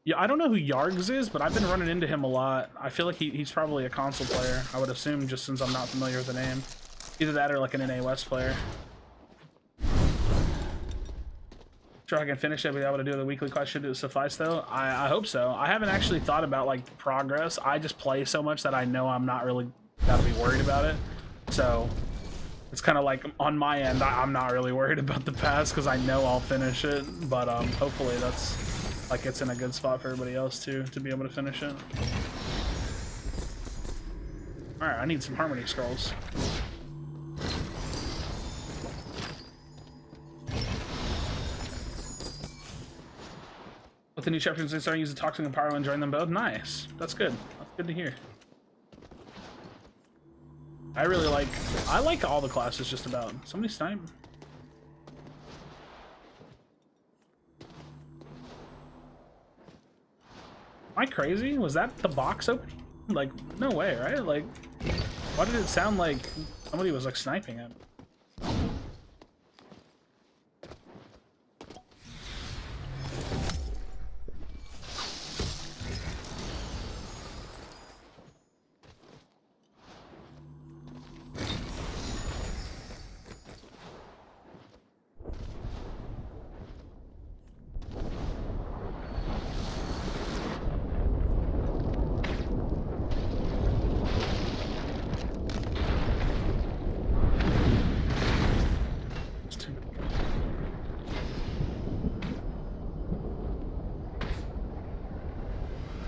Yeah, I don't know who Yargs is, but I've been running into him a lot. I feel like he's probably a console player, I would assume, just since I'm not familiar with the name. Either that or like an NA West player. Sure, I can finish it, but able to do the weekly quest. Should it suffice though? I hope so. I haven't actually thought about like progress. I just play so much that I know I'm not really gotta be worried about it. So it's kind of like on my end, I'm not really worried about the pass because I know I'll finish it. But hopefully that's like it's in a good spot for everybody else too to be able to finish it. All right, I need some harmony scrolls. With the new chapters, they start using Toxic and Pyro and join them both. Nice. That's good. That's good to hear. I like all the classes just about. Somebody snipe. Am I crazy? Was that the box opening? Like, no way, right? Like, why did it sound like somebody was like sniping at me?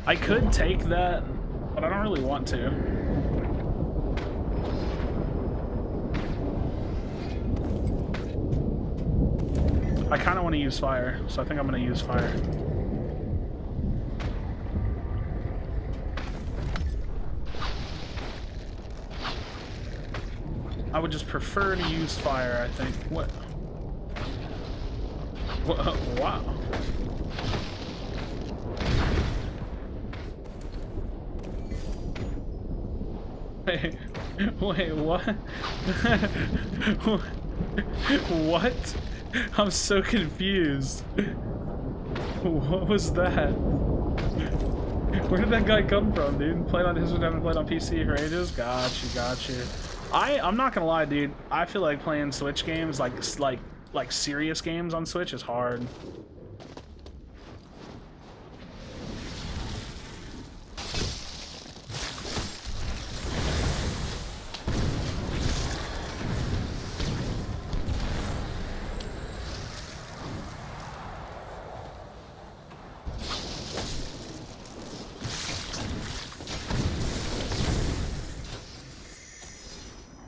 I could take that, but I don't really want to. I kind of want to use fire, so I think I'm going to use fire. I would just prefer to use fire, I think. What? Wow. Wait, what? What? I'm so confused. What was that? Where did that guy come from, dude? Played on his, haven't played on PC for ages? Got you. I'm not gonna lie, dude. I feel like playing Switch games, like serious games on Switch is hard.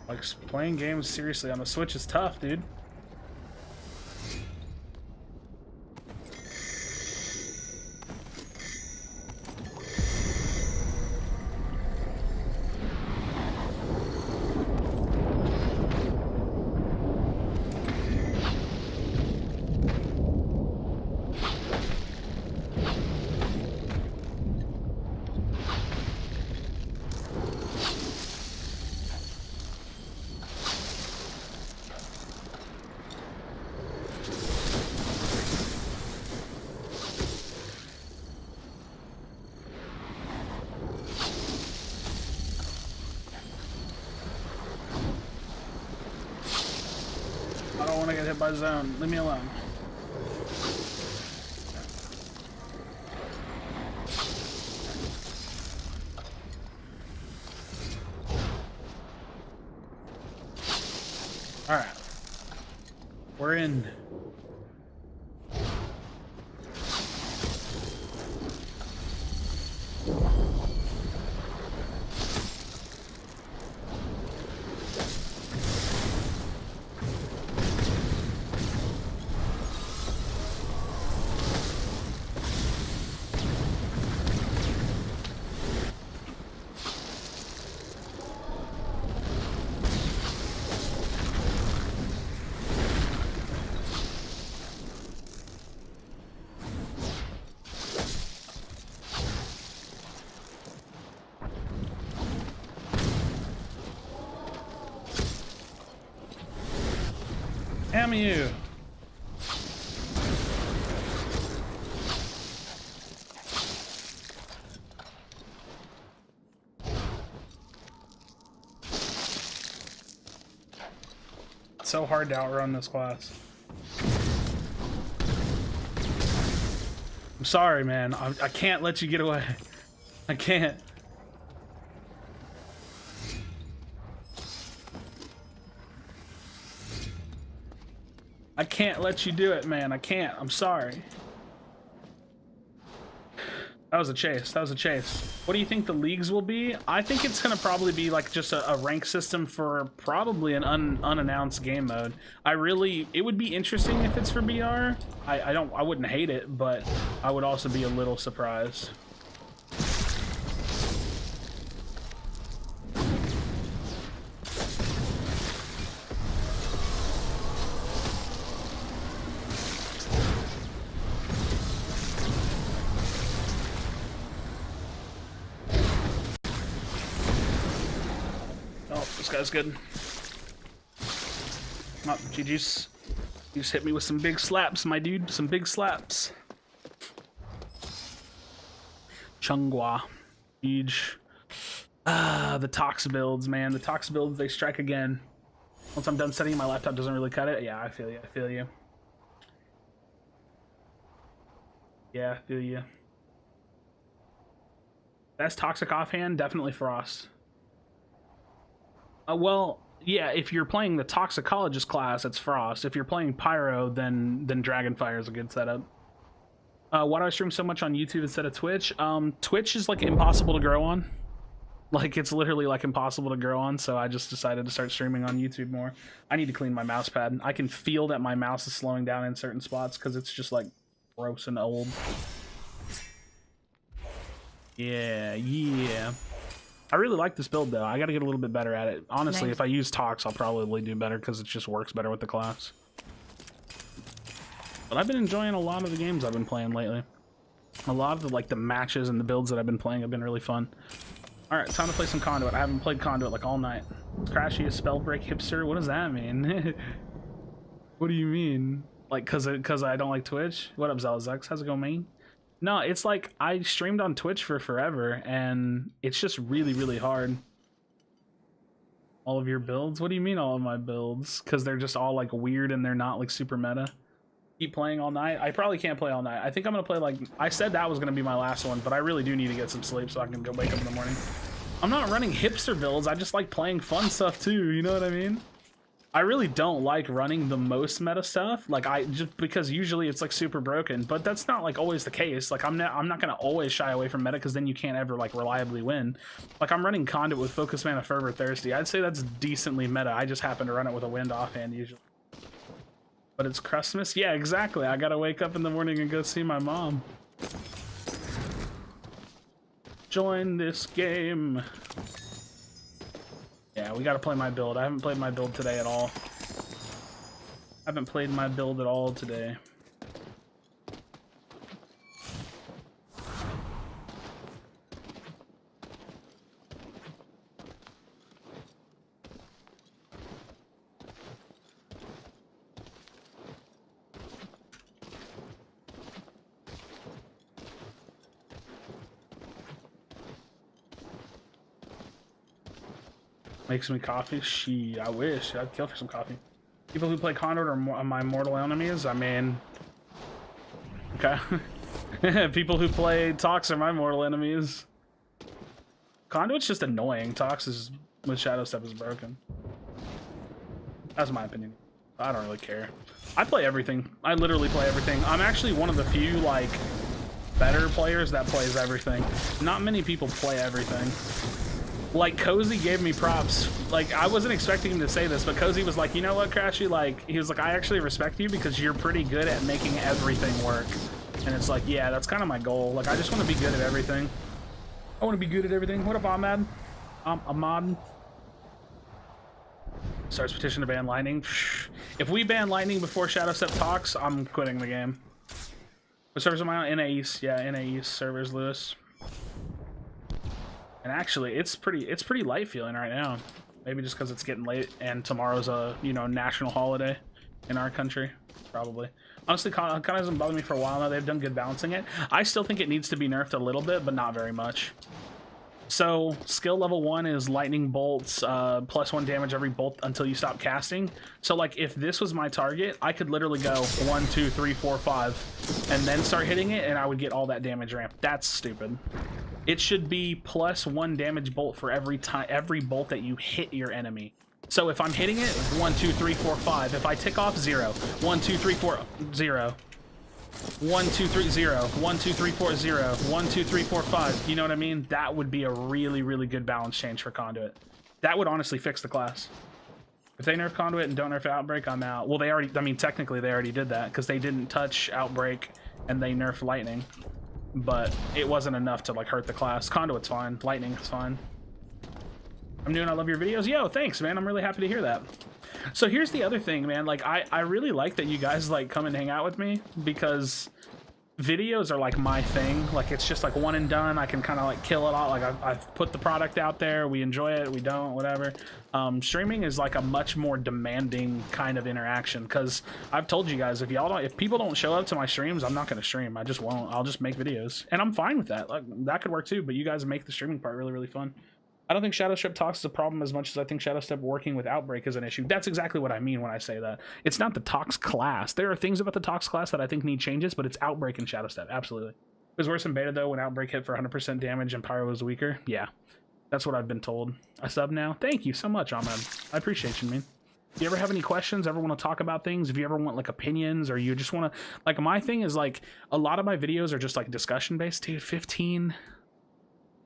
Like, playing games seriously on the Switch is tough, dude. want to get hit by zone. Leave me alone. Alright. We're in. Damn you. It's so hard to outrun this class. I'm sorry, man. I can't let you get away. I can't. I can't let you do it, man. I can't. I'm sorry. That was a chase. That was a chase. What do you think the leagues will be? I think it's gonna probably be like just a rank system for probably an unannounced game mode. It would be interesting if it's for BR. I wouldn't hate it, but I would also be a little surprised. That's good. Oh, GG's. You just hit me with some big slaps, my dude. Some big slaps. Chunghwa. Huge. The Tox builds, man. The Tox builds, they strike again. Once I'm done setting, my laptop doesn't really cut it. Yeah, I feel you. I feel you. Yeah, I feel you. Best Toxic offhand? Definitely Frost. Well, yeah, if you're playing the Toxicologist class, it's Frost. If you're playing Pyro, then Dragonfire is a good setup. Why do I stream so much on YouTube instead of Twitch? Twitch is like impossible to grow on. Like, it's literally like impossible to grow on, so I just decided to start streaming on YouTube more. I need to clean my mouse pad. I can feel that my mouse is slowing down in certain spots because it's just like gross and old. Yeah, yeah. I really like this build though. I gotta get a little bit better at it. Honestly, nice. If I use Tox, I'll probably do better because it just works better with the class. But I've been enjoying a lot of the games I've been playing lately. A lot of the matches and the builds that I've been playing have been really fun. Alright, time to play some Conduit. I haven't played Conduit like all night. Krashy, a Spellbreak hipster? What does that mean? What do you mean? Like, cause I don't like Twitch? What up, Zalzex? How's it going, man? No, it's like I streamed on Twitch for forever, and it's just really, really hard. All of your builds? What do you mean all of my builds? Because they're just all like weird and they're not like super meta. Keep playing all night? I probably can't play all night. I think I'm gonna play like, I said that was gonna be my last one, but I really do need to get some sleep so I can go wake up in the morning. I'm not running hipster builds, I just like playing fun stuff too, you know what I mean? I really don't like running the most meta stuff, like just because usually it's like super broken, but that's not like always the case. Like I'm not gonna always shy away from meta because then you can't ever like reliably win. Like I'm running Conduit with Focus Mana, Fervor, Thirsty. I'd say that's decently meta. I just happen to run it with a Wind offhand usually. But it's Christmas? Yeah, exactly. I gotta wake up in the morning and go see my mom. Join this game. Yeah, we gotta play my build. I haven't played my build today at all. I haven't played my build at all today. Make some coffee? I wish. I'd kill for some coffee. People who play Conduit are my mortal enemies. I mean, okay. People who play Tox are my mortal enemies. Conduit's just annoying. Tox is with Shadow Step is broken. That's my opinion. I don't really care. I play everything. I literally play everything. I'm actually one of the few like better players that plays everything. Not many people play everything. Like Cozy gave me props. Like I wasn't expecting him to say this, but Cozy was like, you know what, Krashy? Like he was like, I actually respect you because you're pretty good at making everything work. And it's like, yeah, that's kind of my goal. Like I just want to be good at everything. I want to be good at everything. What up, Ahmad? Ahmad starts petition to ban Lightning. If we ban Lightning before Shadow Step talks, I'm quitting the game. What servers am I on? NA East. Yeah, NA East servers, Lewis. And actually, it's pretty light feeling right now. Maybe just because it's getting late and tomorrow's a national holiday in our country, probably. Honestly, kind of hasn't bothered me for a while now. They've done good balancing it. I still think it needs to be nerfed a little bit, but not very much. So skill level 1 is lightning bolts, +1 damage every bolt until you stop casting. So like if this was my target, I could literally go 1, 2, 3, 4, 5, and then start hitting it, and I would get all that damage ramp. That's stupid. It should be +1 damage bolt for every bolt that you hit your enemy. So if I'm hitting it, 1, 2, 3, 4, 5. If I tick off 0, 1, 2, 3, 4, 0. 1, 2, 3, 0. 1, 2, 3, 4, 0. 1, 2, 3, 4, 5. You know what I mean? That would be a really, really good balance change for Conduit. That would honestly fix the class. If they nerf Conduit and don't nerf Outbreak, I'm out. Well, they already, I mean, technically they already did that because they didn't touch Outbreak and they nerfed Lightning. But it wasn't enough to like hurt the class. Conduit's fine. Lightning is fine. I'm doing, I love your videos. Yo, thanks, man. I'm really happy to hear that. So here's the other thing, man. Like I really like that you guys like come and hang out with me because videos are like my thing. Like it's just like one and done. I can kind of like kill it all. Like I've put the product out there. We enjoy it. We don't, whatever. Streaming is like a much more demanding kind of interaction because I've told you guys, if people don't show up to my streams, I'm not going to stream. I just won't. I'll just make videos and I'm fine with that. Like that could work too, but you guys make the streaming part really, really fun. I don't think Shadow Step Tox is a problem as much as I think Shadow Step working with Outbreak is an issue. That's exactly what I mean when I say that. It's not the Tox class. There are things about the Tox class that I think need changes, but it's Outbreak and Shadow Step. Absolutely. It was worse in beta, though, when Outbreak hit for 100% damage and Pyro was weaker. Yeah, that's what I've been told. I sub now. Thank you so much, Ahmed. I appreciate you, man. If you ever have any questions, ever want to talk about things, if you ever want, like, opinions, or you just want to... Like, my thing is, like, a lot of my videos are just, like, discussion-based. Dude, 15...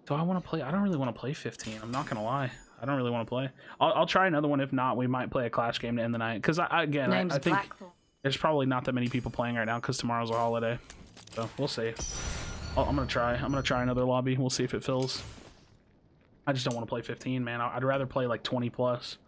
Do I want to play? I don't really want to play 15. I'm not gonna lie. I don't really want to play. I'll try another one. If not, we might play a Clash game to end the night. Because I think there's probably not that many people playing right now because tomorrow's a holiday. So we'll see. I'm gonna try. I'm gonna try another lobby. We'll see if it fills. I just don't want to play 15, man. I'd rather play like 20 plus.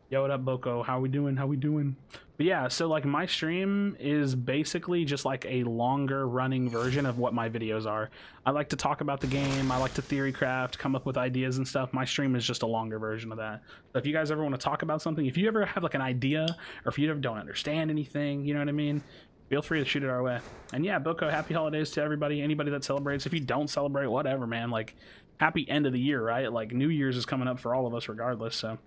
Yo, what up, Boko? How we doing? How we doing? But yeah, so like my stream is basically just like a longer running version of what my videos are. I like to talk about the game. I like to theory craft, come up with ideas and stuff. My stream is just a longer version of that. So if you guys ever want to talk about something, if you ever have like an idea, or if you ever don't understand anything, you know what I mean? Feel free to shoot it our way. And yeah, Boko, happy holidays to everybody. Anybody that celebrates. If you don't celebrate, whatever, man. Like, happy end of the year, right? Like, New Year's is coming up for all of us regardless, so...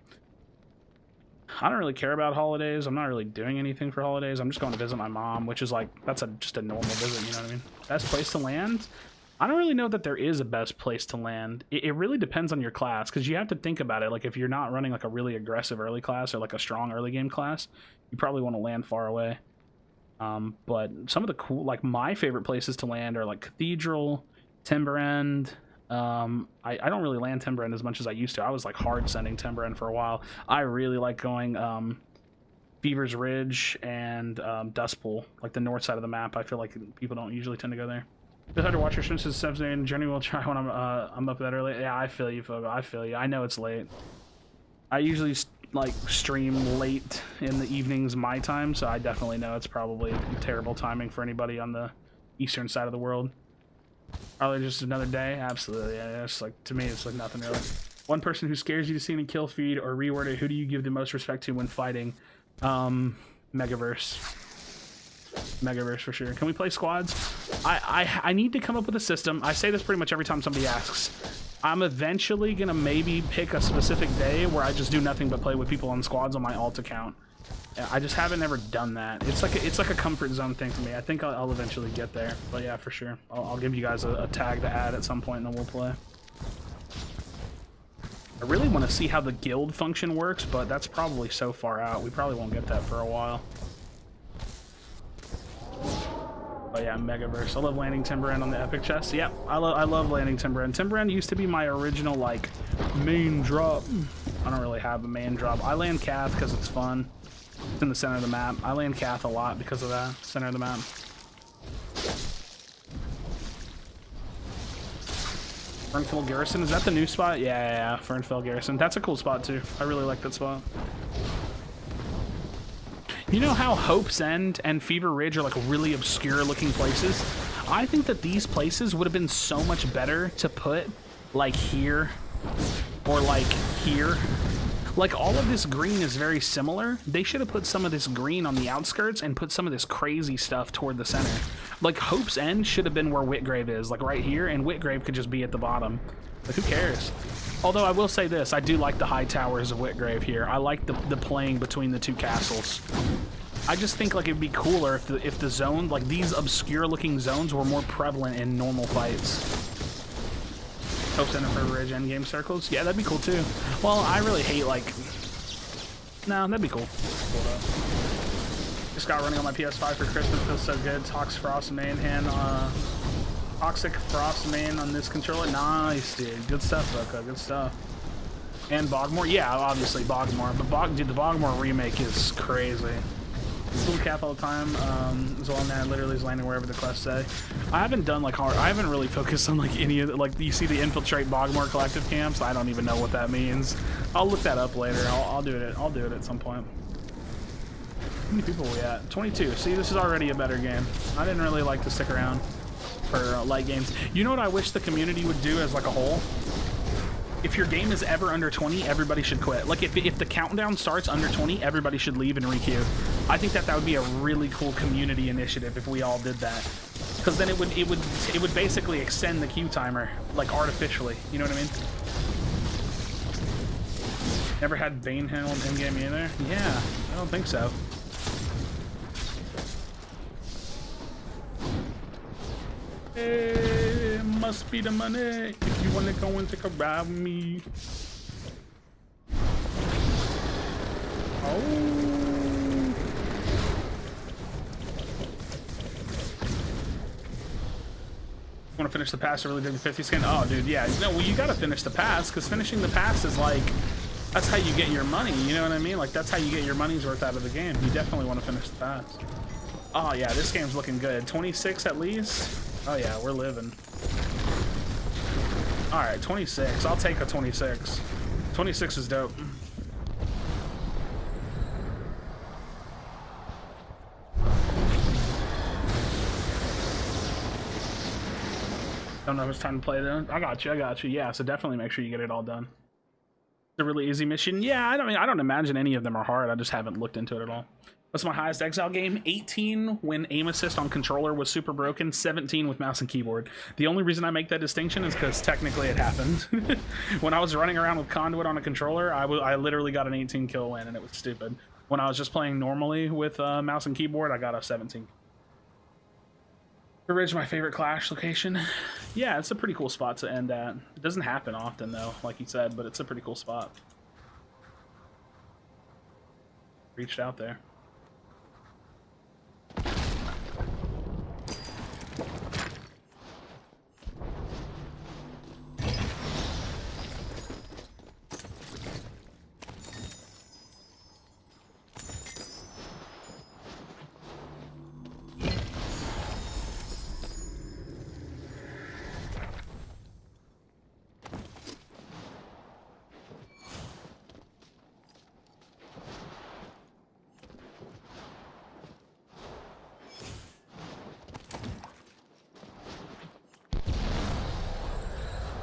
I don't really care about holidays. I'm not really doing anything for holidays. I'm just going to visit my mom, which is like, that's just a normal visit, you know what I mean? Best place to land? I don't really know that there is a best place to land. It really depends on your class, because you have to think about it. Like, if you're not running like a really aggressive early class or like a strong early game class, you probably want to land far away. But some of the cool, like my favorite places to land are like Cathedral, Timber End. I don't really land Timber End as much as I used to. I was like hard sending Timber End for a while. I really like going Beaver's Ridge and Dust Pool, like the north side of the map. I feel like people don't usually tend to go there. Just had to watch your streams since 7 and Journey will try when I'm up that early. Yeah, I feel you, Fogo. I feel you. I know it's late. I usually like stream late in the evenings my time, so I definitely know it's probably terrible timing for anybody on the eastern side of the world. Probably just another day. Absolutely. Yeah, it's like, to me, it's like nothing really. One person who scares you to see in a kill feed, or reword it, who do you give the most respect to when fighting? Megaverse for sure. Can we play squads? I need to come up with a system. I say this pretty much every time somebody asks. I'm eventually gonna maybe pick a specific day where I just do nothing but play with people on squads on my alt account. Yeah, I just haven't ever done that. It's like a comfort zone thing for me. I think I'll eventually get there. But yeah, for sure. I'll give you guys a tag to add at some point, and then we'll play. I really want to see how the guild function works, but that's probably so far out. We probably won't get that for a while. But yeah, Megaverse. I love landing Timber End on the epic chest. Yep, I love landing Timber End. Timber End used to be my original like main drop. I don't really have a main drop. I land Cath because it's fun. It's in the center of the map. I land Cath a lot because of that. Center of the map. Fernfell Garrison, is that the new spot? Yeah, Fernfell Garrison. That's a cool spot too. I really like that spot. You know how Hope's End and Fever Ridge are like really obscure looking places? I think that these places would have been so much better to put like here or like here. Like all of this green is very similar. They should have put some of this green on the outskirts and put some of this crazy stuff toward the center. Like Hope's End should have been where Whitgrave is, like right here, and Whitgrave could just be at the bottom. Like who cares? Although I will say this, I do like the high towers of Whitgrave here. I like the playing between the two castles. I just think like it'd be cooler if the zone, like these obscure looking zones, were more prevalent in normal fights. Hope Center for Ridge endgame circles. Yeah, that'd be cool too. Well, I really hate like. No, that'd be cool. Just got running on my PS5 for Christmas. Feels so good. Toxic Frost main hand. Toxic Frost main on this controller. Nice, dude. Good stuff, Boca. Good stuff. And Bogmore. Yeah, obviously Bogmore. But dude, the Bogmore remake is crazy. Full cap all the time. Zolman literally is landing wherever the quests say. I haven't done like hard. I haven't really focused on like any of the, like you see the infiltrate Bogmore collective camps. I don't even know what that means. I'll look that up later. I'll do it. I'll do it at some point. How many people are we at? 22. See, this is already a better game. I didn't really like to stick around for light games. You know what I wish the community would do as like a whole? If your game is ever under 20, everybody should quit. Like if the countdown starts under 20, everybody should leave and requeue. I think that would be a really cool community initiative if we all did that. Because then it would basically extend the queue timer like artificially. You know what I mean? Never had Bane handled in game either? Yeah, I don't think so. Hey, must be the money if you want to go and take a ride with me. Oh. Want to finish the pass to really dig the 50 skin? Oh, dude, yeah. No, well, you got to finish the pass because finishing the pass is like, that's how you get your money. You know what I mean? Like, that's how you get your money's worth out of the game. You definitely want to finish the pass. Oh, yeah, this game's looking good. 26 at least. Oh yeah, we're living. Alright, 26. I'll take a 26. 26 is dope. Don't know if it's time to play then. I got you. Yeah, so definitely make sure you get it all done. It's a really easy mission. Yeah, I don't imagine any of them are hard. I just haven't looked into it at all. What's my highest Exile game? 18 when aim assist on controller was super broken, 17 with mouse and keyboard. The only reason I make that distinction is because technically it happened. When I was running around with Conduit on a controller, I literally got an 18 kill win and it was stupid. When I was just playing normally with mouse and keyboard, I got a 17. The Ridge, my favorite Clash location. Yeah, it's a pretty cool spot to end at. It doesn't happen often though, like you said, but it's a pretty cool spot. Reached out there.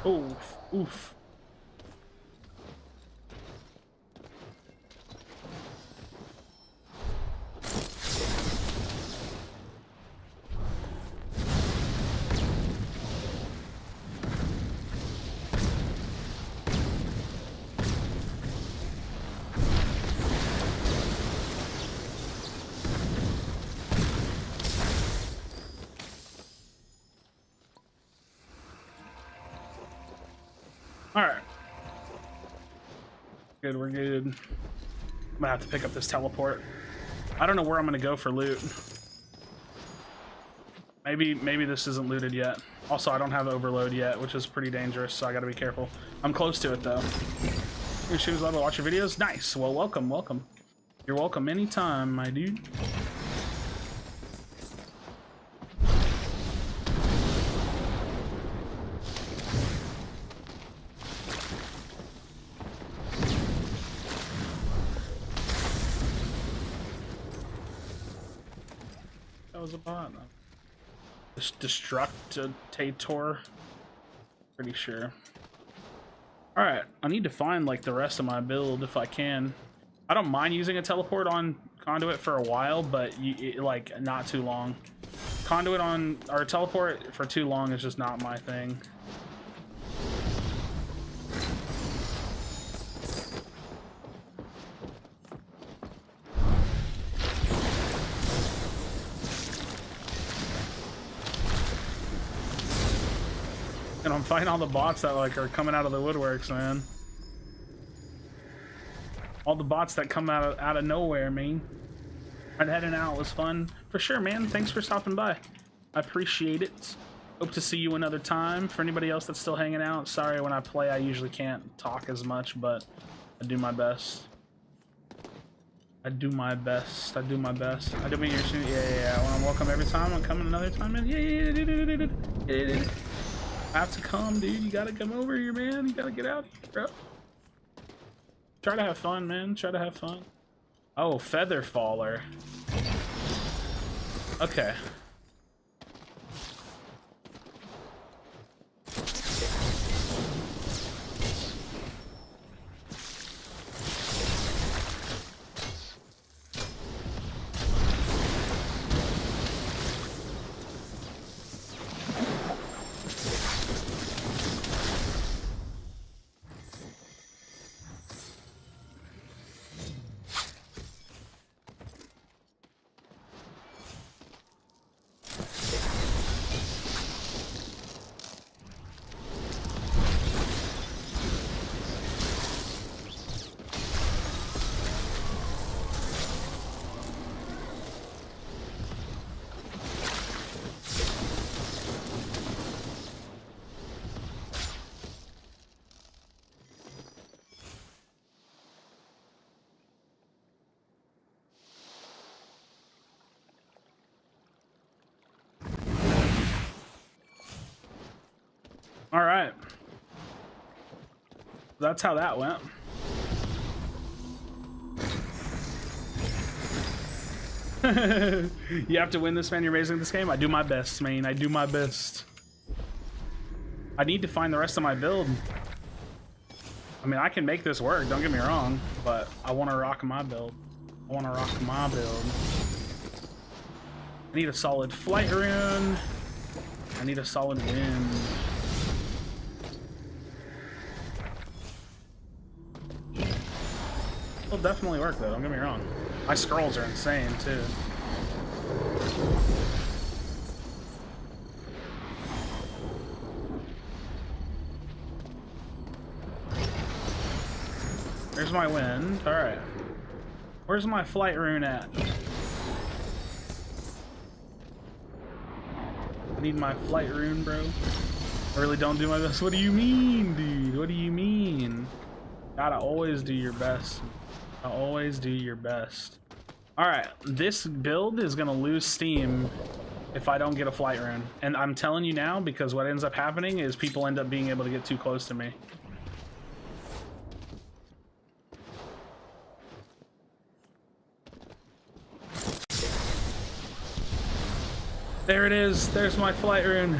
Oof, oof. Alright. Good, we're good. I'm gonna have to pick up this teleport. I don't know where I'm gonna go for loot. Maybe this isn't looted yet. Also, I don't have overload yet, which is pretty dangerous, so I gotta be careful. I'm close to it though. Your shoes love to watch your videos? Nice. Well, welcome, welcome. You're welcome anytime, my dude. That was a bot. Destructator. Pretty sure. Alright, I need to find like the rest of my build if I can. I don't mind using a teleport on Conduit for a while, but like not too long. Conduit on or teleport for too long is just not my thing. And I'm fighting all the bots that like are coming out of the woodworks, man. All the bots that come out of nowhere, man. I'd heading out was fun for sure, man. Thanks for stopping by. I appreciate it. Hope to see you another time. For anybody else that's still hanging out, sorry when I play I usually can't talk as much, but I do my best. I do my best. I do my best. I do mean your shoot. Yeah. When I'm welcome every time, I'm coming another time, man. Yeah. I have to come, dude. You gotta come over here, man. You gotta get out here, bro. Try to have fun, man. Try to have fun. Oh, Feather Faller. Okay. All right. That's how that went. You have to win this, man. You're raising this game. I do my best, man. I do my best. I need to find the rest of my build. I mean, I can make this work, don't get me wrong, but I want to rock my build. I want to rock my build. I need a solid flight rune. I need a solid wind. It'll definitely work though, don't get me wrong. My scrolls are insane too. There's my wind. Alright. Where's my flight rune at? I need my flight rune, bro. I really don't do my best. What do you mean, dude? What do you mean? Gotta always do your best. Always do your best. Alright, this build is gonna lose steam if I don't get a flight rune. And I'm telling you now because what ends up happening is people end up being able to get too close to me. There it is. There's my flight rune.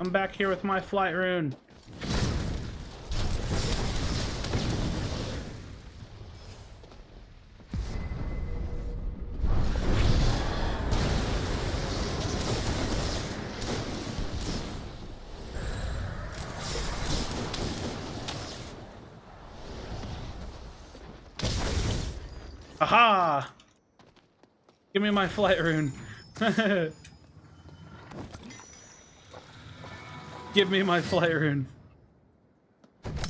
I'm back here with my flight rune. Aha! Give me my flight rune. Give me my flight rune.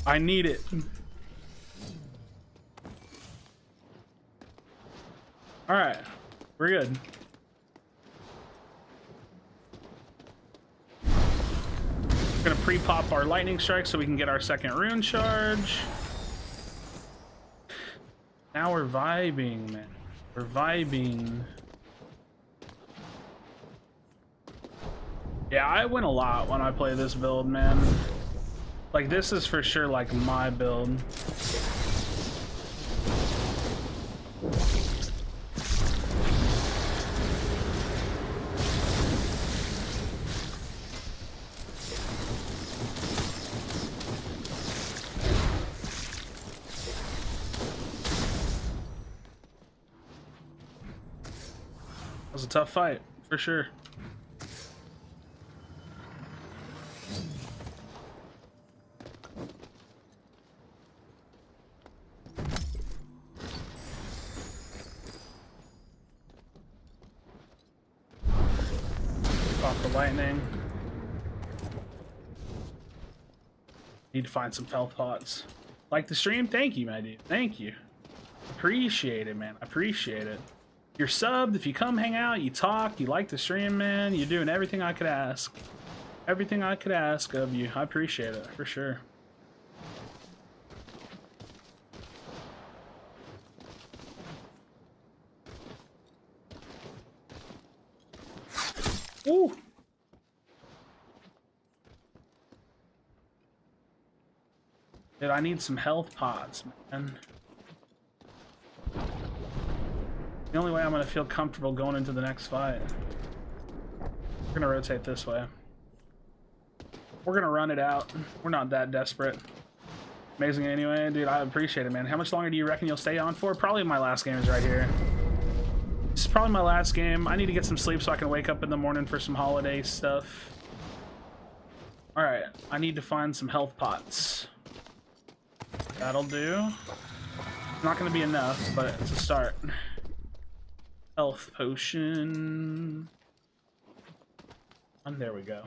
I need it. Alright, we're good. We're gonna pre-pop our lightning strike so we can get our second rune charge. Now we're vibing, man. We're vibing. Yeah, I win a lot when I play this build, man. Like, this is for sure, like, my build. It was a tough fight, for sure. Pop the lightning. Need to find some health pots. Like the stream? Thank you, my dude. Thank you. Appreciate it, man. Appreciate it. You're subbed, if you come hang out, you talk, you like the stream, man, you're doing everything I could ask. Everything I could ask of you. I appreciate it, for sure. Ooh! Dude, I need some health pots, man. The only way I'm gonna feel comfortable going into the next fight. We're gonna rotate this way. We're gonna run it out. We're not that desperate. Amazing anyway, dude. I appreciate it, man. How much longer do you reckon you'll stay on for? Probably my last game is right here. This is probably my last game. I need to get some sleep so I can wake up in the morning for some holiday stuff. Alright, I need to find some health pots. That'll do. Not gonna be enough, but it's a start. Health potion. And there we go.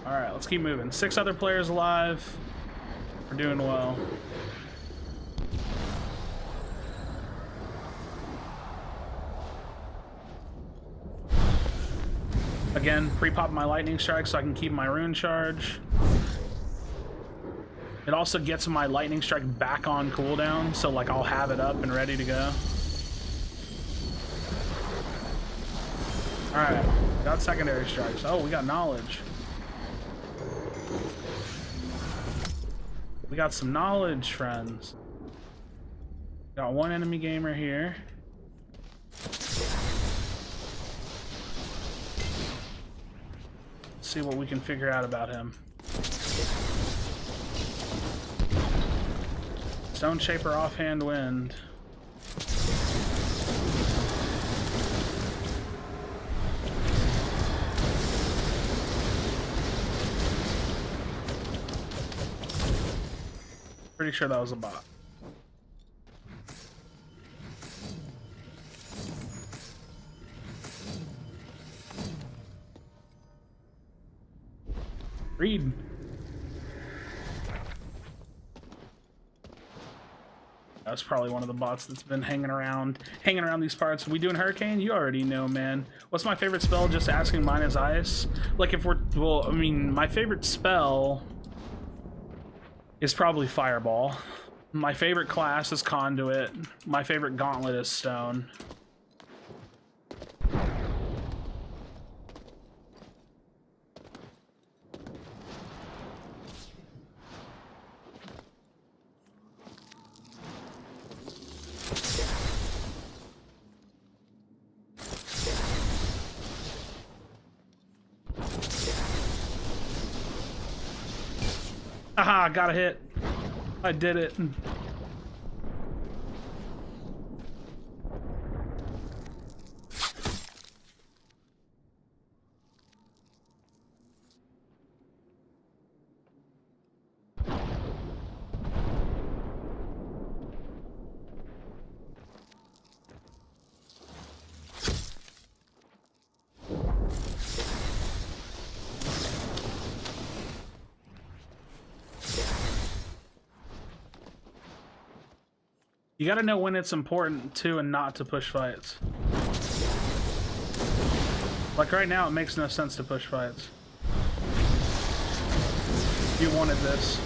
Alright, let's keep moving. 6 other players alive. We're doing well. Again, pre-pop my lightning strike so I can keep my rune charge. It also gets my lightning strike back on cooldown, so like I'll have it up and ready to go. Alright, got secondary strikes. Oh, we got knowledge. We got some knowledge, friends. Got one enemy gamer here. See what we can figure out about him. Stone Shaper offhand wind. Pretty sure that was a bot. Read. That's probably one of the bots that's been hanging around these parts. We doing Hurricane? You already know, man. What's my favorite spell? Just asking. Mine is Ice. Like if we're, well, I mean, my favorite spell is probably Fireball. My favorite class is Conduit. My favorite gauntlet is Stone. Aha, got a hit. I did it. You gotta know when it's important to and not to push fights. Like right now, it makes no sense to push fights. You wanted this.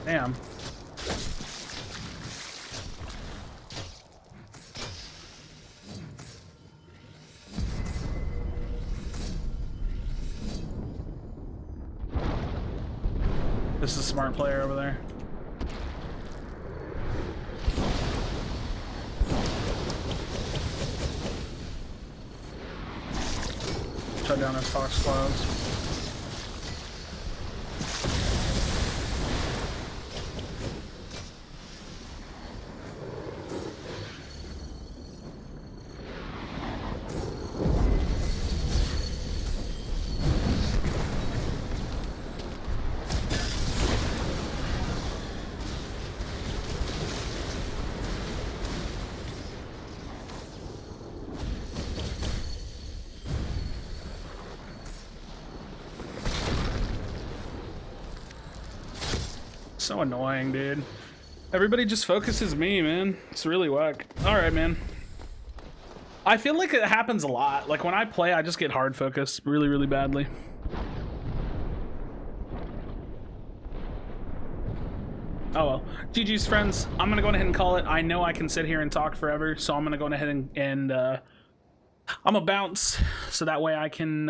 Damn. This is a smart player over there. Shut down his Fox Clouds. So annoying, dude. Everybody just focuses me, man. It's really whack. Alright, man. I feel like it happens a lot. Like when I play, I just get hard focused really, really badly. Oh well. GG's, friends. I'm gonna go ahead and call it. I know I can sit here and talk forever, so I'm gonna go ahead and I'm gonna bounce so that way I can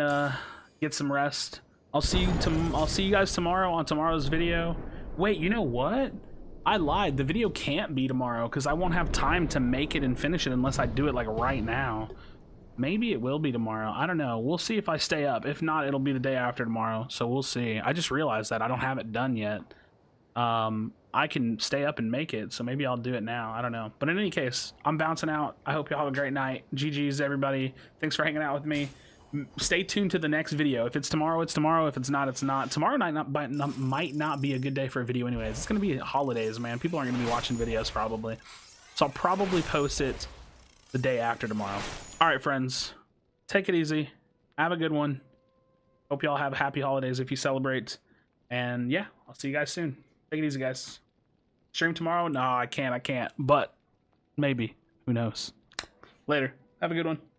get some rest. I'll see you guys tomorrow on tomorrow's video. Wait, you know what? I lied. The video can't be tomorrow because I won't have time to make it and finish it unless I do it like right now. Maybe it will be tomorrow. I don't know. We'll see if I stay up. If not, it'll be the day after tomorrow. So we'll see. I just realized that I don't have it done yet. I can stay up and make it, so maybe I'll do it now. I don't know. But in any case, I'm bouncing out. I hope y'all have a great night. GG's, everybody. Thanks for hanging out with me. Stay tuned to the next video. If it's tomorrow, it's tomorrow. If it's not, it's not. Tomorrow night might not be a good day for a video anyways. It's going to be holidays, man. People aren't going to be watching videos probably. So I'll probably post it the day after tomorrow. All right, friends. Take it easy. Have a good one. Hope y'all have happy holidays if you celebrate. And yeah, I'll see you guys soon. Take it easy, guys. Stream tomorrow? No, I can't. But maybe. Who knows? Later. Have a good one.